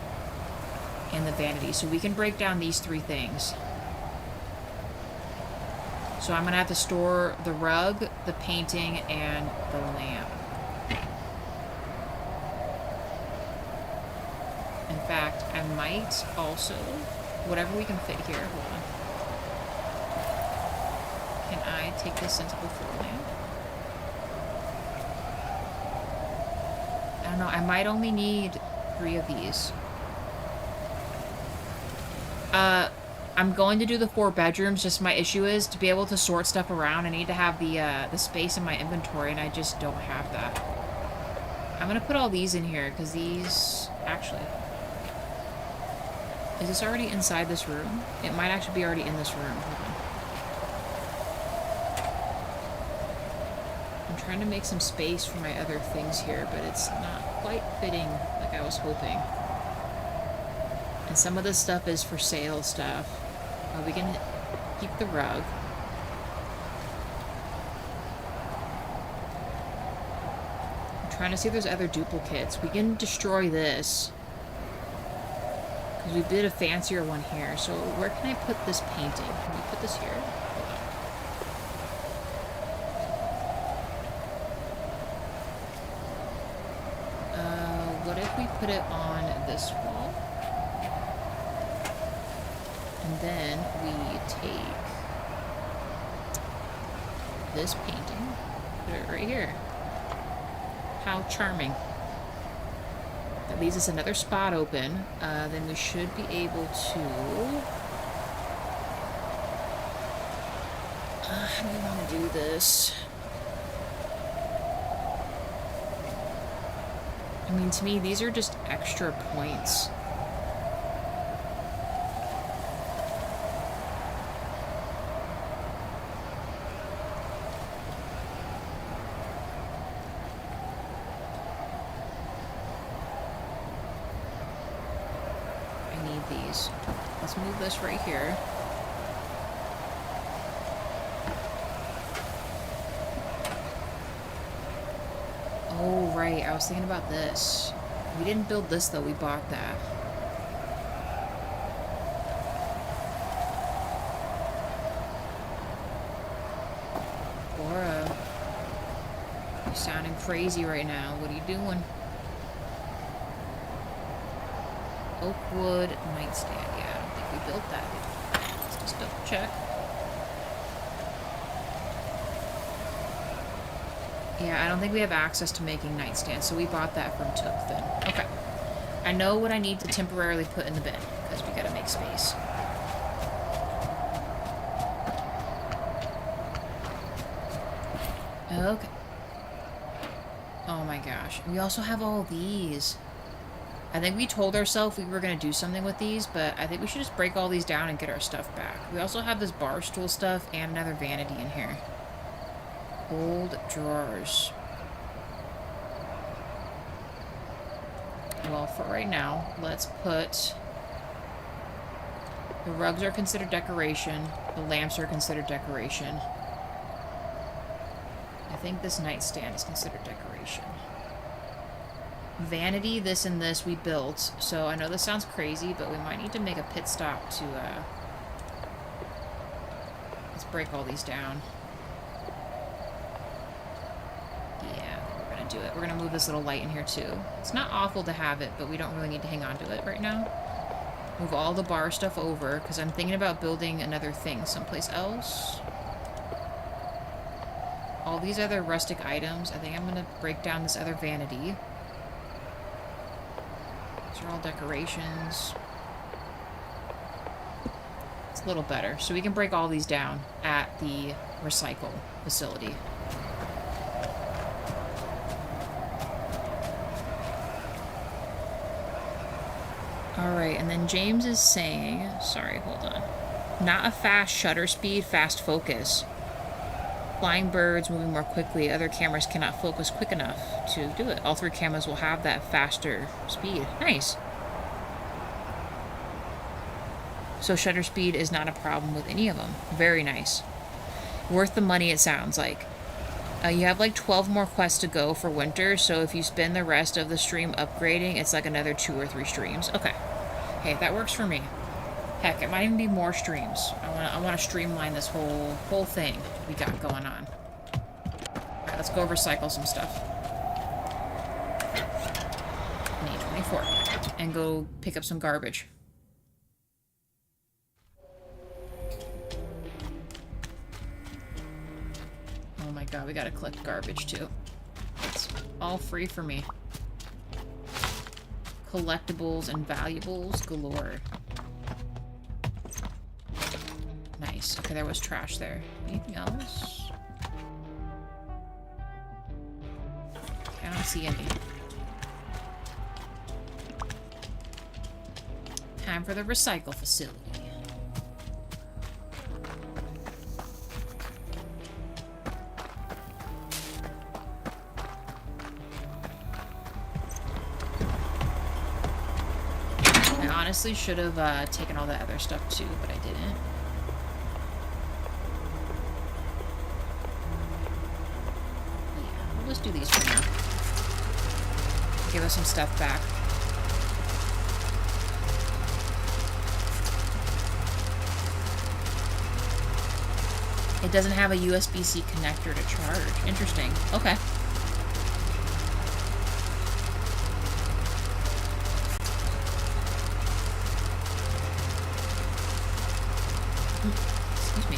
S1: And the vanity. So we can break down these 3 things. So I'm gonna have to store the rug, the painting, and the lamp. In fact, I might also, whatever we can fit here, hold on. Can I take this sensible floor lamp? I don't know, I might only need 3 of these. I'm going to do the 4 bedrooms, just my issue is to be able to sort stuff around, I need to have the space in my inventory, and I just don't have that. I'm gonna put all these in here, because these, actually, is this already inside this room? It might actually be already in this room. Hold on. I'm trying to make some space for my other things here, but it's not quite fitting like I was hoping. And some of this stuff is for sale stuff. We can keep the rug. I'm trying to see if there's other duplicates. We can destroy this. Because we did a fancier one here. So where can I put this painting? Can we put this here? What if we put it on this wall? And then we take this painting, put it right here. How charming. That leaves us another spot open. Then we should be able to... how do we want to do this? I mean, to me, these are just extra points. Let's move this right here. Oh, right. I was thinking about this. We didn't build this, though. We bought that. Laura, you're sounding crazy right now. What are you doing? Oakwood nightstand. Yeah, I don't think we built that. Let's just double check. Yeah, I don't think we have access to making nightstands, so we bought that from Took then. Okay. I know what I need to temporarily put in the bin, because we gotta make space. Okay. Oh my gosh. We also have all these. I think we told ourselves we were going to do something with these, but I think we should just break all these down and get our stuff back. We also have this bar stool stuff and another vanity in here. Old drawers. Well, for right now, let's put... The rugs are considered decoration. The lamps are considered decoration. I think this nightstand is considered decoration. Vanity, this and this we built, so I know this sounds crazy, but we might need to make a pit stop to, let's break all these down. Yeah, we're gonna do it. We're gonna move this little light in here, too. It's not awful to have it, but we don't really need to hang on to it right now. Move all the bar stuff over, because I'm thinking about building another thing someplace else. All these other rustic items, I think I'm gonna break down this other vanity. These are all decorations. It's a little better. So we can break all these down at the recycle facility. Alright, and then James is saying... Sorry, hold on. Not a fast shutter speed, fast focus. Flying birds moving more quickly. Other cameras cannot focus quick enough to do it. All 3 cameras will have that faster speed. Nice. So shutter speed is not a problem with any of them. Very nice. Worth the money, it sounds like. You have like 12 more quests to go for winter, so if you spend the rest of the stream upgrading, it's like another 2 or 3 streams. Okay. Hey, that works for me. Heck, it might even be more streams. I want to streamline this whole thing we got going on. Alright, let's go recycle some stuff. Need 24. And go pick up some garbage. Oh my god, we gotta collect garbage too. It's all free for me. Collectibles and valuables galore. Nice. Okay, there was trash there. Anything else? Okay, I don't see any. Time for the recycle facility. I honestly should have taken all that other stuff too, but I didn't. Let's do these for now. Give us some stuff back. It doesn't have a USB-C connector to charge. Interesting. Okay. Excuse me.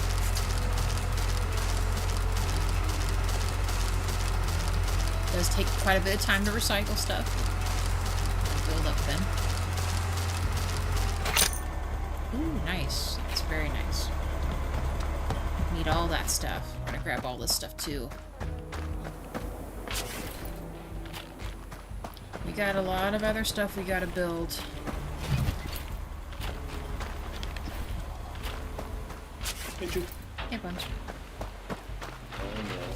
S1: Does take quite a bit of time to recycle stuff. Build up then. Ooh, nice. That's very nice. Need all that stuff. I'm gonna grab all this stuff too. We got a lot of other stuff we gotta build.
S2: Hey, Jude.
S1: Hey, Bunch.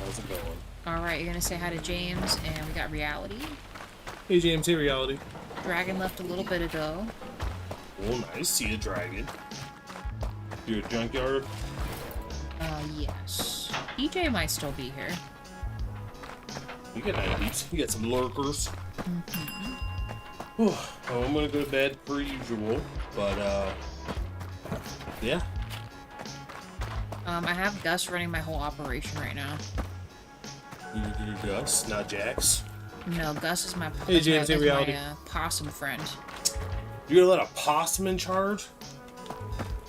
S2: How's it going?
S1: Alright, you're gonna say hi to James, and we got Reality.
S2: Hey, James. Hey, Reality.
S1: Dragon left a little bit ago.
S2: Oh, nice. See a dragon. You're a junkyard?
S1: Yes. EJ might still be here.
S2: You get enemies. You get some lurkers.
S1: Mm-hmm.
S2: Oh, I'm gonna go to bed per usual, but, yeah.
S1: I have Gus running my whole operation right now.
S2: You're Gus, not Jax.
S1: No, Gus is my,
S2: hey, James, hey, Reality.
S1: Possum friend.
S2: You're gonna let a possum in charge?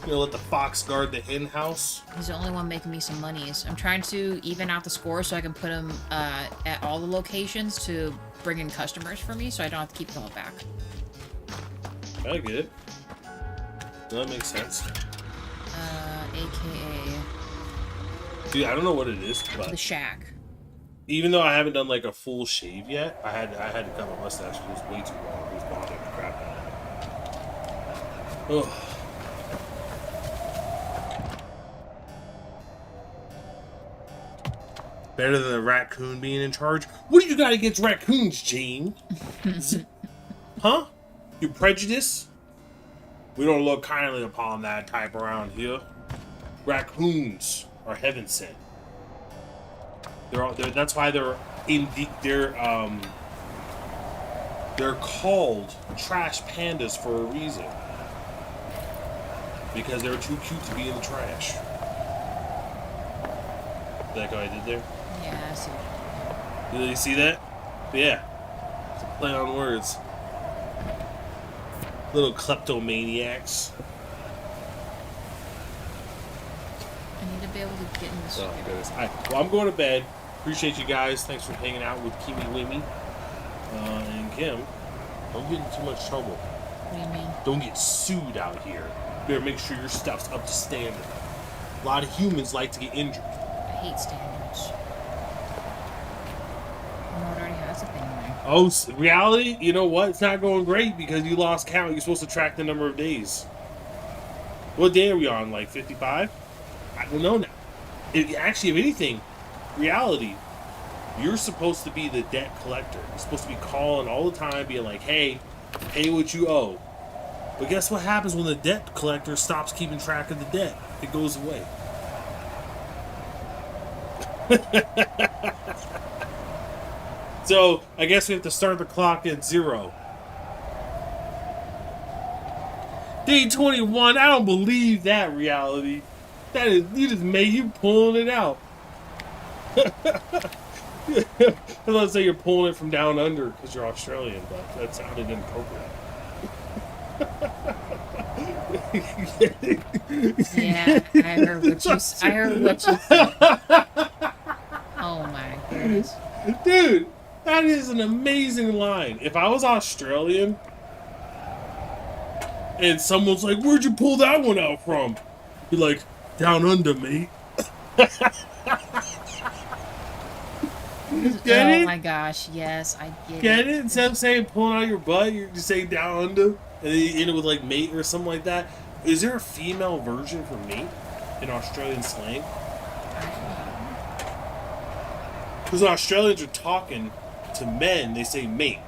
S2: You're gonna let the fox guard the hen house?
S1: He's the only one making me some monies. I'm trying to even out the score so I can put him at all the locations to bring in customers for me so I don't have to keep going back.
S2: I get it. That makes sense.
S1: AKA...
S2: Dude, I don't know what it is, but...
S1: The shack.
S2: Even though I haven't done like a full shave yet, I had to cut my mustache. It was way too long. It was bothering the crap out of me. Ugh. Better than a raccoon being in charge? What do you got against raccoons, Jane? Huh? You prejudice? We don't look kindly upon that type around here. Raccoons are heaven sent. That's why they're called trash pandas for a reason. Because they're too cute to be in the trash. That guy did there?
S1: Yeah, I see.
S2: Did you see that? Yeah. It's a play on words. Little kleptomaniacs.
S1: I need to be able to get in this.
S2: Oh, goodness. Alright, well, I'm going to bed. Appreciate you guys. Thanks for hanging out with Kimi Wimmy. And Kim, don't get in too much trouble.
S1: What do you mean?
S2: Don't get sued out here. You better make sure your stuff's up to standard. A lot of humans like to get injured.
S1: I hate standards. Oh, it already has a thing there.
S2: Oh, reality? You know what? It's not going great because you lost count. You're supposed to track the number of days. What day are we on? Like 55? I don't know now. Actually, if anything, reality, you're supposed to be the debt collector. You're supposed to be calling all the time, being like, hey, pay what you owe. But guess what happens when the debt collector stops keeping track of the debt? It goes away. So I guess we have to start the clock at 0. Day 21. I don't believe that reality. That is, you pulling it out. I was going to say you're pulling it from down under because you're Australian, but that sounded inappropriate.
S1: Yeah, I heard what you said. Oh my goodness.
S2: Dude, that is an amazing line. If I was Australian and someone's like, "Where'd you pull that one out from?" Be like, "Down under, mate." Get it?
S1: Oh my gosh, yes, I get
S2: Get
S1: it.
S2: it? Instead of saying pulling out your butt, you're just saying down under, and then you end it with like mate or something like that. Is there a female version for mate in Australian slang? Because when Australians are talking to men, they say mate.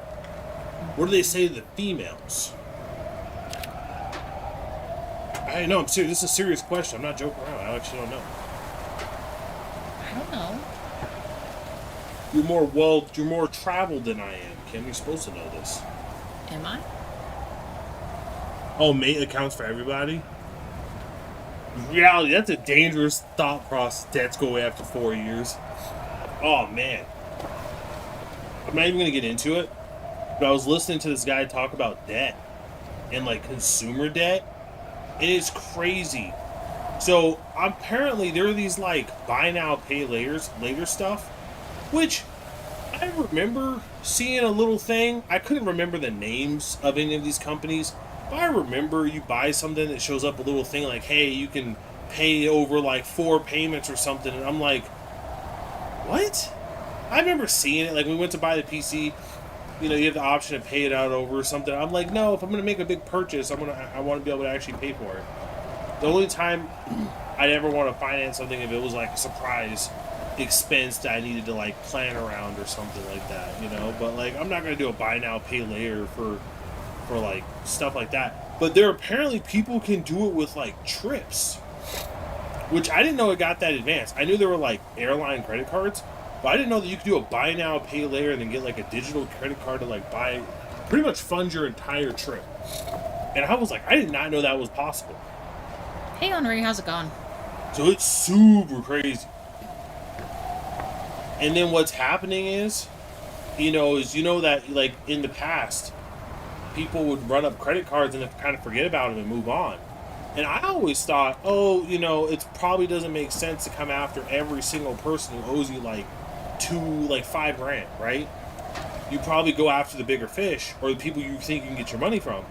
S2: What do they say to the females? I know, I'm serious. This is a serious question. I'm not joking around. I actually don't know.
S1: I don't know.
S2: You're more traveled than I am, Kim. You're supposed to know this.
S1: Am I?
S2: Oh, mate accounts for everybody? Reality, that's a dangerous thought process. Debts go away after 4 years. Oh, man. I'm not even going to get into it, but I was listening to this guy talk about debt and, like, consumer debt. It is crazy. So, apparently, there are these, like, buy now, pay later stuff, which I remember seeing a little thing. I couldn't remember the names of any of these companies, but I remember you buy something that shows up a little thing like, hey, you can pay over, like, 4 payments or something, and I'm like, what? I remember seeing it. Like, we went to buy the PC, you know, you have the option to pay it out over or something. I'm like, no, if I'm going to make a big purchase, I want to be able to actually pay for it. The only time I'd ever want to finance something if it was like a surprise expense that I needed to like plan around or something like that, you know. But like, I'm not going to do a buy now, pay later for like stuff like that. But there apparently people can do it with like trips, which I didn't know it got that advanced. I knew there were like airline credit cards, but I didn't know that you could do a buy now, pay later, and then get like a digital credit card to like buy, pretty much fund your entire trip. And I was like, I did not know that was possible.
S1: Hey, Henri, how's it going?
S2: So it's super crazy. And then what's happening is that like in the past, people would run up credit cards and kind of forget about them and move on. And I always thought, oh, you know, it probably doesn't make sense to come after every single person who owes you like $5,000, right? You probably go after the bigger fish or the people you think you can get your money from.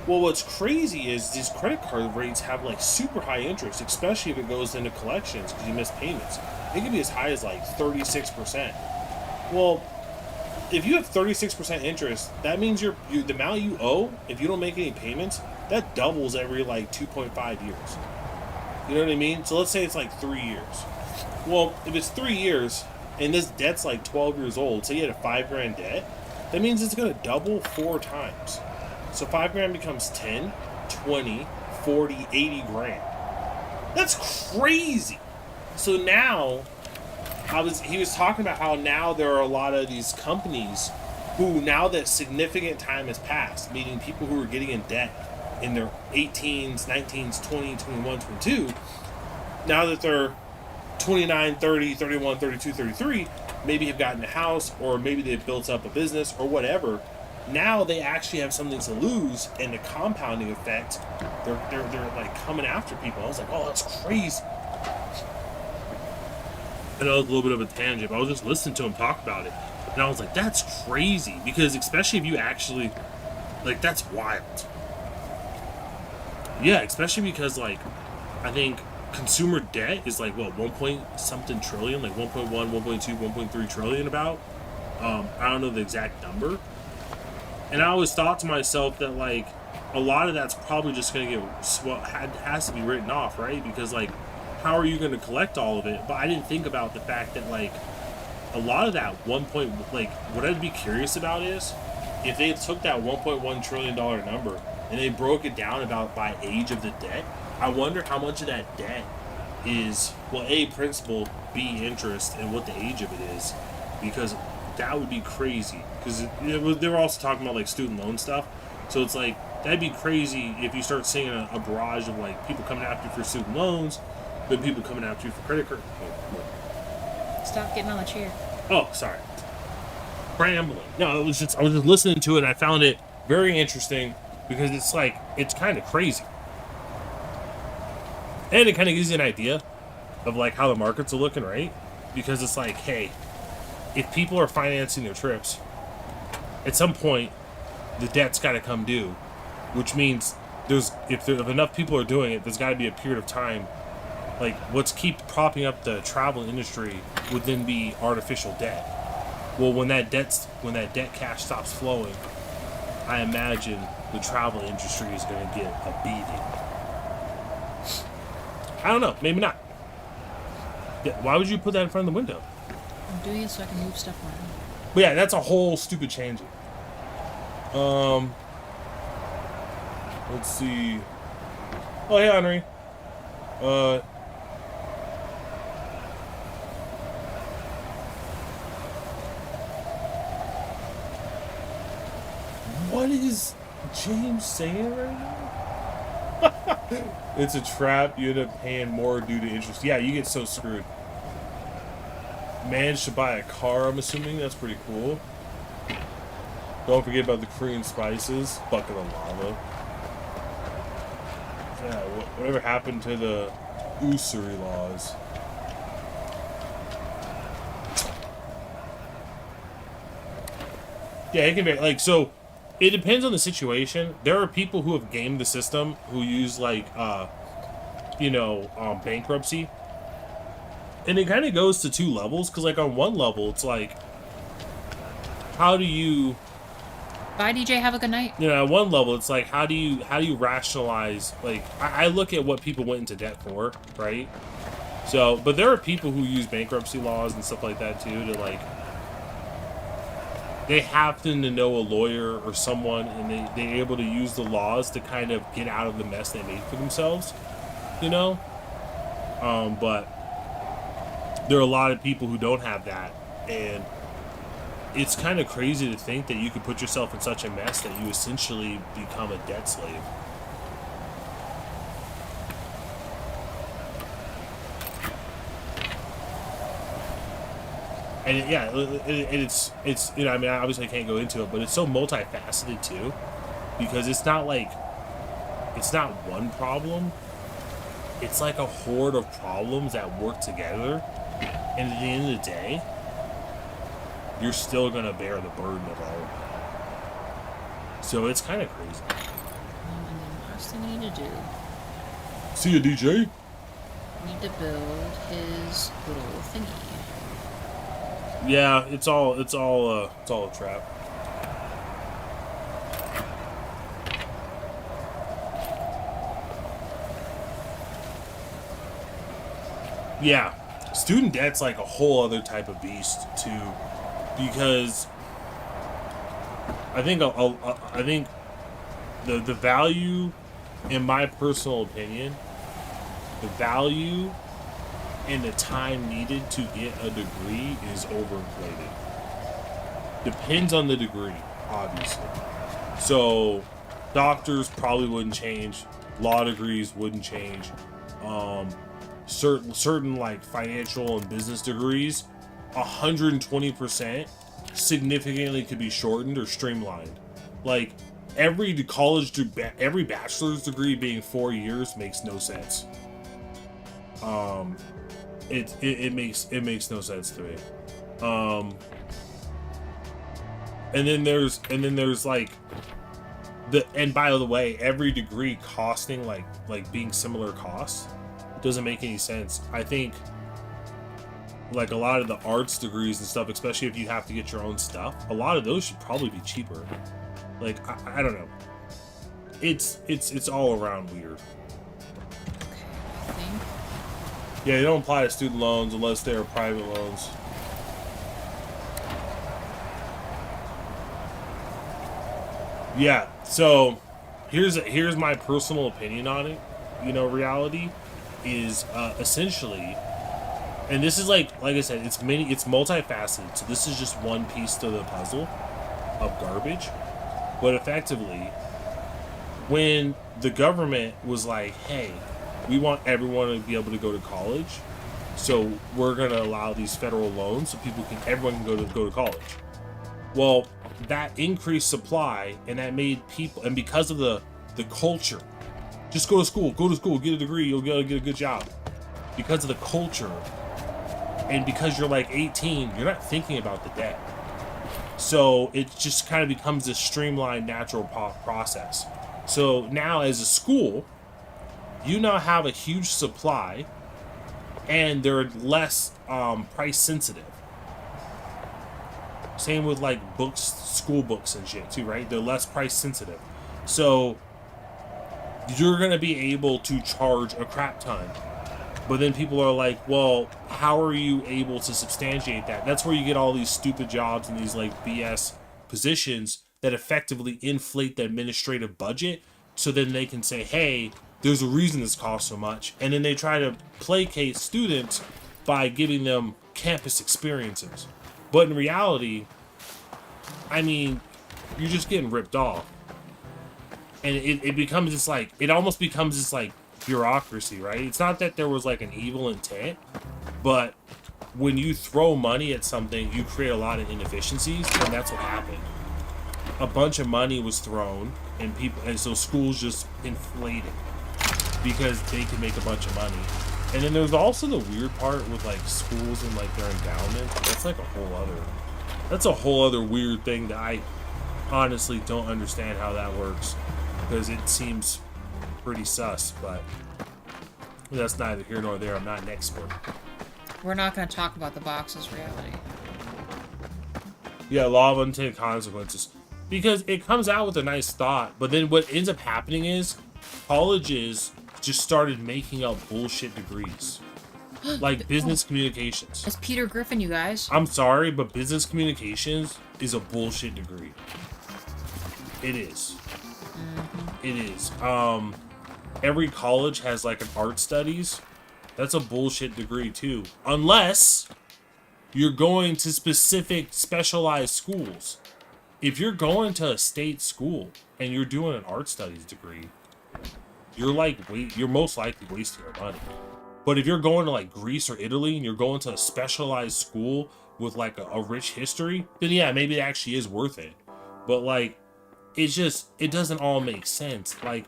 S2: Well, what's crazy is these credit card rates have like super high interest, especially if it goes into collections because you miss payments. It can be as high as like 36%. Well, if you have 36% interest, that means the amount you owe, if you don't make any payments, that doubles every like 2.5 years. You know what I mean? So let's say it's like 3 years. Well, if it's 3 years and this debt's like 12 years old, say you had a $5,000 debt, that means it's going to double 4 times. So $5,000 becomes 10, 20, 40, 80 grand. That's crazy. So now, he was talking about how now there are a lot of these companies who, now that significant time has passed, meaning people who are getting in debt in their 18s, 19s, 20, 21, 22, now that they're 29, 30, 31, 32, 33, maybe have gotten a house, or maybe they've built up a business, or whatever. Now they actually have something to lose, and the compounding effect, they're like coming after people. I was like, oh, that's crazy. I know it's a little bit of a tangent, but I was just listening to him talk about it, and I was like, that's crazy, because especially if you actually, like, that's wild. Yeah, especially because, like, I think consumer debt is like, what, 1 point something trillion, like 1.1, 1.2, 1.3 trillion about. I don't know the exact number. And I always thought to myself that, like, a lot of that's probably just going to has to be written off, right? Because, like, how are you going to collect all of it? But I didn't think about the fact that, like, a lot of that what I'd be curious about is if they took that $1.1 trillion number and they broke it down by age of the debt, I wonder how much of that debt is, well, A, principal, B, interest, and what the age of it is, because that would be crazy. Because they were also talking about like student loan stuff, so it's like that'd be crazy if you start seeing a barrage of like people coming after you for student loans, then people coming after you for credit card.
S1: Stop getting on the chair.
S2: Oh, sorry. Rambling. No, I was just listening to it, and I found it very interesting because it's like it's kind of crazy. And it kind of gives you an idea of like how the markets are looking, right? Because it's like, hey, if people are financing their trips, at some point the debt's got to come due, which means if enough people are doing it, there's got to be a period of time. Like what's keep propping up the travel industry would then be artificial debt. Well, when that debt cash stops flowing, I imagine the travel industry is going to get a beating. I don't know. Maybe not. Why would you put that in front of the window?
S1: I'm doing it so I can move stuff around.
S2: But yeah, that's a whole stupid change. Let's see. Oh, hey, Henry. What is James saying right now? It's a trap. You end up paying more due to interest. Yeah, you get so screwed. Managed to buy a car, I'm assuming. That's pretty cool. Don't forget about the Korean spices. Bucket of lava. Yeah, whatever happened to the usury laws? Yeah, it can be like so. It depends on the situation. There are people who have gamed the system who use like, bankruptcy, and it kind of goes to two levels. Because like on one level, it's like, how do you?
S1: Bye, DJ. Have a good night.
S2: You know, at one level, it's like, how do you rationalize? Like, I look at what people went into debt for, right? So, but there are people who use bankruptcy laws and stuff like that too to like. They happen to know a lawyer or someone, and they're able to use the laws to kind of get out of the mess they made for themselves, you know? But there are a lot of people who don't have that, and it's kind of crazy to think that you could put yourself in such a mess that you essentially become a debt slave. And yeah, it's I mean, obviously I can't go into it, but it's so multifaceted too, because it's not one problem. It's like a horde of problems that work together, and at the end of the day, you're still gonna bear the burden of all of it. So it's kind of crazy.
S1: And then last thing we need to do.
S2: See you, DJ.
S1: Need to build his little thingy.
S2: Yeah, it's all a trap. Yeah, student debt's like a whole other type of beast too, because I think the value, in my personal opinion, the value and the time needed to get a degree is overinflated. Depends on the degree, obviously. So, doctors probably wouldn't change. Law degrees wouldn't change. Certain like financial and business degrees, 120% significantly could be shortened or streamlined. Like every bachelor's degree being 4 years makes no sense. It makes no sense to me. And then there's like and by the way, every degree costing like being similar costs doesn't make any sense. I think like a lot of the arts degrees and stuff, especially if you have to get your own stuff, a lot of those should probably be cheaper. Like I don't know. It's all around weird.
S1: I think.
S2: Yeah, they don't apply to student loans unless they are private loans. Yeah, so here's my personal opinion on it. You know, reality is essentially, and this is like I said, it's multifaceted. So this is just one piece to the puzzle of garbage. But effectively, when the government was like, hey, we want everyone to be able to go to college, so we're going to allow these federal loans so everyone can go to college. Well, that increased supply, and that made people, and because of the culture, just go to school, get a degree, you'll get a good job. Because of the culture, and because you're like 18, you're not thinking about the debt. So it just kind of becomes this streamlined, natural process. So now as a school, you now have a huge supply, and they're less price sensitive. Same with like books, school books and shit too, right? They're less price sensitive. So you're going to be able to charge a crap ton. But then people are like, well, how are you able to substantiate that? That's where you get all these stupid jobs and these like BS positions that effectively inflate the administrative budget. So then they can say, hey, there's a reason this costs so much. And then they try to placate students by giving them campus experiences. But in reality, I mean, you're just getting ripped off. And it becomes this like, it almost becomes this like bureaucracy, right? It's not that there was like an evil intent, but when you throw money at something, you create a lot of inefficiencies, and that's what happened. A bunch of money was thrown, and so schools just inflated because they could make a bunch of money. And then there's also the weird part with like schools and like their endowment. That's like a whole other weird thing that I honestly don't understand how that works, because it seems pretty sus, but that's neither here nor there. I'm not an expert.
S1: We're not going to talk about the box's reality.
S2: Yeah, law of unintended consequences. Because it comes out with a nice thought, but then what ends up happening is colleges just started making up bullshit degrees. Like business communications.
S1: It's Peter Griffin, you guys.
S2: I'm sorry, but business communications is a bullshit degree. It is. Mm-hmm. It is. Every college has like an art studies. That's a bullshit degree too. Unless you're going to specific specialized schools. If you're going to a state school and you're doing an art studies degree, you're most likely wasting your money. But if you're going to like Greece or Italy and you're going to a specialized school with like a rich history, then yeah, maybe it actually is worth it. But like, it doesn't all make sense. Like,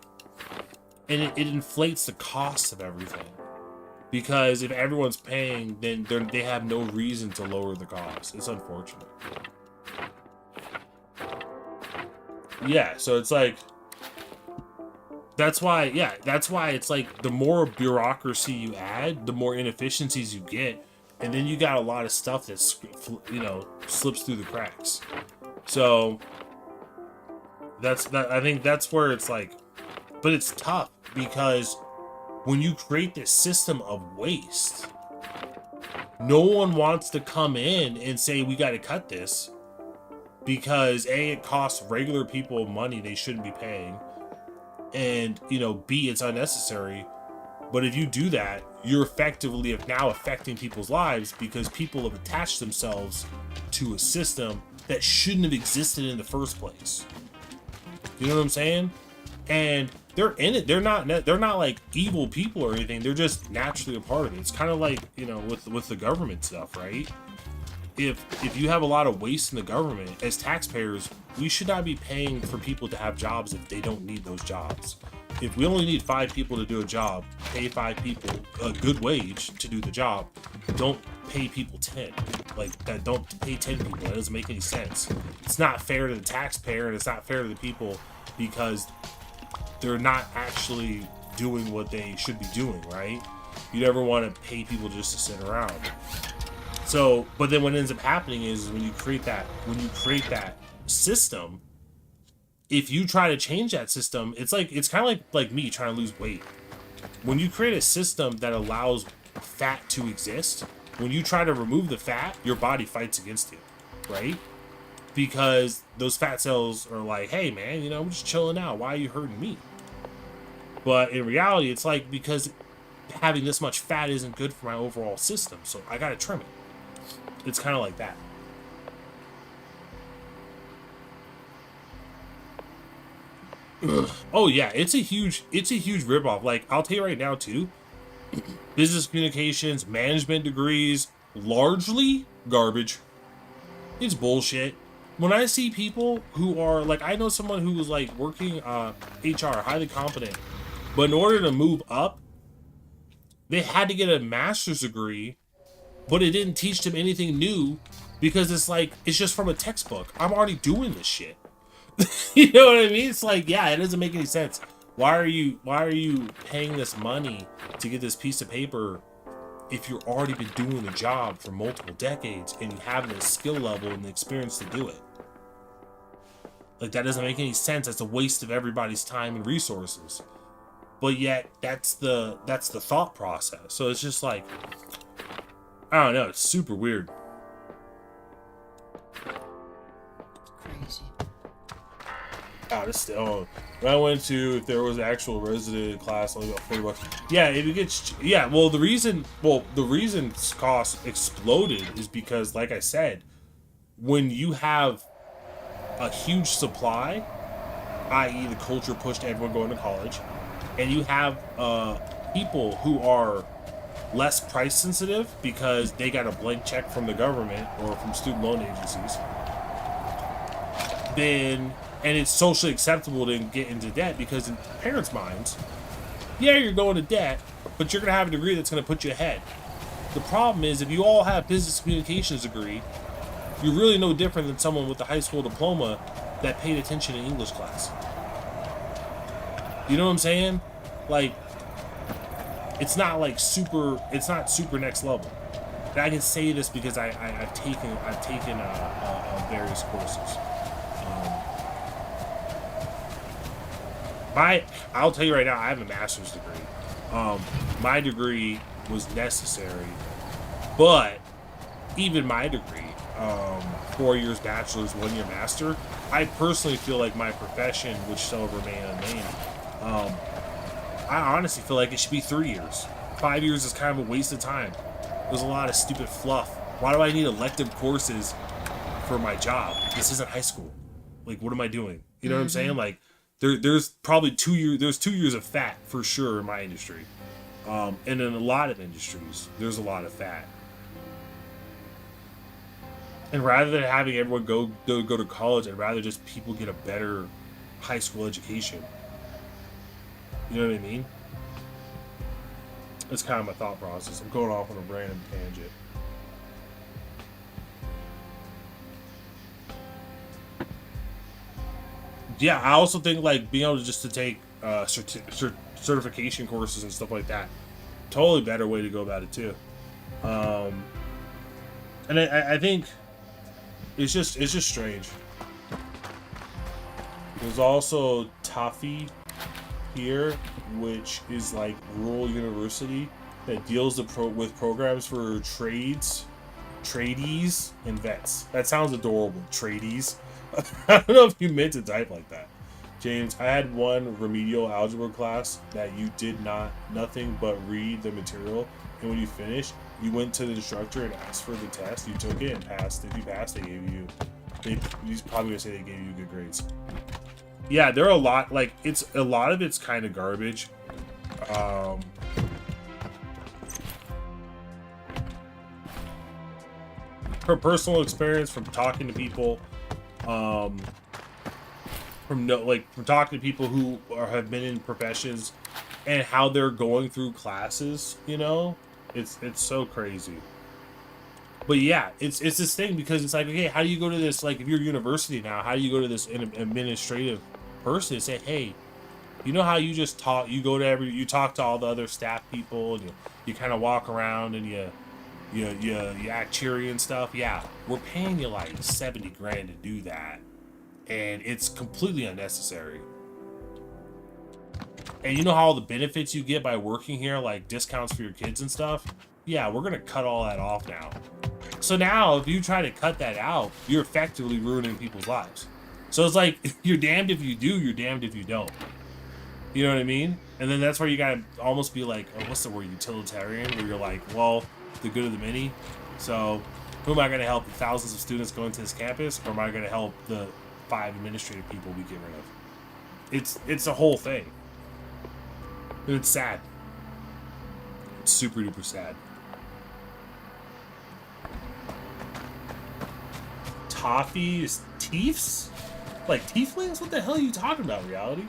S2: and it inflates the cost of everything. Because if everyone's paying, then they have no reason to lower the cost. It's unfortunate. Yeah, so it's like, that's why it's like the more bureaucracy you add, the more inefficiencies you get, and then you got a lot of stuff that's, slips through the cracks. So I think that's where it's like, but it's tough because when you create this system of waste, no one wants to come in and say we got to cut this because A, it costs regular people money they shouldn't be paying, and B, it's unnecessary. But if you do that, you're effectively now affecting people's lives because people have attached themselves to a system that shouldn't have existed in the first place. You know what I'm saying? And they're in it. They're not like evil people or anything. They're just naturally a part of it. It's kind of like, with the government stuff, right? If you have a lot of waste in the government, as taxpayers, we should not be paying for people to have jobs if they don't need those jobs. If we only need 5 people to do a job, pay 5 people a good wage to do the job. Don't pay people 10. Like that, don't pay 10 people. That doesn't make any sense. It's not fair to the taxpayer, and it's not fair to the people because they're not actually doing what they should be doing, right? You never want to pay people just to sit around. So, but then what ends up happening is when you create that system, if you try to change that system, it's kind of like me trying to lose weight. When you create a system that allows fat to exist, when you try to remove the fat, your body fights against it, right? Because those fat cells are like, hey man, I'm just chilling out. Why are you hurting me? But in reality, it's like because having this much fat isn't good for my overall system, so I gotta trim it. It's kind of like that. Oh yeah, it's a huge ripoff. Like, I'll tell you right now too, business communications, management degrees, largely garbage. It's bullshit. When I see people who are like, I know someone who was like working HR, highly competent, but in order to move up, they had to get a master's degree, but it didn't teach them anything new because it's like, it's just from a textbook. I'm already doing this shit. You know what I mean? It's like, yeah, it doesn't make any sense. Why are you paying this money to get this piece of paper if you've already been doing the job for multiple decades and you have the skill level and the experience to do it? Like, that doesn't make any sense. That's a waste of everybody's time and resources. But yet, that's the thought process. So it's just like, I don't know. It's super weird.
S1: Crazy.
S2: Oh, this still. When I went to, if there was an actual resident class, only about $40. Yeah, if it gets, yeah. Well, the reason cost exploded is because, like I said, when you have a huge supply, i.e., the culture pushed everyone going to college, and you have people who are less price sensitive because they got a blank check from the government or from student loan agencies, then. And it's socially acceptable to get into debt because in parents' minds, yeah, you're going to debt, but you're going to have a degree that's going to put you ahead. The problem is, if you all have business communications degree, you're really no different than someone with a high school diploma that paid attention in English class. You know what I'm saying? Like, it's not super next level. And I can say this because I've taken various courses. I'll tell you right now, I have a master's degree. My degree was necessary, but even my degree, 4 years bachelor's, 1 year master, I personally feel like my profession would still remain unnamed. I honestly feel like it should be 3 years. 5 years is kind of a waste of time. There's a lot of stupid fluff. Why do I need elective courses for my job? This isn't high school. Like, what am I doing? You know what I'm saying? Like, there's probably 2 years. There's 2 years of fat for sure in my industry, and in a lot of industries, there's a lot of fat. And rather than having everyone go to college, I'd rather just people get a better high school education. You know what I mean? That's kind of my thought process. I'm going off on a random tangent. Yeah, I also think like being able to take certification courses and stuff like that, totally better way to go about it too. And I think it's just strange. There's also Tafi here, which is like rural university that deals with programs for tradies, and vets. That sounds adorable. Tradies. I don't know if you meant to type like that. James, I had one remedial algebra class that you did nothing but read the material, and when you finished, you went to the instructor and asked for the test. You took it and passed. If you passed, they gave you. He's probably gonna say they gave you good grades. Yeah, there are a lot. Like a lot of it's kind of garbage. From personal experience, from talking to people. From talking to people who have been in professions and how they're going through classes, you know, it's so crazy. But yeah, it's this thing because it's like, okay, how do you go to this? Like, if you're university now, how do you go to this administrative person and say, hey, you know how you just talk? You go to you talk to all the other staff people, and you kind of walk around and you act cheery and stuff. Yeah, we're paying you like 70 grand to do that, and it's completely unnecessary. And you know how all the benefits you get by working here, like discounts for your kids and stuff? Yeah, we're gonna cut all that off now. So now, if you try to cut that out, you're effectively ruining people's lives. So it's like, you're damned if you do, you're damned if you don't. You know what I mean? And then that's where you gotta almost be like, oh, what's the word, utilitarian, where you're like, well, the good of the many. So, who am I going to help? The thousands of students going to this campus, or am I going to help the 5 administrative people we get rid of? It's a whole thing. And it's sad. It's super duper sad. Toffee is Teefs? Like tieflings? What the hell are you talking about, reality?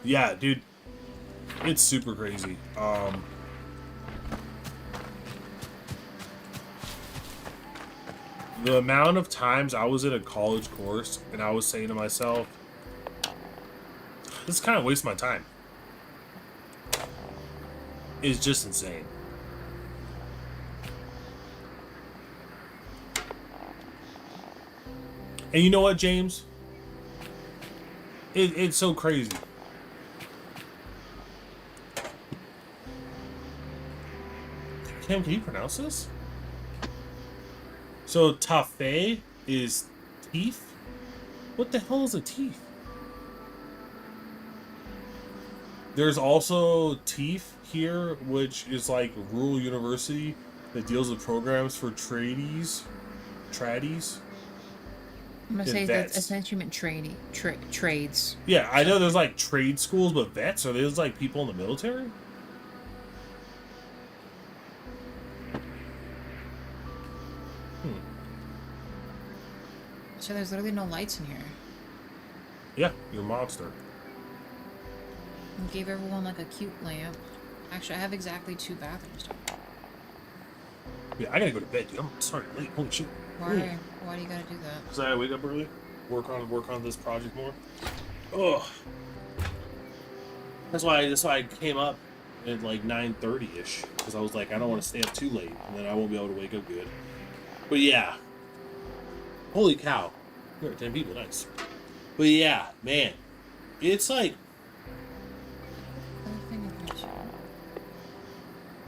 S2: Yeah, dude. It's super crazy. The amount of times I was in a college course and I was saying to myself, this kind of wastes my time. It's just insane. And you know what, James? It's so crazy. Cam, can you pronounce this? So, Tafe is teeth? What the hell is a teeth? There's also TEEF here, which is like a rural university that deals with programs for tradies.
S1: I'm gonna say that's essentially trades.
S2: Yeah, I know there's like trade schools, but vets, are those like people in the military?
S1: So there's literally no lights in here.
S2: Yeah, you're a monster.
S1: And gave everyone like a cute lamp. Actually, I have exactly 2 bathrooms.
S2: Yeah, I gotta go to bed, dude. I'm sorry, late. Holy shit.
S1: Why? Why do you gotta do that?
S2: Because I wake up early, work on this project more. Ugh. That's why I came up at like 9:30ish, because I was like, I don't want to stay up too late, and then I won't be able to wake up good. But yeah. Holy cow. There are 10 people, nice. But yeah, man. It's like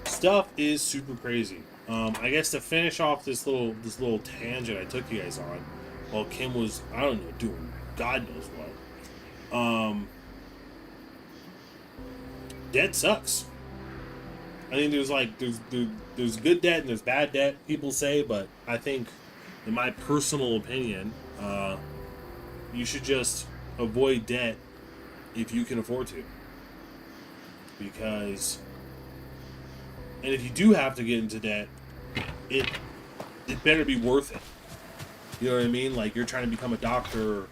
S2: stuff is super crazy. I guess to finish off this little tangent I took you guys on, while Kim was, I don't know, doing God knows what. Debt sucks. I think there's good debt and there's bad debt, people say, but I think, in my personal opinion, you should just avoid debt if you can afford to. Because, and if you do have to get into debt, it better be worth it. You know what I mean? Like, you're trying to become a doctor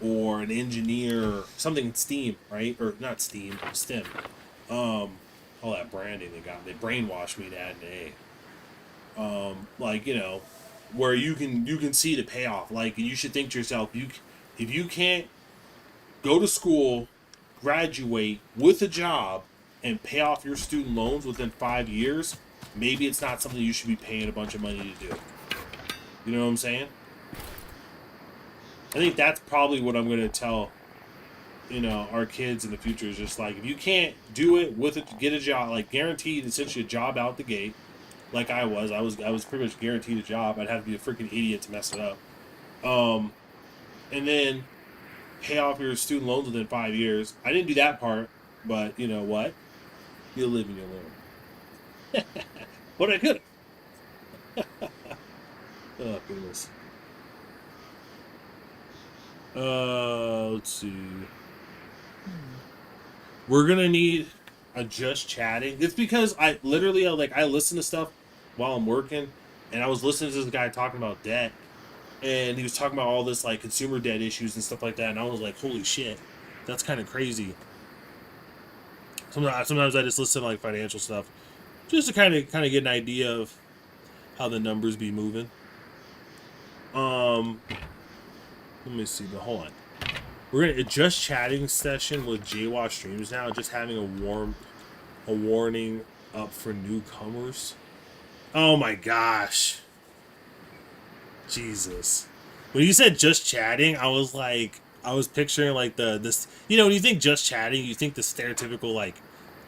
S2: or an engineer, something in STEAM, right? Or not STEAM, STEM. All that branding they brainwashed me to add an A. Like, you know, where you can see the payoff. Like, you should think to yourself, if you can't go to school, graduate with a job, and pay off your student loans within 5 years, maybe it's not something you should be paying a bunch of money to do. You know what I'm saying? I think that's probably what I'm going to tell, you know, our kids in the future, is just like, if you can't do it with it, get a job, like guaranteed essentially a job out the gate, like I was pretty much guaranteed a job. I'd have to be a freaking idiot to mess it up. And then pay off your student loans within 5 years. I didn't do that part, but you know what? You'll live and you'll learn. But I could have. Oh, goodness. Let's see. We're gonna need a just chatting. It's because I listen to stuff while I'm working, and I was listening to this guy talking about debt, and he was talking about all this like consumer debt issues and stuff like that, and I was like, holy shit, that's kind of crazy. Sometimes I just listen to like financial stuff, just to kind of get an idea of how the numbers be moving. Let me see, but hold on. We're gonna just chatting session with JWash Streams now, just having a warning up for newcomers. Oh my gosh. Jesus. When you said just chatting, I was picturing like this, you know, when you think just chatting, you think the stereotypical like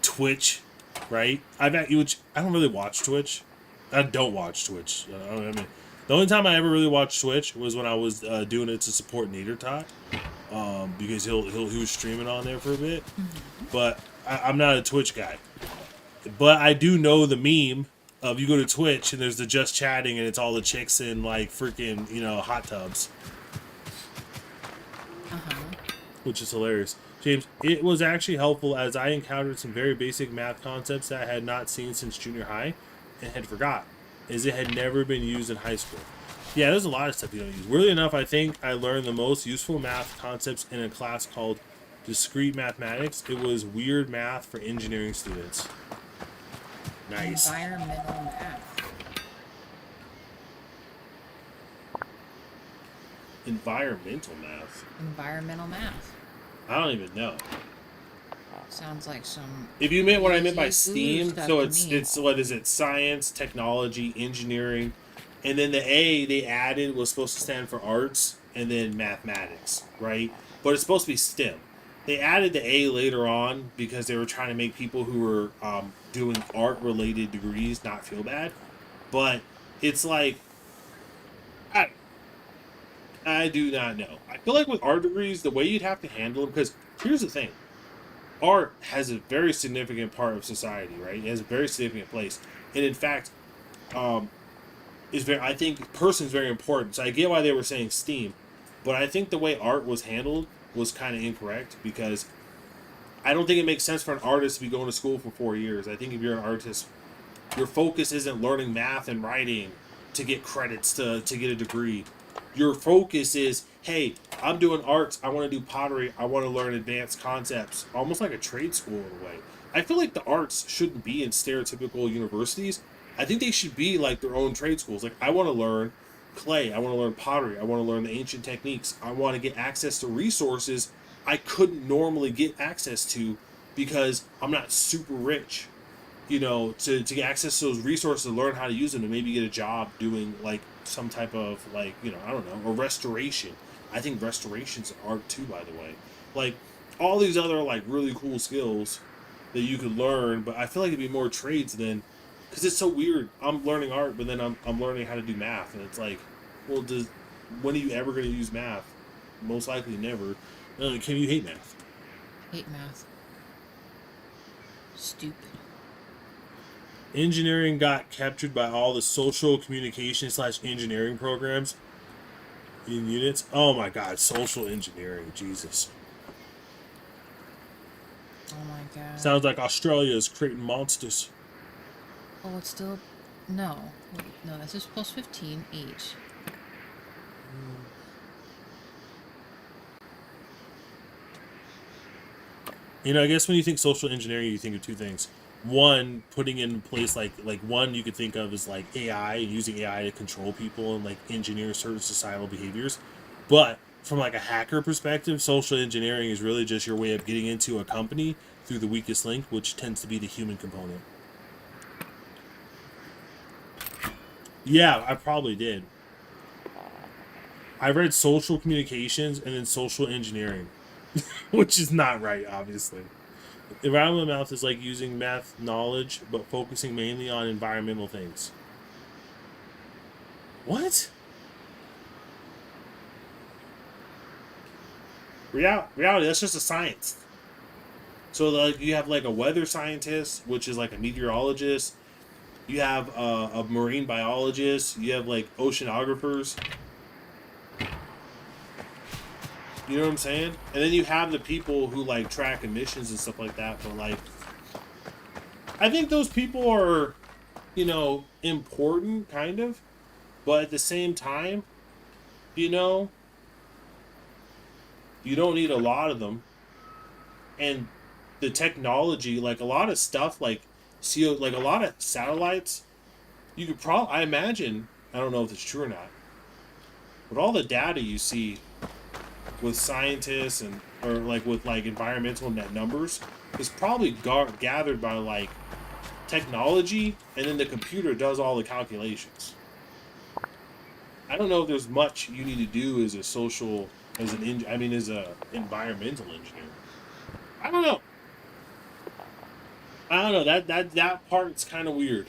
S2: Twitch, right? I don't really watch Twitch. I don't watch Twitch. I mean, The only time I ever really watched Twitch was when I was doing it to support Nader Tot, because he was streaming on there for a bit. But I'm not a Twitch guy. But I do know the meme of you go to Twitch and there's the just chatting and it's all the chicks in like freaking hot tubs, which is hilarious. James, it was actually helpful as I encountered some very basic math concepts that I had not seen since junior high and had forgot, as it had never been used in high school. Yeah, there's a lot of stuff you don't use. Weirdly enough, I think I learned the most useful math concepts in a class called Discrete Mathematics. It was weird math for engineering students. Nice.
S1: Environmental math.
S2: Environmental math?
S1: Environmental math.
S2: I don't even know.
S1: Sounds like some...
S2: If you meant what I meant by
S1: easy
S2: STEAM,
S1: stuff
S2: so
S1: to me.
S2: it's what is it? Science, technology, engineering, and then the A they added was supposed to stand for arts, and then mathematics, right? But it's supposed to be STEM. They added the A later on because they were trying to make people who were doing art-related degrees not feel bad. But it's like, I, I do not know. I feel like with art degrees, the way you'd have to handle them, because here's the thing. Art has a very significant part of society, right? It has a very significant place. And in fact, is very I think person is very important. So I get why they were saying STEAM, but I think the way art was handled was kind of incorrect because I don't think it makes sense for an artist to be going to school for 4 years. I think if you're an artist, your focus isn't learning math and writing to get credits to get a degree. Your focus is, hey, I'm doing arts. I want to do pottery. I want to learn advanced concepts, almost like a trade school in a way. I feel like the arts shouldn't be in stereotypical universities. I think they should be like their own trade schools. Like I want to learn clay. I want to learn pottery. I want to learn the ancient techniques. I want to get access to resources I couldn't normally get access to because I'm not super rich, to get access to those resources, learn how to use them, and maybe get a job doing like some type of like, I don't know, or restoration. I think restoration's art too, by the way. Like all these other like really cool skills that you could learn, but I feel like it'd be more trades than because it's so weird. I'm learning art, but then I'm learning how to do math, and it's like, well, when are you ever going to use math? Most likely never. Can you hate math?
S1: Hate math. Stupid.
S2: Engineering got captured by all the social communication / engineering programs in units. Oh my god, social engineering, Jesus.
S1: Oh my god.
S2: Sounds like Australia is creating monsters.
S1: Oh, it's still... No. Wait, no, this is plus 15 each.
S2: I guess when you think social engineering, you think of two things. One, putting in place like one you could think of as like AI and using AI to control people and like engineer certain societal behaviors. But from like a hacker perspective, social engineering is really just your way of getting into a company through the weakest link, which tends to be the human component. Yeah, I probably did. I read social communications and then social engineering, which is not right, obviously. Environmental math is like using math knowledge, but focusing mainly on environmental things. What? Reality, that's just a science. So like you have like a weather scientist, which is like a meteorologist. You have a marine biologist. You have like oceanographers. You know what I'm saying? And then you have the people who like track emissions and stuff like that. But like, I think those people are, important, kind of. But at the same time, you know, you don't need a lot of them. And the technology, like a lot of stuff, like like a lot of satellites, you could probably, I imagine, I don't know if it's true or not, but all the data you see with scientists and or like with like environmental net numbers is probably gathered by like technology, and then the computer does all the calculations. I don't know if there's much you need to do as a social, as a environmental engineer. I don't know. I don't know. That part's kind of weird.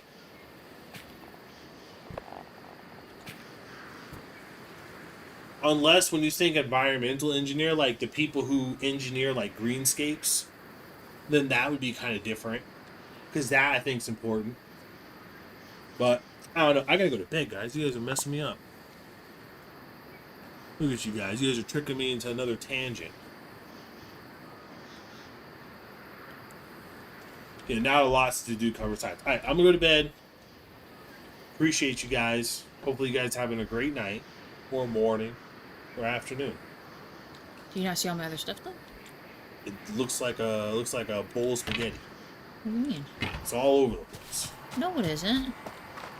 S2: Unless when you think environmental engineer, like the people who engineer like greenscapes, then that would be kind of different. Because that I think is important. But I don't know. I gotta go to bed, guys. You guys are messing me up. Look at you guys. You guys are tricking me into another tangent. Okay, now lots to do cover sides. Alright, I'm gonna go to bed. Appreciate you guys. Hopefully you guys having a great night. Or morning. Or afternoon.
S1: Do you not see all my other stuff though?
S2: It looks like a bowl of spaghetti.
S1: What do you mean?
S2: It's all over the place.
S1: No, it isn't.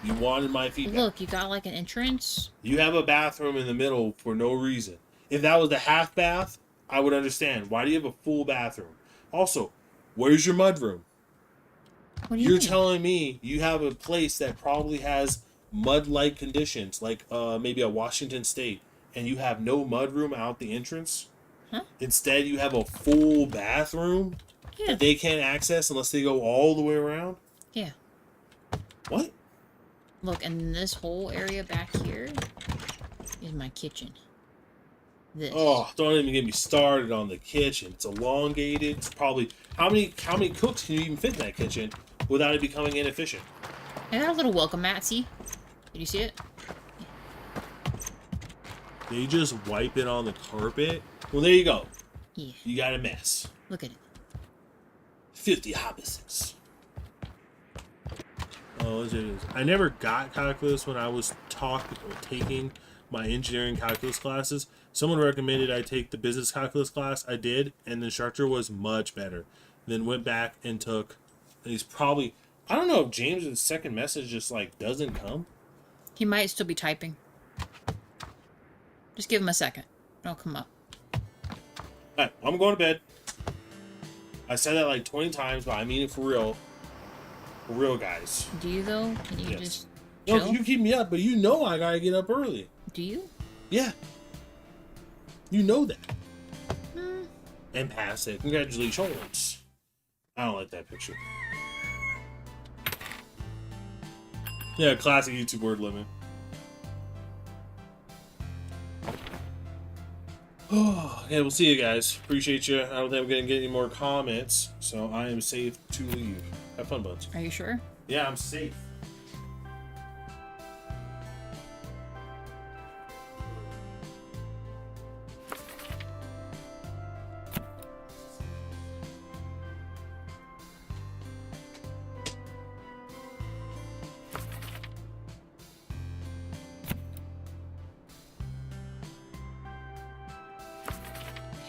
S2: You wanted my feedback.
S1: Look, you got like an entrance.
S2: You have a bathroom in the middle for no reason. If that was a half bath, I would understand. Why do you have a full bathroom? Also, where's your mudroom?
S1: What do you
S2: You're
S1: mean?
S2: telling me you have a place that probably has mud-like conditions, like maybe a Washington State, and you have no mudroom out the entrance?
S1: Huh?
S2: Instead, you have a full bathroom
S1: Yeah.
S2: that they can't access unless they go all the way around?
S1: Yeah.
S2: What?
S1: Look, and this whole area back here is my kitchen. This.
S2: Oh, don't even get me started on the kitchen. It's elongated. It's probably how many cooks can you even fit in that kitchen without it becoming inefficient?
S1: I got a little welcome mat, see? Did you see it?
S2: They just wipe it on the carpet. Well, there you go.
S1: Yeah.
S2: You got a mess.
S1: Look at it.
S2: 50 opposites. Oh, I never got calculus when I was taking my engineering calculus classes. Someone recommended I take the business calculus class. I did, and the instructor was much better. Then went back and took. And he's probably. I don't know if James' second message just like doesn't come.
S1: He might still be typing. Just give him a second. It'll come up.
S2: Alright, I'm going to bed. I said that like 20 times, but I mean it for real. For real, guys.
S1: Do you though? Can you
S2: Yes.
S1: just
S2: No,
S1: chill?
S2: you keep me up, but you know I gotta get up early.
S1: Do you?
S2: Yeah. You know that.
S1: Hmm.
S2: And pass it. Congratulations. I don't like that picture. Yeah, classic YouTube word limit. Oh, okay, we'll see you guys. Appreciate you. I don't think I'm gonna get any more comments, so I am safe to leave. Have fun, buds.
S1: Are you sure?
S2: Yeah, I'm safe.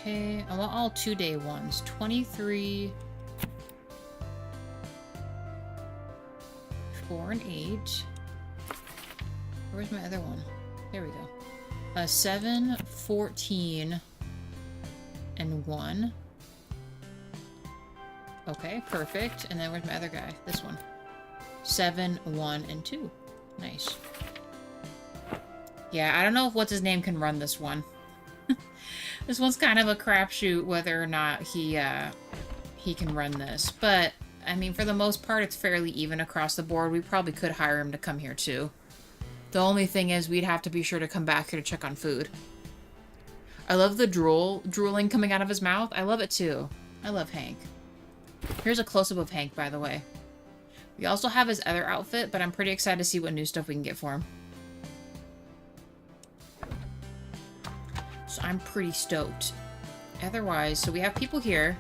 S1: Okay, I want all 2-day ones. 23, 4 and 8. Where's my other one? There we go. 7, 14, and 1. Okay, perfect. And then where's my other guy? This one. 7, 1, and 2. Nice. Yeah, I don't know if what's his name can run this one. This one's kind of a crapshoot whether or not he can run this. But, I mean, for the most part, it's fairly even across the board. We probably could hire him to come here, too. The only thing is we'd have to be sure to come back here to check on food. I love the drooling coming out of his mouth. I love it, too. I love Hank. Here's a close-up of Hank, by the way. We also have his other outfit, but I'm pretty excited to see what new stuff we can get for him. So I'm pretty stoked. Otherwise, so we have people here.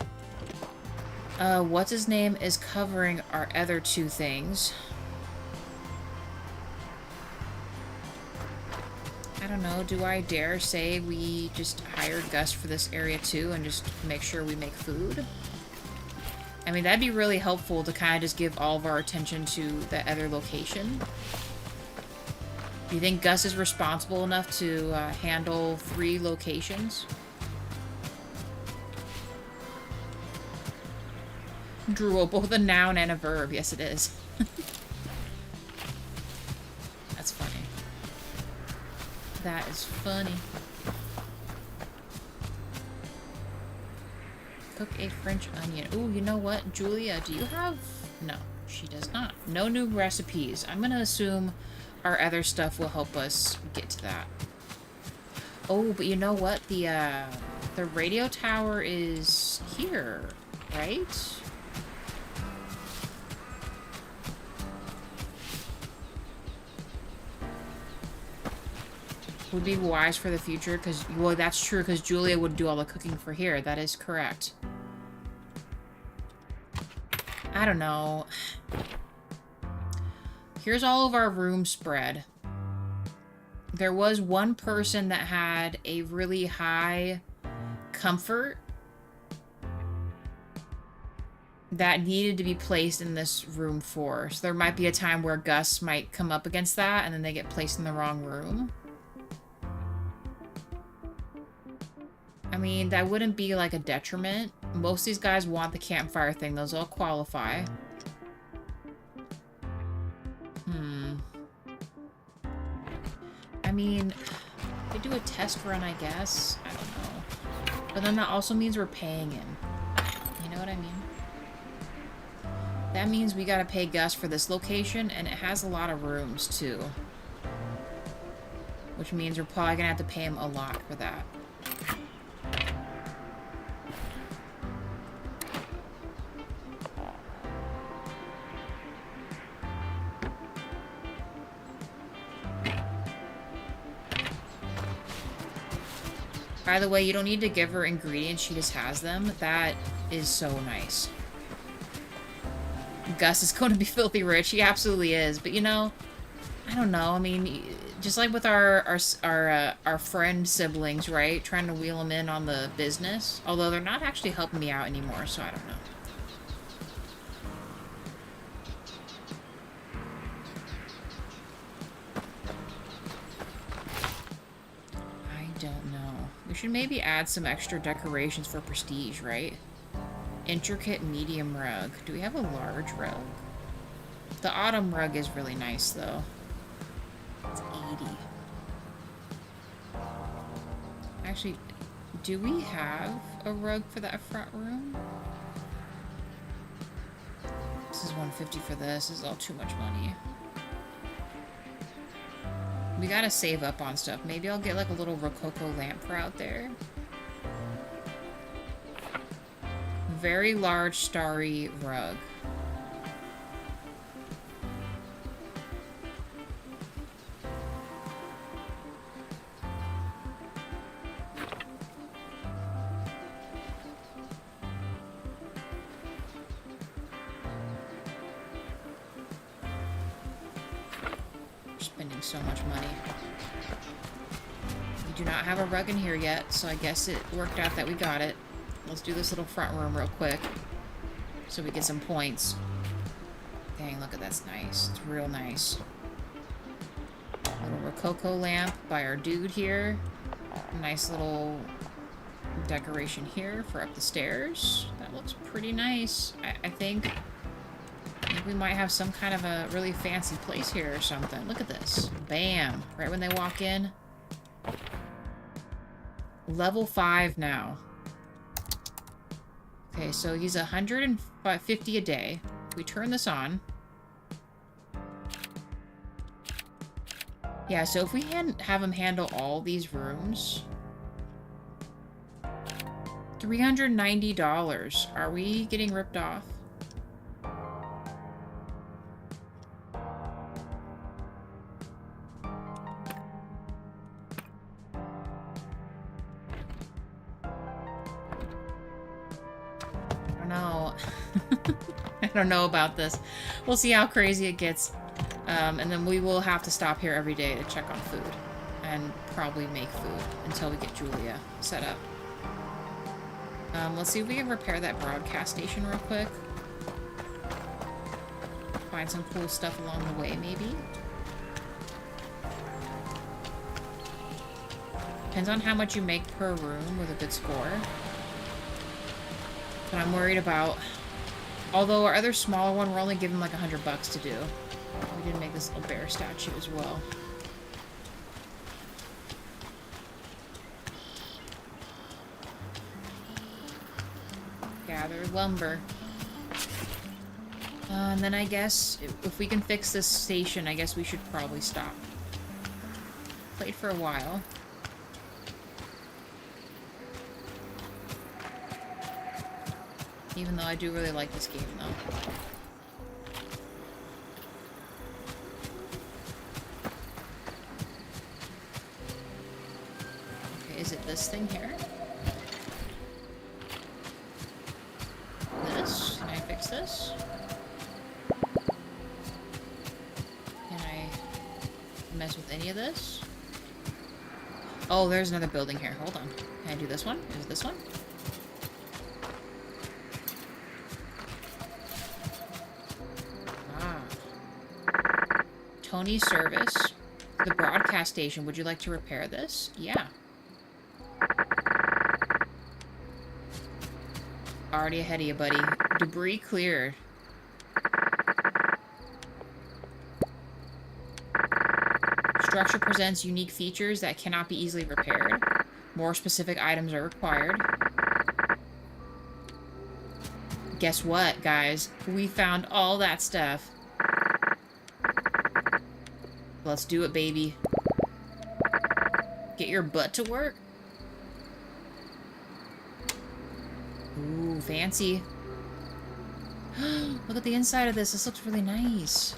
S1: What's his name is covering our other 2 things. I don't know, do I dare say we just hire Gus for this area too and just make sure we make food? I mean, that'd be really helpful to kind of just give all of our attention to the other location. Do you think Gus is responsible enough to handle 3 locations? Drool, both a noun and a verb. Yes, it is. That's funny. That is funny. Cook a French onion. Ooh, you know what? Julia, do you have... No, she does not. No new recipes. I'm gonna assume our other stuff will help us get to that. Oh, but you know what? The radio tower is here, right? Would be wise for the future, because, well, that's true, because Julia would do all the cooking for here. That is correct. I don't know. Here's all of our room spread. There was one person that had a really high comfort that needed to be placed in this room 4. So there might be a time where Gus might come up against that, and then they get placed in the wrong room. I mean, that wouldn't be like a detriment. Most of these guys want the campfire thing. Those all qualify. I mean, they do a test run, I guess. I don't know. But then that also means we're paying him. You know what I mean? That means we gotta pay Gus for this location, and it has a lot of rooms, too. Which means we're probably gonna have to pay him a lot for that. By the way, you don't need to give her ingredients, she just has them. That is so nice. Gus is going to be filthy rich. He absolutely is. But, you know, I don't know. I mean, just like with our friend siblings, right? Trying to wheel them in on the business. Although they're not actually helping me out anymore, so I don't know. We should maybe add some extra decorations for prestige, right? Intricate medium rug. Do we have a large rug? The autumn rug is really nice, though. It's 80. Actually, do we have a rug for that front room? This is 150 for this. This is all too much money. We gotta save up on stuff. Maybe I'll get like a little Rococo lamp for out there. Very large starry rug. So much money. We do not have a rug in here yet, so I guess it worked out that we got it. Let's do this little front room real quick so we get some points. Dang, look at that's nice. It's real nice. Little Rococo lamp by our dude here. Nice little decoration here for up the stairs. That looks pretty nice. I think we might have some kind of a really fancy place here or something. Look at this. Bam. Right when they walk in. Level 5 now. Okay, so he's 150 a day. We turn this on. Yeah, so if we have him handle all these rooms... $390. Are we getting ripped off? I don't know about this. We'll see how crazy it gets. And then we will have to stop here every day to check on food. And probably make food until we get Julia set up. Let's see if we can repair that broadcast station real quick. Find some cool stuff along the way, maybe. Depends on how much you make per room with a good score. But I'm worried about... Although our other smaller one, we're only giving like $100 to do. We did make this little bear statue as well. Gather lumber. And then I guess if we can fix this station, I guess we should probably stop. Played for a while. Even though I do really like this game, though. Okay, is it this thing here? This? Can I fix this? Can I mess with any of this? Oh, there's another building here. Hold on. Can I do this one? Is it this one? Tony service. The broadcast station. Would you like to repair this? Yeah. Already ahead of you, buddy. Debris cleared. Structure presents unique features that cannot be easily repaired. More specific items are required. Guess what, guys? We found all that stuff. Let's do it, baby. Get your butt to work. Ooh, fancy. Look at the inside of this. This looks really nice.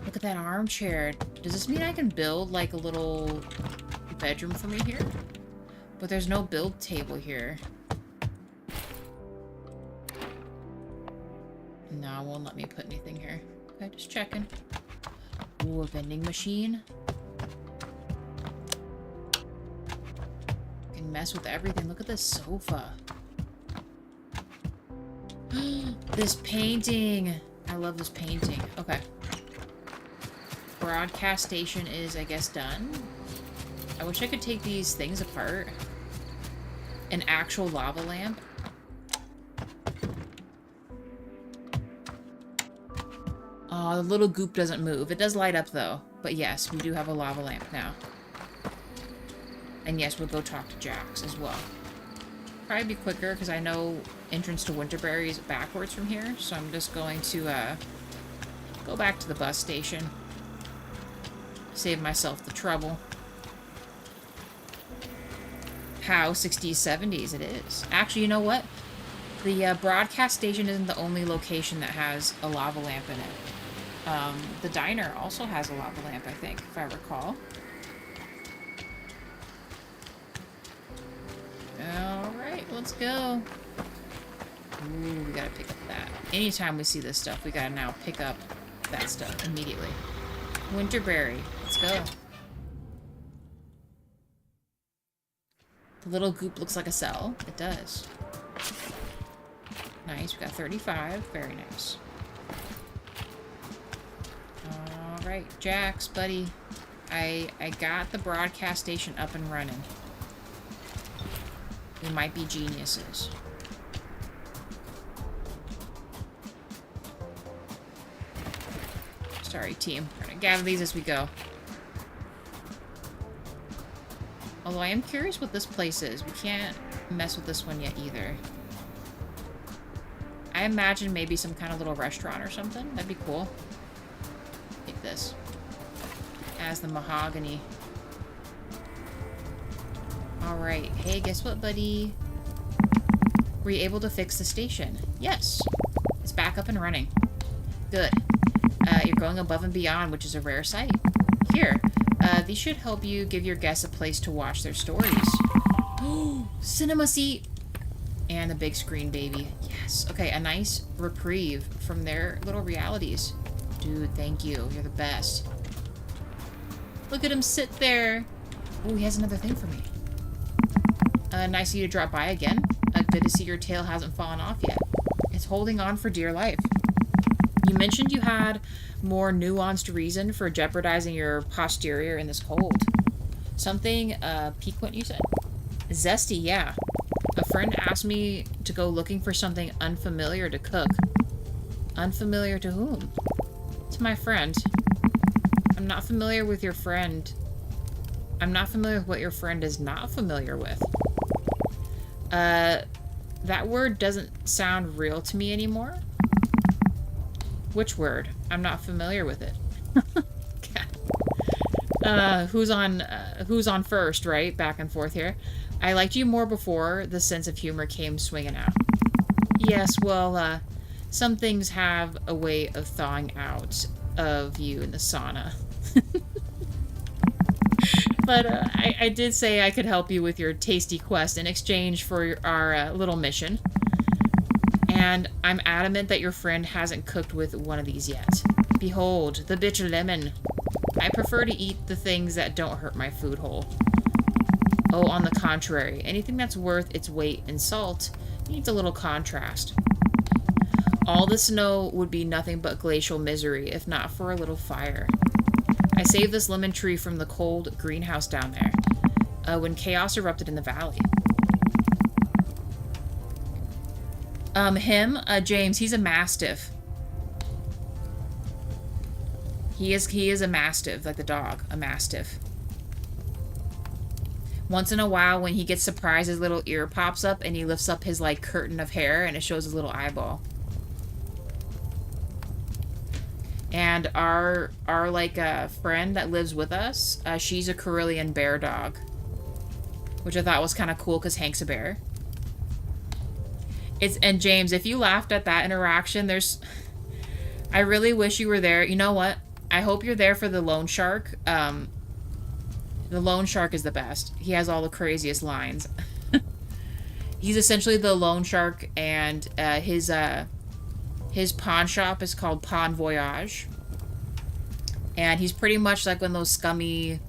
S1: Look at that armchair. Does this mean I can build, like, a little bedroom for me here? But there's no build table here. No, it won't let me put anything here. Okay, just checking. Ooh, a vending machine. Can mess with everything. Look at this sofa. This painting. I love this painting. Okay. Broadcast station is, I guess, done. I wish I could take these things apart. An actual lava lamp. Oh, the little goop doesn't move. It does light up, though. But yes, we do have a lava lamp now. And yes, we'll go talk to Jax as well. Probably be quicker, because I know entrance to Winterberry is backwards from here. So I'm just going to go back to the bus station. Save myself the trouble. How 60s, 70s it is. Actually, you know what? The broadcast station isn't the only location that has a lava lamp in it. The diner also has a lava lamp, I think, if I recall. Alright, let's go. Ooh, we gotta pick up that. Anytime we see this stuff, we gotta now pick up that stuff immediately. Winterberry, let's go. The little goop looks like a cell. It does. Nice, we got 35. Very nice. Alright, Jax, buddy. I got the broadcast station up and running. We might be geniuses. Sorry, team. We're gonna gather these as we go. Although I am curious what this place is. We can't mess with this one yet either. I imagine maybe some kind of little restaurant or something. That'd be cool. Take this. As the mahogany. Alright. Hey, guess what, buddy? Were you able to fix the station? Yes. It's back up and running. Good. You're going above and beyond, which is a rare sight. Here. These should help you give your guests a place to watch their stories. Oh, cinema seat! And a big screen, baby. Yes. Okay, a nice reprieve from their little realities. Dude, thank you. You're the best. Look at him sit there. Oh, he has another thing for me. Nice of you to drop by again. Good to see your tail hasn't fallen off yet. It's holding on for dear life. You mentioned you had more nuanced reason for jeopardizing your posterior in this cold. Something, piquant, you said? Zesty, yeah. A friend asked me to go looking for something unfamiliar to cook. Unfamiliar to whom? To my friend. I'm not familiar with your friend. I'm not familiar with what your friend is not familiar with. That word doesn't sound real to me anymore. Which word? I'm not familiar with it. Who's on first, right? Back and forth here. I liked you more before the sense of humor came swinging out. Yes, well, some things have a way of thawing out of you in the sauna. But I did say I could help you with your tasty quest in exchange for our little mission. And I'm adamant that your friend hasn't cooked with one of these yet. Behold, the bitter lemon. I prefer to eat the things that don't hurt my food hole. Oh, on the contrary, anything that's worth its weight in salt needs a little contrast. All the snow would be nothing but glacial misery if not for a little fire. I saved this lemon tree from the cold greenhouse down there, when chaos erupted in the valley. James, he's a mastiff. He is a mastiff, like the dog, a mastiff. Once in a while, when he gets surprised, his little ear pops up and he lifts up his, like, curtain of hair and it shows his little eyeball. And our friend that lives with us, she's a Carillion bear dog. Which I thought was kind of cool because Hank's a bear. And James, if you laughed at that interaction, I really wish you were there. You know what? I hope you're there for the loan shark. The loan shark is the best. He has all the craziest lines. He's essentially the loan shark, and his pawn shop is called Pawn Voyage. And he's pretty much like one of those scummy,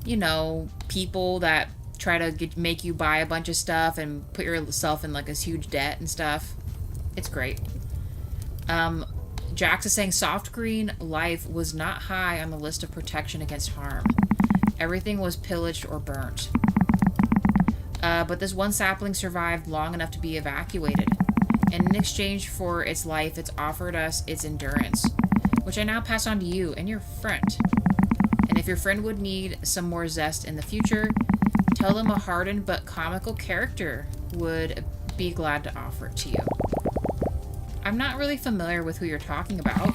S1: you know, people that try to make you buy a bunch of stuff and put yourself in like this huge debt and stuff. It's great. Jax is saying soft green life was not high on the list of protection against harm. Everything was pillaged or burnt. But this one sapling survived long enough to be evacuated. And in exchange for its life, it's offered us its endurance, which I now pass on to you and your friend. And if your friend would need some more zest in the future, tell them a hardened but comical character would be glad to offer it to you. I'm not really familiar with who you're talking about.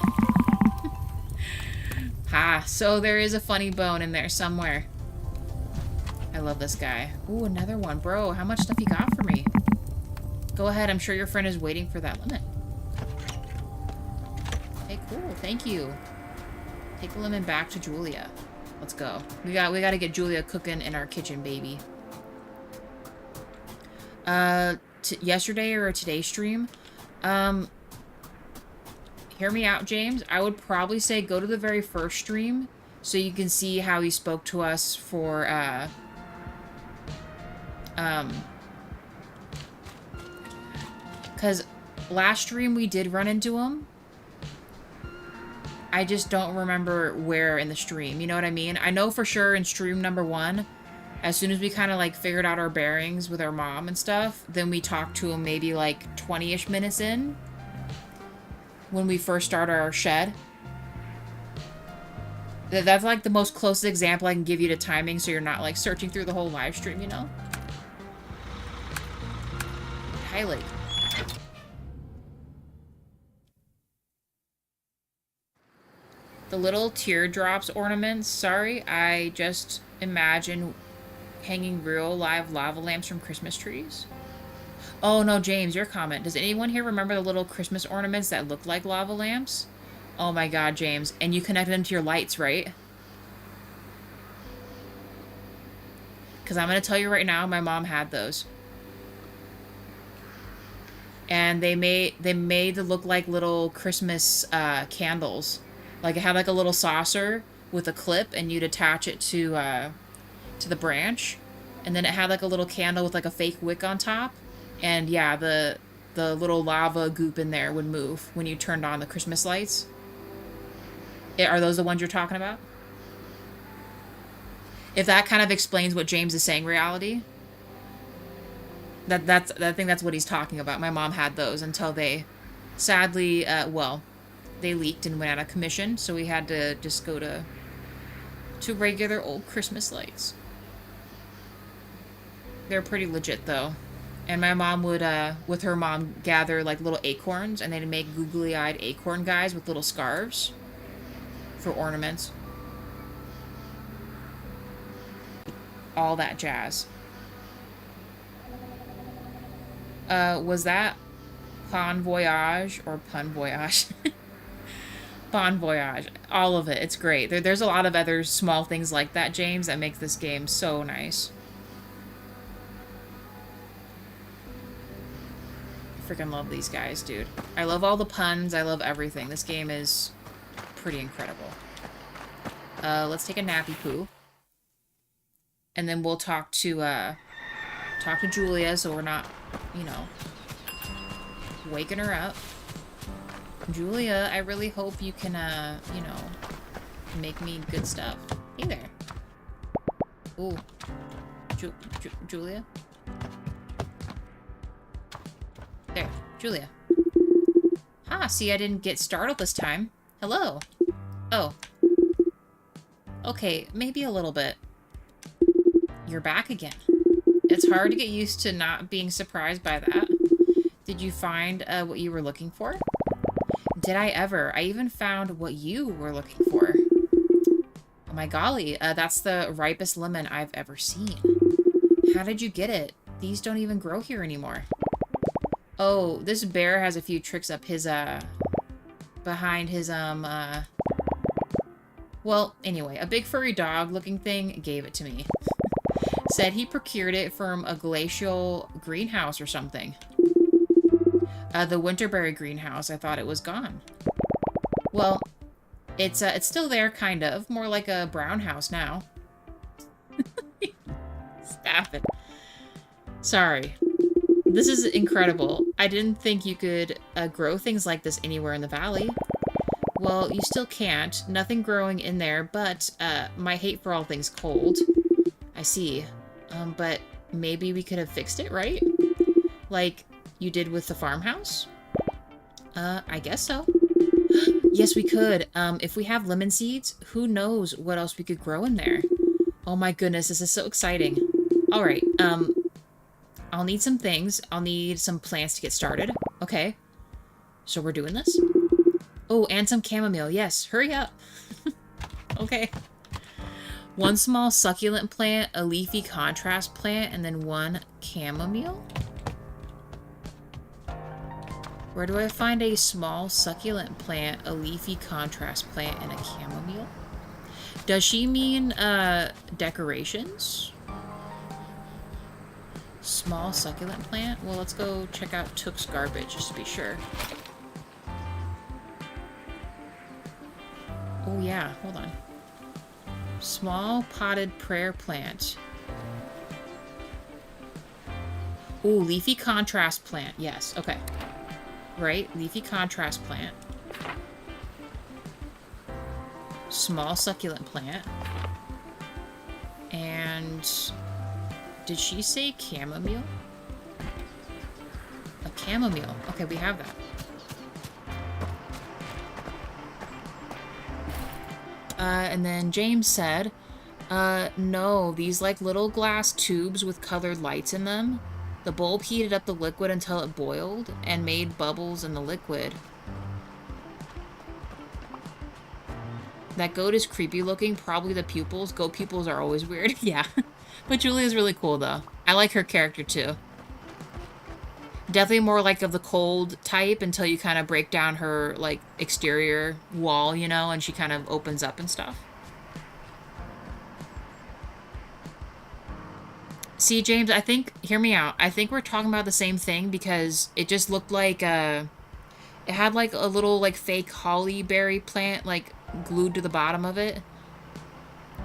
S1: Ha, so there is a funny bone in there somewhere. I love this guy. Ooh, another one. Bro, how much stuff you got for me? Go ahead, I'm sure your friend is waiting for that lemon. Hey, cool, thank you. Take the lemon back to Julia. Let's go. We got to get Julia cooking in our kitchen, baby. Yesterday or today's stream, hear me out, James. I would probably say go to the very first stream so you can see how he spoke to us for, because last stream we did run into him. I just don't remember where in the stream, you know what I mean? I know for sure in stream number 1, as soon as we kind of like figured out our bearings with our mom and stuff, then we talked to him maybe like 20-ish minutes in. When we first started our shed. That's like the most closest example I can give you to timing so you're not like searching through the whole live stream, you know? Highly. The little teardrops ornaments, sorry, I just imagine hanging real live lava lamps from Christmas trees. Oh, no, James, your comment. Does anyone here remember the little Christmas ornaments that look like lava lamps? Oh my god, James. And you connected them to your lights, right? Because I'm going to tell you right now, my mom had those. And they made them look like little Christmas candles. Like it had like a little saucer with a clip, and you'd attach it to the branch. And then it had like a little candle with like a fake wick on top. And yeah, the little lava goop in there would move when you turned on the Christmas lights. Are those the ones you're talking about? If that kind of explains what James is saying, reality. I think that's what he's talking about. My mom had those until they, sadly, they leaked and went out of commission. So we had to just go to regular old Christmas lights. They're pretty legit though. And my mom would, with her mom, gather, like, little acorns, and they'd make googly-eyed acorn guys with little scarves for ornaments. All that jazz. Was that Bon Voyage or Pun Voyage. Bon Voyage. All of it. It's great. There's a lot of other small things like that, James, that makes this game so nice. Freaking love these guys, dude. I love all the puns. I love everything. This game is pretty incredible. Let's take a nappy poo. And then we'll talk to Julia so we're not, you know, waking her up. Julia, I really hope you can, you know, make me good stuff. Hey there. Ooh. Julia? There. Julia. Ah, see, I didn't get startled this time. Hello. Oh. Okay, maybe a little bit. You're back again. It's hard to get used to not being surprised by that. Did you find what you were looking for? Did I ever? I even found what you were looking for. Oh my golly, that's the ripest lemon I've ever seen. How did you get it? These don't even grow here anymore. Oh, this bear has a few tricks up his, behind his, well, anyway, a big furry dog looking thing gave it to me. Said he procured it from a glacial greenhouse or something. The Winterberry greenhouse. I thought it was gone. Well, it's still there, kind of. More like a brown house now. Stop it. Sorry. This is incredible. I didn't think you could grow things like this anywhere in the valley. Well, you still can't. Nothing growing in there, but my hate for all things cold. I see. But maybe we could have fixed it, right? Like you did with the farmhouse? I guess so. Yes, we could. If we have lemon seeds, who knows what else we could grow in there. Oh my goodness, this is so exciting. All right, I'll need some things. I'll need some plants to get started. Okay. So we're doing this? Oh, and some chamomile. Yes, hurry up. Okay. One small succulent plant, a leafy contrast plant, and then one chamomile? Where do I find a small succulent plant, a leafy contrast plant, and a chamomile? Does she mean, decorations? Small succulent plant? Well, let's go check out Took's garbage, just to be sure. Oh yeah, hold on. Small potted prayer plant. Ooh, leafy contrast plant. Yes, okay. Right, leafy contrast plant. Small succulent plant. And did she say chamomile? A chamomile. Okay, we have that. And then James said, no, these like little glass tubes with colored lights in them. The bulb heated up the liquid until it boiled and made bubbles in the liquid. That goat is creepy looking, probably the pupils. Goat pupils are always weird. Yeah. But Julia's really cool though. I like her character too. Definitely more like of the cold type until you kind of break down her like exterior wall, you know, and she kind of opens up and stuff. See, James, I think, hear me out. I think we're talking about the same thing because it just looked like, it had like a little like fake holly berry plant like glued to the bottom of it.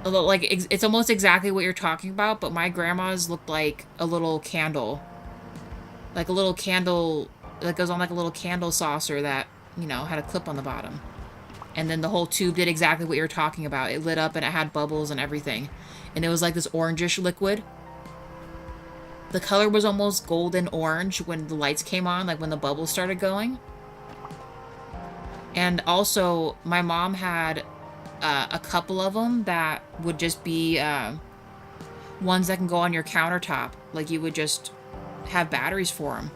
S1: Like, it's almost exactly what you're talking about, but my grandma's looked like a little candle. Like a little candle that goes on like a little candle saucer that, you know, had a clip on the bottom. And then the whole tube did exactly what you're talking about. It lit up and it had bubbles and everything. And it was like this orangish liquid. The color was almost golden orange when the lights came on, like when the bubbles started going. And also, my mom had a couple of them that would just be ones that can go on your countertop. Like you would just have batteries for them.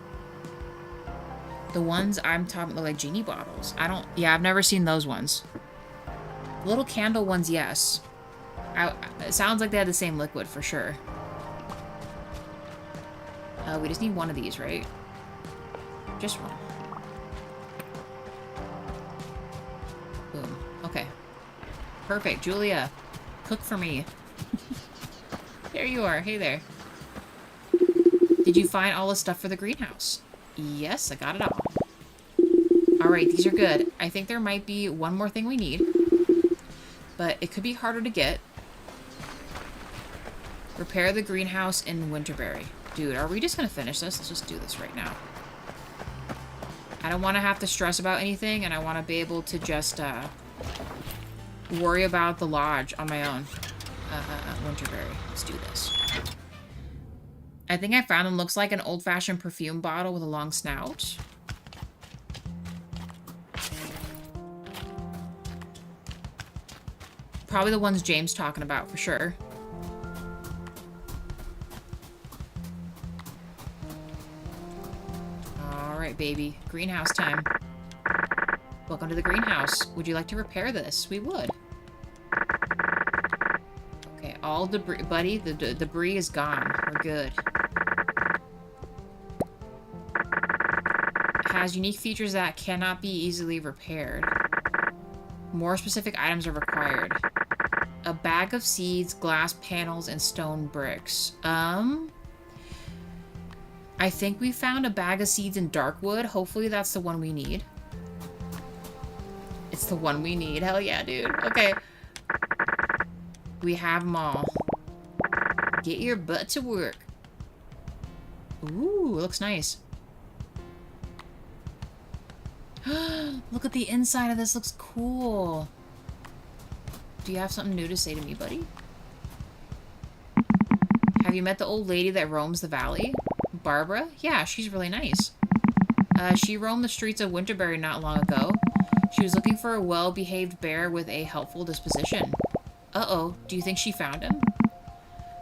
S1: The ones I'm talking about, like genie bottles. Yeah, I've never seen those ones. Little candle ones, yes. It sounds like they had the same liquid for sure. We just need one of these, right? Just one. Perfect. Julia, cook for me. There you are. Hey there. Did you find all the stuff for the greenhouse? Yes, I got it all. Alright, these are good. I think there might be one more thing we need. But it could be harder to get. Repair the greenhouse in Winterberry. Dude, are we just gonna finish this? Let's just do this right now. I don't want to have to stress about anything, and I want to be able to just, worry about the lodge on my own. Winterberry. Let's do this. I think I found them. Looks like an old-fashioned perfume bottle with a long snout. Probably the ones James talking about, for sure. Alright, baby. Greenhouse time. Welcome to the greenhouse. Would you like to repair this? We would. Okay, all debris... Buddy, the debris is gone. We're good. It has unique features that cannot be easily repaired. More specific items are required. A bag of seeds, glass panels, and stone bricks. I think we found a bag of seeds in Darkwood. Hopefully that's the one we need. It's the one we need. Hell yeah, dude. Okay. We have them all. Get your butt to work. Ooh, looks nice. Look at the inside of this. Looks cool. Do you have something new to say to me, buddy? Have you met the old lady that roams the valley? Barbara? Yeah, she's really nice. She roamed the streets of Winterberry not long ago. She was looking for a well-behaved bear with a helpful disposition. Uh-oh, do you think she found him?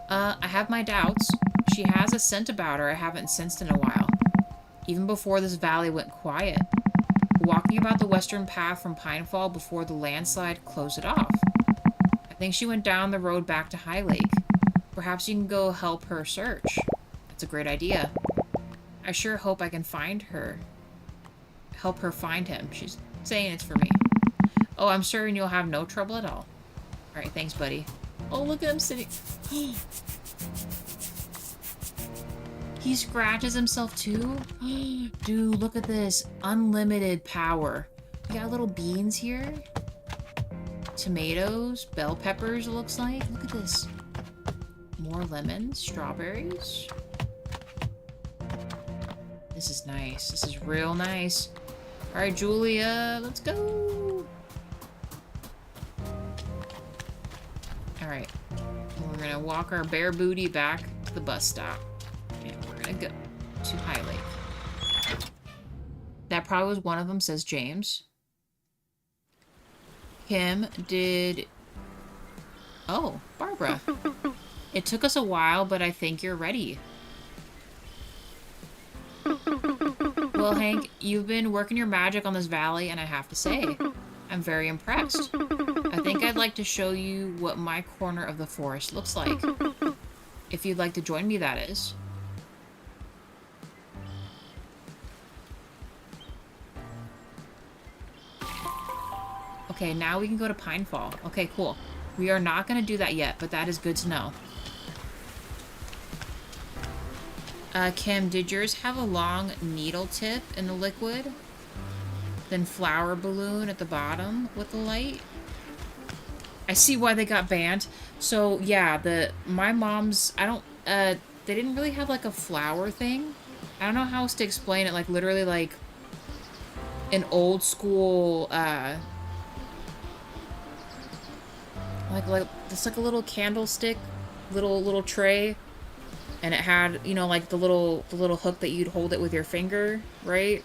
S1: I have my doubts. She has a scent about her I haven't sensed in a while. Even before this valley went quiet. Walking about the western path from Pinefall before the landslide closed it off. I think she went down the road back to High Lake. Perhaps you can go help her search. That's a great idea. I sure hope I can find her. Help her find him. She's saying it's for me. Oh, I'm certain you'll have no trouble at all. Alright, thanks, buddy. Oh, look at him sitting. He scratches himself too? Dude, look at this. Unlimited power. We got little beans here. Tomatoes, bell peppers, it looks like. Look at this. More lemons, strawberries. This is nice. This is real nice. Alright, Julia, let's go. Alright. We're gonna walk our bare booty back to the bus stop. And we're gonna go to High Lake. That probably was one of them, says James. Kim did... Oh, Barbara. It took us a while, but I think you're ready. Well, Hank, you've been working your magic on this valley, and I have to say, I'm very impressed. I think I'd like to show you what my corner of the forest looks like. If you'd like to join me, that is. Okay, now we can go to Pinefall. Okay, cool. We are not going to do that yet, but that is good to know. Kim, did yours have a long needle tip in the liquid? Then flower balloon at the bottom with the light? I see why they got banned. So, yeah, my mom's, they didn't really have, like, a flower thing. I don't know how else to explain it. Like, literally, like, an old school, like it's like a little candlestick, little tray, and it had, you know, like the little hook that you'd hold it with your finger, right?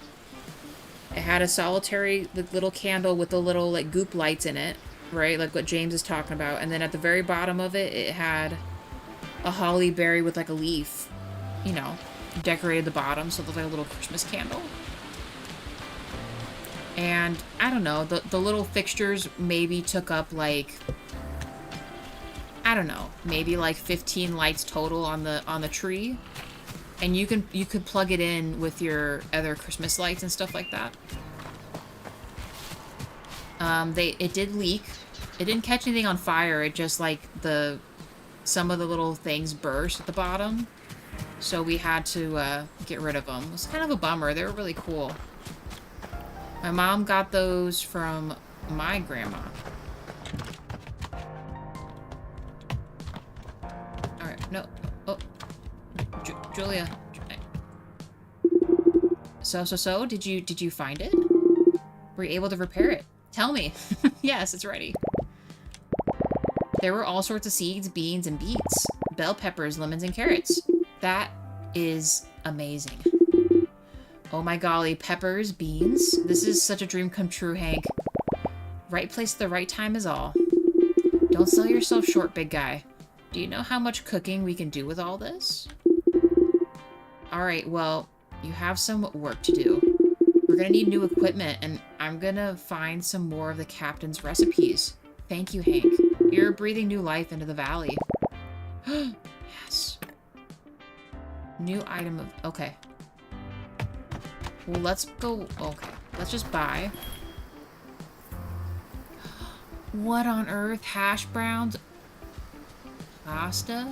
S1: It had a solitary little candle with the little like goop lights in it, right? Like what James is talking about. And then at the very bottom of it, it had a holly berry with like a leaf, you know, decorated the bottom so it looked like a little Christmas candle. And I don't know, the little fixtures maybe took up like, I don't know, maybe like 15 lights total on the tree, and you could plug it in with your other Christmas lights and stuff like that. It did leak It didn't catch anything on fire. It just, like, some of the little things burst at the bottom. So we had to get rid of them. It was kind of a bummer. They were really cool. My mom got those from my grandma. Alright, no. Oh. Julia. So, did you find it? Were you able to repair it? Tell me. Yes, it's ready. There were all sorts of seeds, beans, and beets. Bell peppers, lemons, and carrots. That is amazing. Oh my golly, peppers, beans. This is such a dream come true, Hank. Right place at the right time is all. Don't sell yourself short, big guy. Do you know how much cooking we can do with all this? Alright, well, you have some work to do. We're gonna need new equipment, and I'm gonna find some more of the captain's recipes. Thank you, Hank. You're breathing new life into the valley. Yes. New item of... Okay. Well, let's go... Okay. Let's just buy. What on earth? Hash browns? Pasta?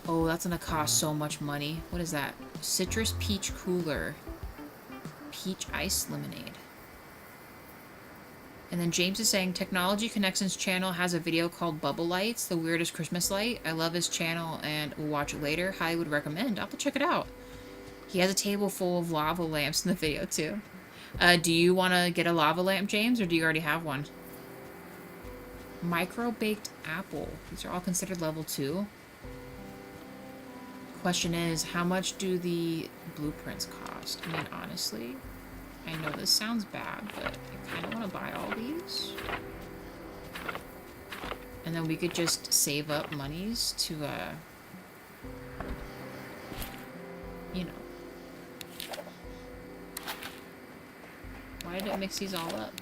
S1: Oh, that's gonna cost so much money. What is that? Citrus peach cooler. Peach ice lemonade. And then James is saying, Technology Connections channel has a video called Bubble Lights, the weirdest Christmas light. I love his channel and will watch it later. Highly would recommend. I'll have to check it out. He has a table full of lava lamps in the video too. Do you want to get a lava lamp, James, or do you already have one? Micro-baked apple. These are all considered level 2. Question is, how much do the blueprints cost? I mean, honestly, I know this sounds bad, but I kind of want to buy all these. And then we could just save up monies to, you know. Why did it mix these all up?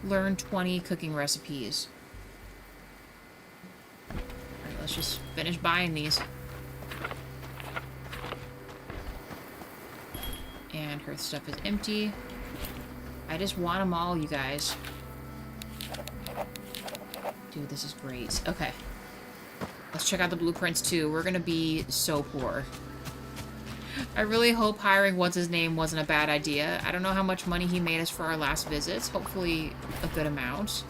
S1: Learn 20 cooking recipes. Alright, let's just finish buying these. And her stuff is empty. I just want them all, you guys. Dude, this is great. Okay. Let's check out the blueprints, too. We're gonna be so poor. I really hope hiring what's-his-name wasn't a bad idea. I don't know how much money he made us for our last visits. Hopefully a good amount.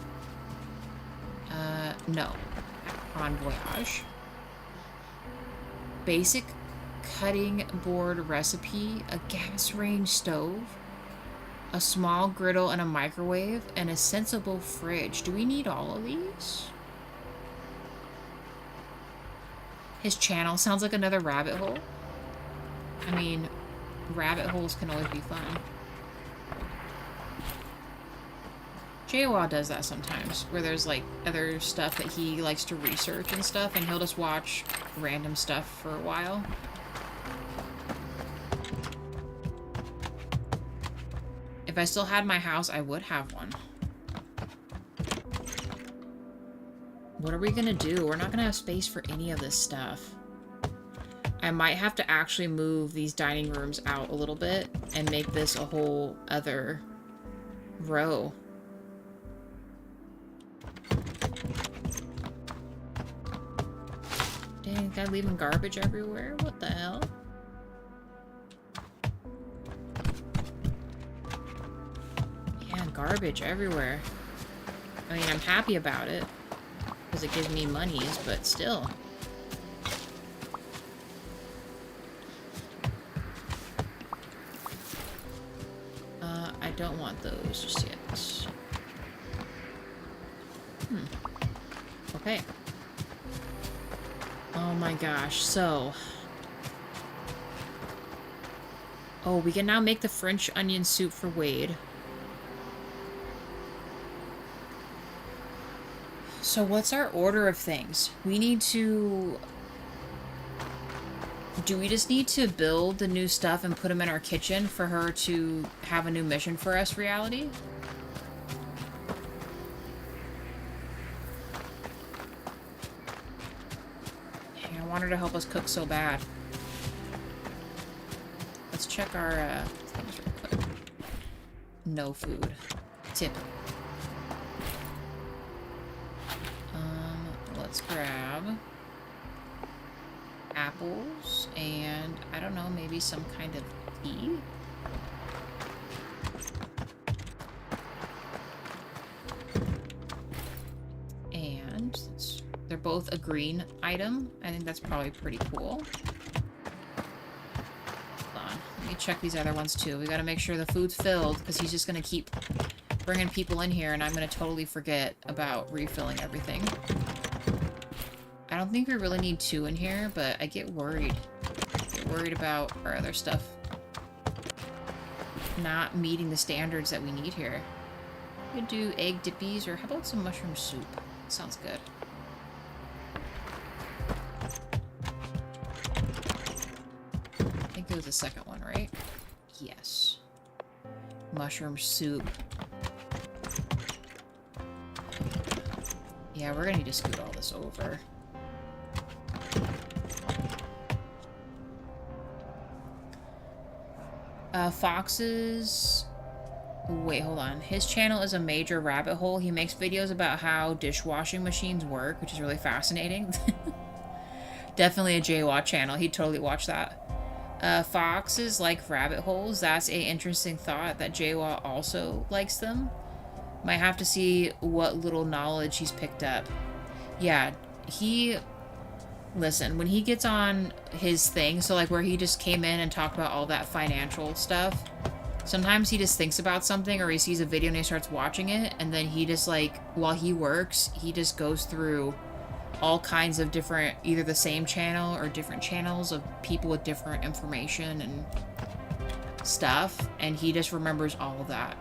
S1: No. On voyage. Basic cutting board recipe, a gas range stove, a small griddle and a microwave, and a sensible fridge. Do we need all of these? His channel sounds like another rabbit hole. I mean, rabbit holes can always be fun. JWoww does that sometimes, where there's like other stuff that he likes to research and stuff, and he'll just watch random stuff for a while. If I still had my house, I would have one. What are we gonna do? We're not gonna have space for any of this stuff. I might have to actually move these dining rooms out a little bit and make this a whole other row. Dang, guy leaving garbage everywhere? What the hell? Yeah, garbage everywhere. I mean, I'm happy about it because it gives me monies, but still. I don't want those just yet. Okay. Oh my gosh, so... Oh, we can now make the French onion soup for Wade. So what's our order of things? We need to... Do we just need to build the new stuff and put them in our kitchen for her to have a new mission for us, reality? Dang, I want her to help us cook so bad. Let's check our things real quick. no food. Tip. Let's grab apples and, I don't know, maybe some kind of tea? And they're both a green item. I think that's probably pretty cool. Hold on. Let me check these other ones too. We gotta make sure the food's filled because he's just gonna keep bringing people in here and I'm gonna totally forget about refilling everything. I don't think we really need 2 in here, but I get worried. I get worried about our other stuff not meeting the standards that we need here. We could do egg dippies, or how about some mushroom soup? Sounds good. I think it was the second one, right? Yes. Mushroom soup. Yeah, we're gonna need to scoot all this over. Fox's... Wait, hold on. His channel is a major rabbit hole. He makes videos about how dishwashing machines work, which is really fascinating. Definitely a JWA channel. He'd totally watch that. Foxes like rabbit holes. That's a interesting thought that JWA also likes them. Might have to see what little knowledge he's picked up. Yeah, listen, when he gets on his thing, so like where he just came in and talked about all that financial stuff, sometimes he just thinks about something or he sees a video and he starts watching it, and then he just like, while he works, he just goes through all kinds of different, either the same channel or different channels of people with different information and stuff, and he just remembers all of that.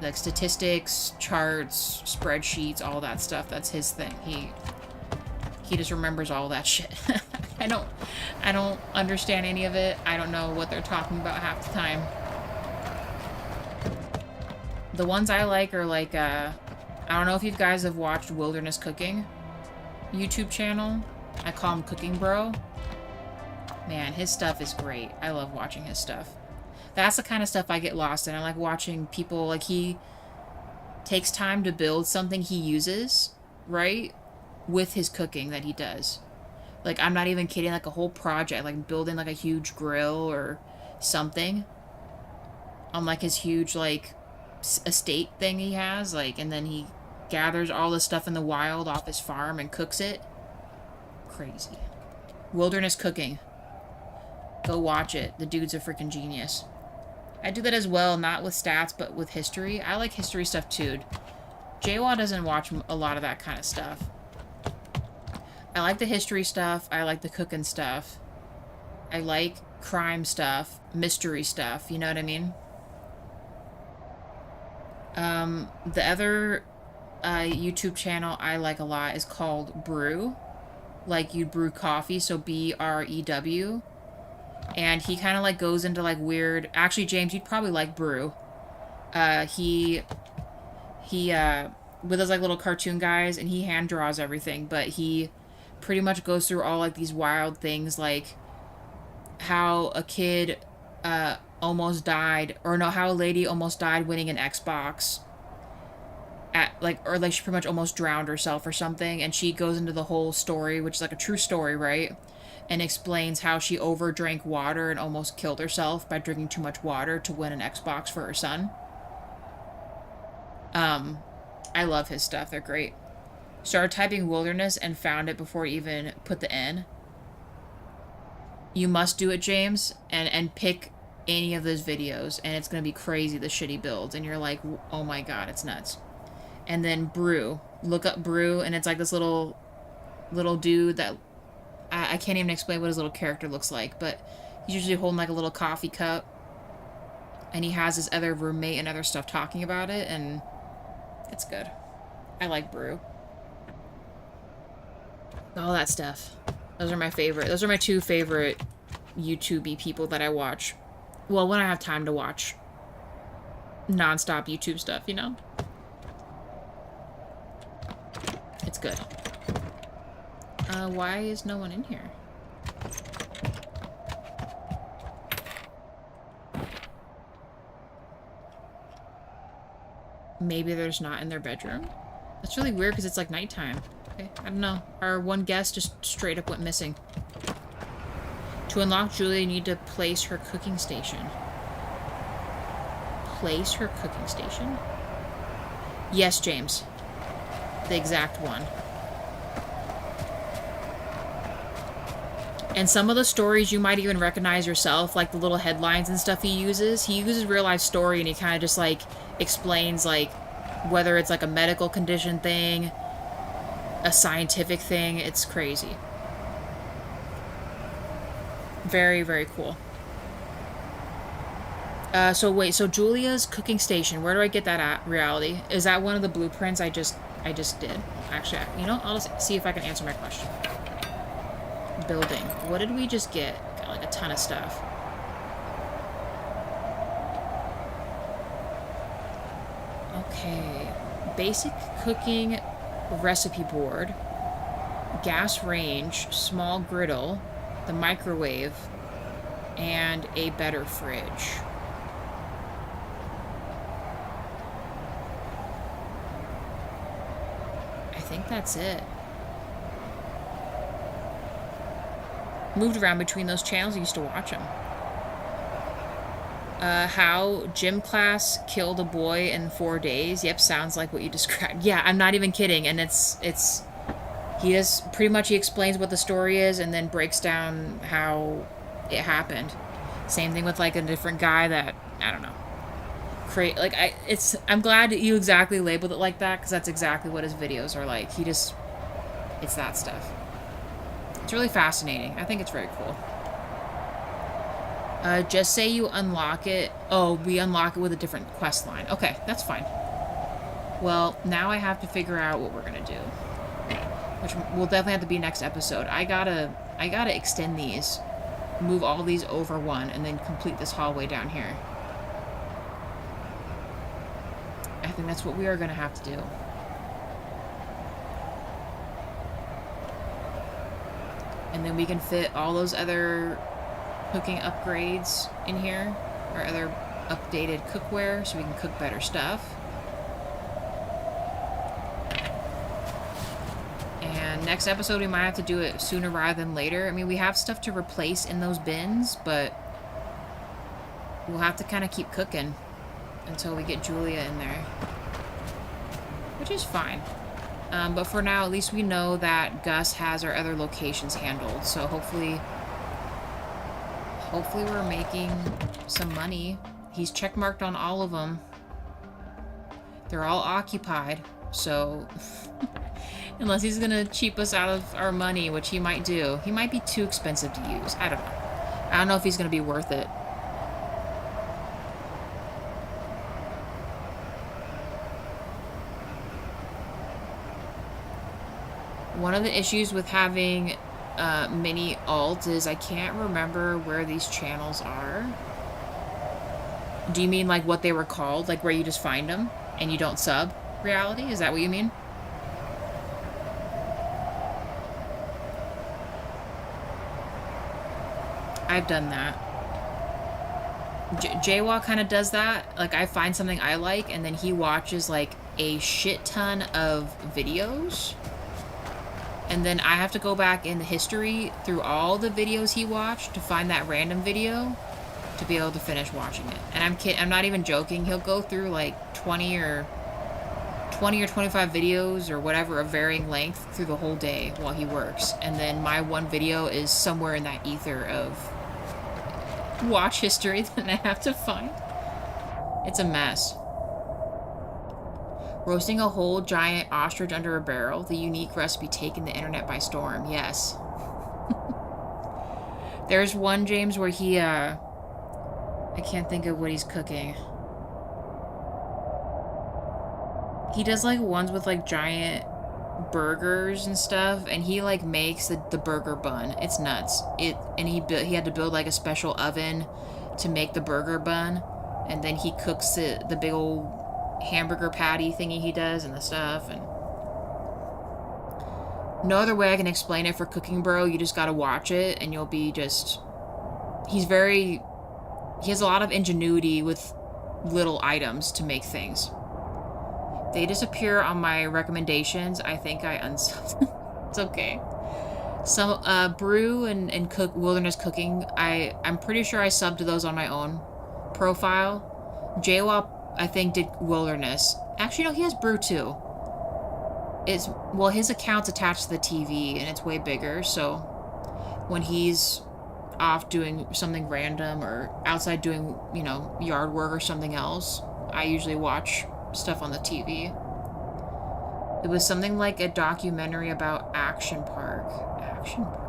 S1: Like statistics, charts, spreadsheets, all that stuff. That's his thing. He just remembers all that shit. I don't understand any of it. I don't know what they're talking about half the time. The ones I like are like, I don't know if you guys have watched Wilderness Cooking YouTube channel. I call him Cooking Bro. Man, his stuff is great. I love watching his stuff. That's the kind of stuff I get lost in. I like watching people, like, he takes time to build something he uses, right, with his cooking that he does. Like, I'm not even kidding, like a whole project, like building like a huge grill or something on like his huge like estate thing he has, like, and then he gathers all the stuff in the wild off his farm and cooks it. Crazy. Wilderness Cooking. Go watch it. The dude's a freaking genius. I do that as well, not with stats, but with history. I like history stuff too. JWA doesn't watch a lot of that kind of stuff. I like the history stuff. I like the cooking stuff. I like crime stuff, mystery stuff, you know what I mean? The other YouTube channel I like a lot is called Brew. Like you brew coffee, so BREW. And he kind of like goes into like weird... Actually, James, you'd probably like Brew. He with those like little cartoon guys, and he hand draws everything, but he pretty much goes through all like these wild things, like how a kid almost died, or no, how a lady almost died winning an Xbox at like, or like she pretty much almost drowned herself or something, and she goes into the whole story, which is like a true story, right? And explains how she overdrank water and almost killed herself by drinking too much water to win an Xbox for her son. I love his stuff. They're great. Started typing wilderness and found it before I even put the N. You must do it, James, and pick any of those videos, and it's going to be crazy, the shit he builds, and you're like, oh my god, it's nuts. And then Brew. Look up Brew, and it's like this little dude that... I can't even explain what his little character looks like, but he's usually holding like a little coffee cup, and he has his other roommate and other stuff talking about it, and it's good. I like Brew. All that stuff. Those are my favorite. Those are my 2 favorite YouTube-y people that I watch. Well, when I have time to watch non-stop YouTube stuff, you know? It's good. Why is no one in here? Maybe there's not in their bedroom. That's really weird because it's like nighttime. Okay, I don't know. Our one guest just straight up went missing. To unlock Julia, you need to place her cooking station. Place her cooking station? Yes, James. The exact one. And some of the stories you might even recognize yourself, like the little headlines and stuff he uses. He uses real life story and he kind of just like explains like whether it's like a medical condition thing, a scientific thing. It's crazy. Very, very cool. So wait, so Julia's cooking station, where do I get that at, Reality? Is that one of the blueprints I just did? Actually, you know, I'll just see if I can answer my question. Building. What did we just get? Got like a ton of stuff. Okay. Basic cooking recipe board. Gas range. Small griddle. The microwave. And a better fridge. I think that's it. Moved around between those channels. I used to watch them. How gym class killed a boy in 4 days. Yep, sounds like what you described. Yeah, I'm not even kidding. And he explains what the story is and then breaks down how it happened. Same thing with like a different guy that, I don't know. I'm glad that you exactly labeled it like that because that's exactly what his videos are like. It's that stuff. It's really fascinating. I think it's very cool. Just say you unlock it. Oh, we unlock it with a different quest line. Okay, that's fine. Well, now I have to figure out what we're gonna do. Which will definitely have to be next episode. I gotta extend these. Move all these over one and then complete this hallway down here. I think that's what we are gonna have to do. And then we can fit all those other cooking upgrades in here, or other updated cookware, so we can cook better stuff. And next episode we might have to do it sooner rather than later. I mean, we have stuff to replace in those bins, but we'll have to kind of keep cooking until we get Julia in there. Which is fine. But for now, at least we know that Gus has our other locations handled. So hopefully we're making some money. He's checkmarked on all of them. They're all occupied. So unless he's gonna cheap us out of our money, which he might do. He might be too expensive to use. I don't know. I don't know if he's gonna be worth it. One of the issues with having mini alt is I can't remember where these channels are. Do you mean like what they were called? Like where you just find them and you don't sub? Reality? Is that what you mean? I've done that. Jaywalk kind of does that. Like I find something I like and then he watches like a shit ton of videos. And then I have to go back in the history through all the videos he watched to find that random video to be able to finish watching it. And I'm not even joking. He'll go through like 20 or 25 videos or whatever of varying length through the whole day while he works. And then my one video is somewhere in that ether of watch history that I have to find. It's a mess. Roasting a whole giant ostrich under a barrel. The unique recipe taking the internet by storm. Yes. There's one, James, where he, I can't think of what he's cooking. He does, like, ones with, like, giant burgers and stuff, and he, like, makes the burger bun. It's nuts. And he had to build, like, a special oven to make the burger bun, and then he cooks the big old hamburger patty thingy he does and the stuff. And no other way I can explain it for Cooking Bro. You just gotta watch it and you'll be just... he has a lot of ingenuity with little items to make things. They disappear on my recommendations. I think I unsubbed. It's okay. Some brew and cook wilderness cooking. I'm pretty sure I subbed to those on my own profile. JWAP I think did wilderness. Actually no, he has brew too. Well, his account's attached to the TV and it's way bigger, so when he's off doing something random or outside doing, you know, yard work or something else, I usually watch stuff on the TV. It was something like a documentary about Action Park. Action Park.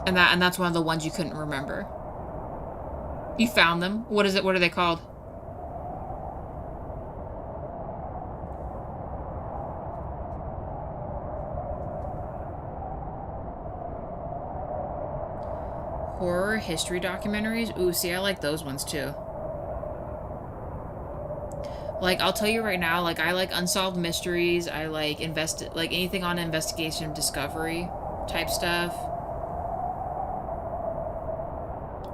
S1: And that's one of the ones you couldn't remember. You found them? What is it? What are they called? Horror history documentaries? Ooh, see, I like those ones too. Like, I'll tell you right now, like, I like unsolved mysteries. I like like anything on investigation discovery type stuff.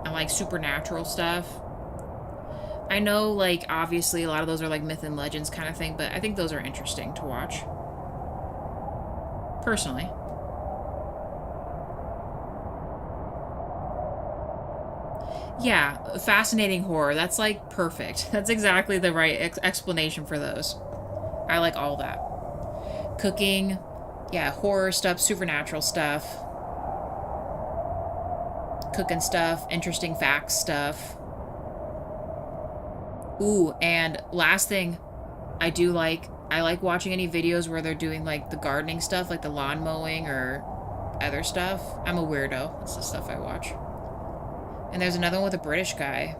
S1: I like supernatural stuff. I know, like, obviously a lot of those are like myth and legends kind of thing, but I think those are interesting to watch. Personally. Yeah, fascinating horror. That's like perfect. That's exactly the right explanation for those. I like all that. Cooking, yeah, horror stuff, supernatural stuff. Cooking stuff, interesting facts stuff. Ooh, and last thing I like watching any videos where they're doing like the gardening stuff, like the lawn mowing or other stuff. I'm a weirdo. That's the stuff I watch. And there's another one with a British guy.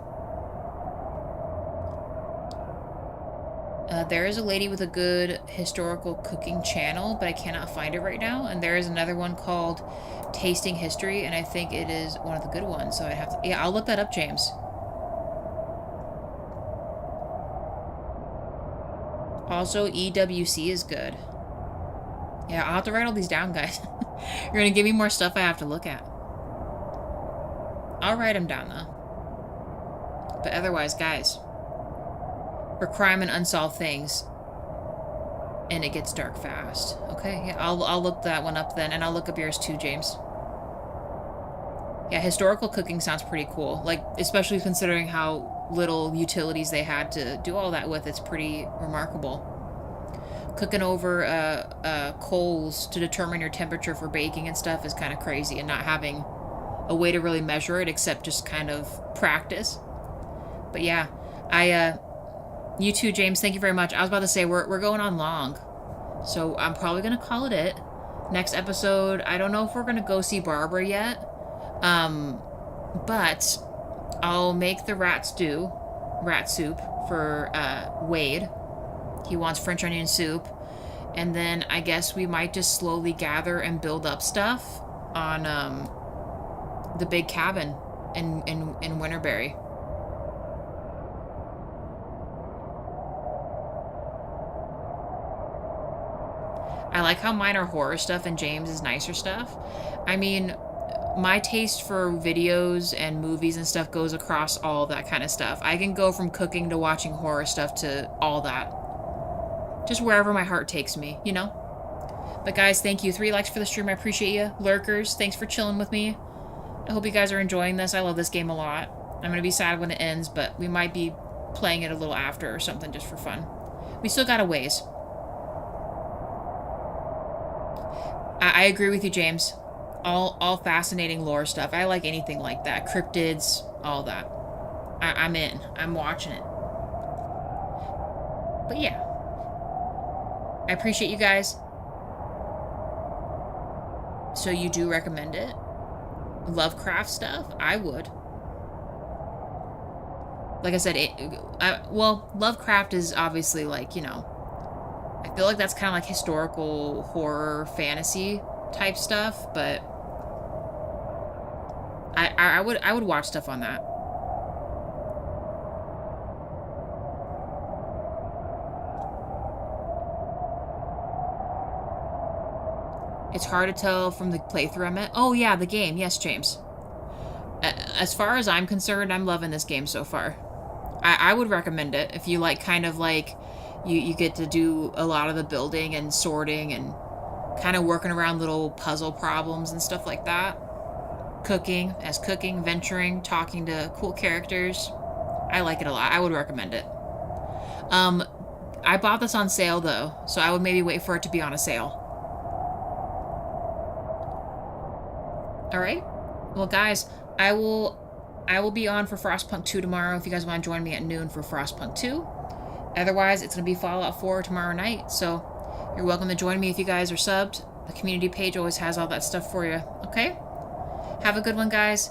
S1: There is a lady with a good historical cooking channel, but I cannot find it right now. And there is another one called Tasting History, and I think it is one of the good ones. So I have to... Yeah, I'll look that up, James. Also, EWC is good. Yeah, I'll have to write all these down, guys. You're going to give me more stuff I have to look at. I'll write them down, though. But otherwise, guys, for crime and unsolved things, and it gets dark fast. Okay, yeah, I'll look that one up then, and I'll look up yours too, James. Yeah, historical cooking sounds pretty cool. Like, especially considering how little utilities they had to do all that with, it's pretty remarkable. Cooking over coals to determine your temperature for baking and stuff is kind of crazy, and not having a way to really measure it except just kind of practice. But yeah, you too, James, thank you very much. I was about to say we're going on long, so I'm probably gonna call it. Next episode, I don't know if we're gonna go see Barbara yet, but I'll make the rat soup for Wade. He wants French onion soup, and then I guess we might just slowly gather and build up stuff on the big cabin in Winterberry. I like how mine are horror stuff and James is nicer stuff. I mean, my taste for videos and movies and stuff goes across all that kind of stuff. I can go from cooking to watching horror stuff to all that. Just wherever my heart takes me, you know? But guys, thank you. 3 likes for the stream. I appreciate you. Lurkers, thanks for chilling with me. I hope you guys are enjoying this. I love this game a lot. I'm going to be sad when it ends, but we might be playing it a little after or something just for fun. We still got a ways. I agree with you, James. All fascinating lore stuff. I like anything like that. Cryptids, all that. I'm in. I'm watching it. But yeah. I appreciate you guys. So you do recommend it? Lovecraft stuff? I would. Like I said, well, Lovecraft is obviously like, you know, I feel like that's kind of like historical horror fantasy type stuff, but I would watch stuff on that. It's hard to tell from the playthrough I'm at. Oh, yeah, the game. Yes, James. As far as I'm concerned, I'm loving this game so far. I would recommend it if you like, kind of like, you get to do a lot of the building and sorting and kind of working around little puzzle problems and stuff like that. Cooking, venturing, talking to cool characters. I like it a lot. I would recommend it. I bought this on sale, though, so I would maybe wait for it to be on a sale. Alright? Well, guys, I will be on for Frostpunk 2 tomorrow if you guys want to join me at noon for Frostpunk 2. Otherwise, it's going to be Fallout 4 tomorrow night, so you're welcome to join me if you guys are subbed. The community page always has all that stuff for you, okay? Have a good one, guys.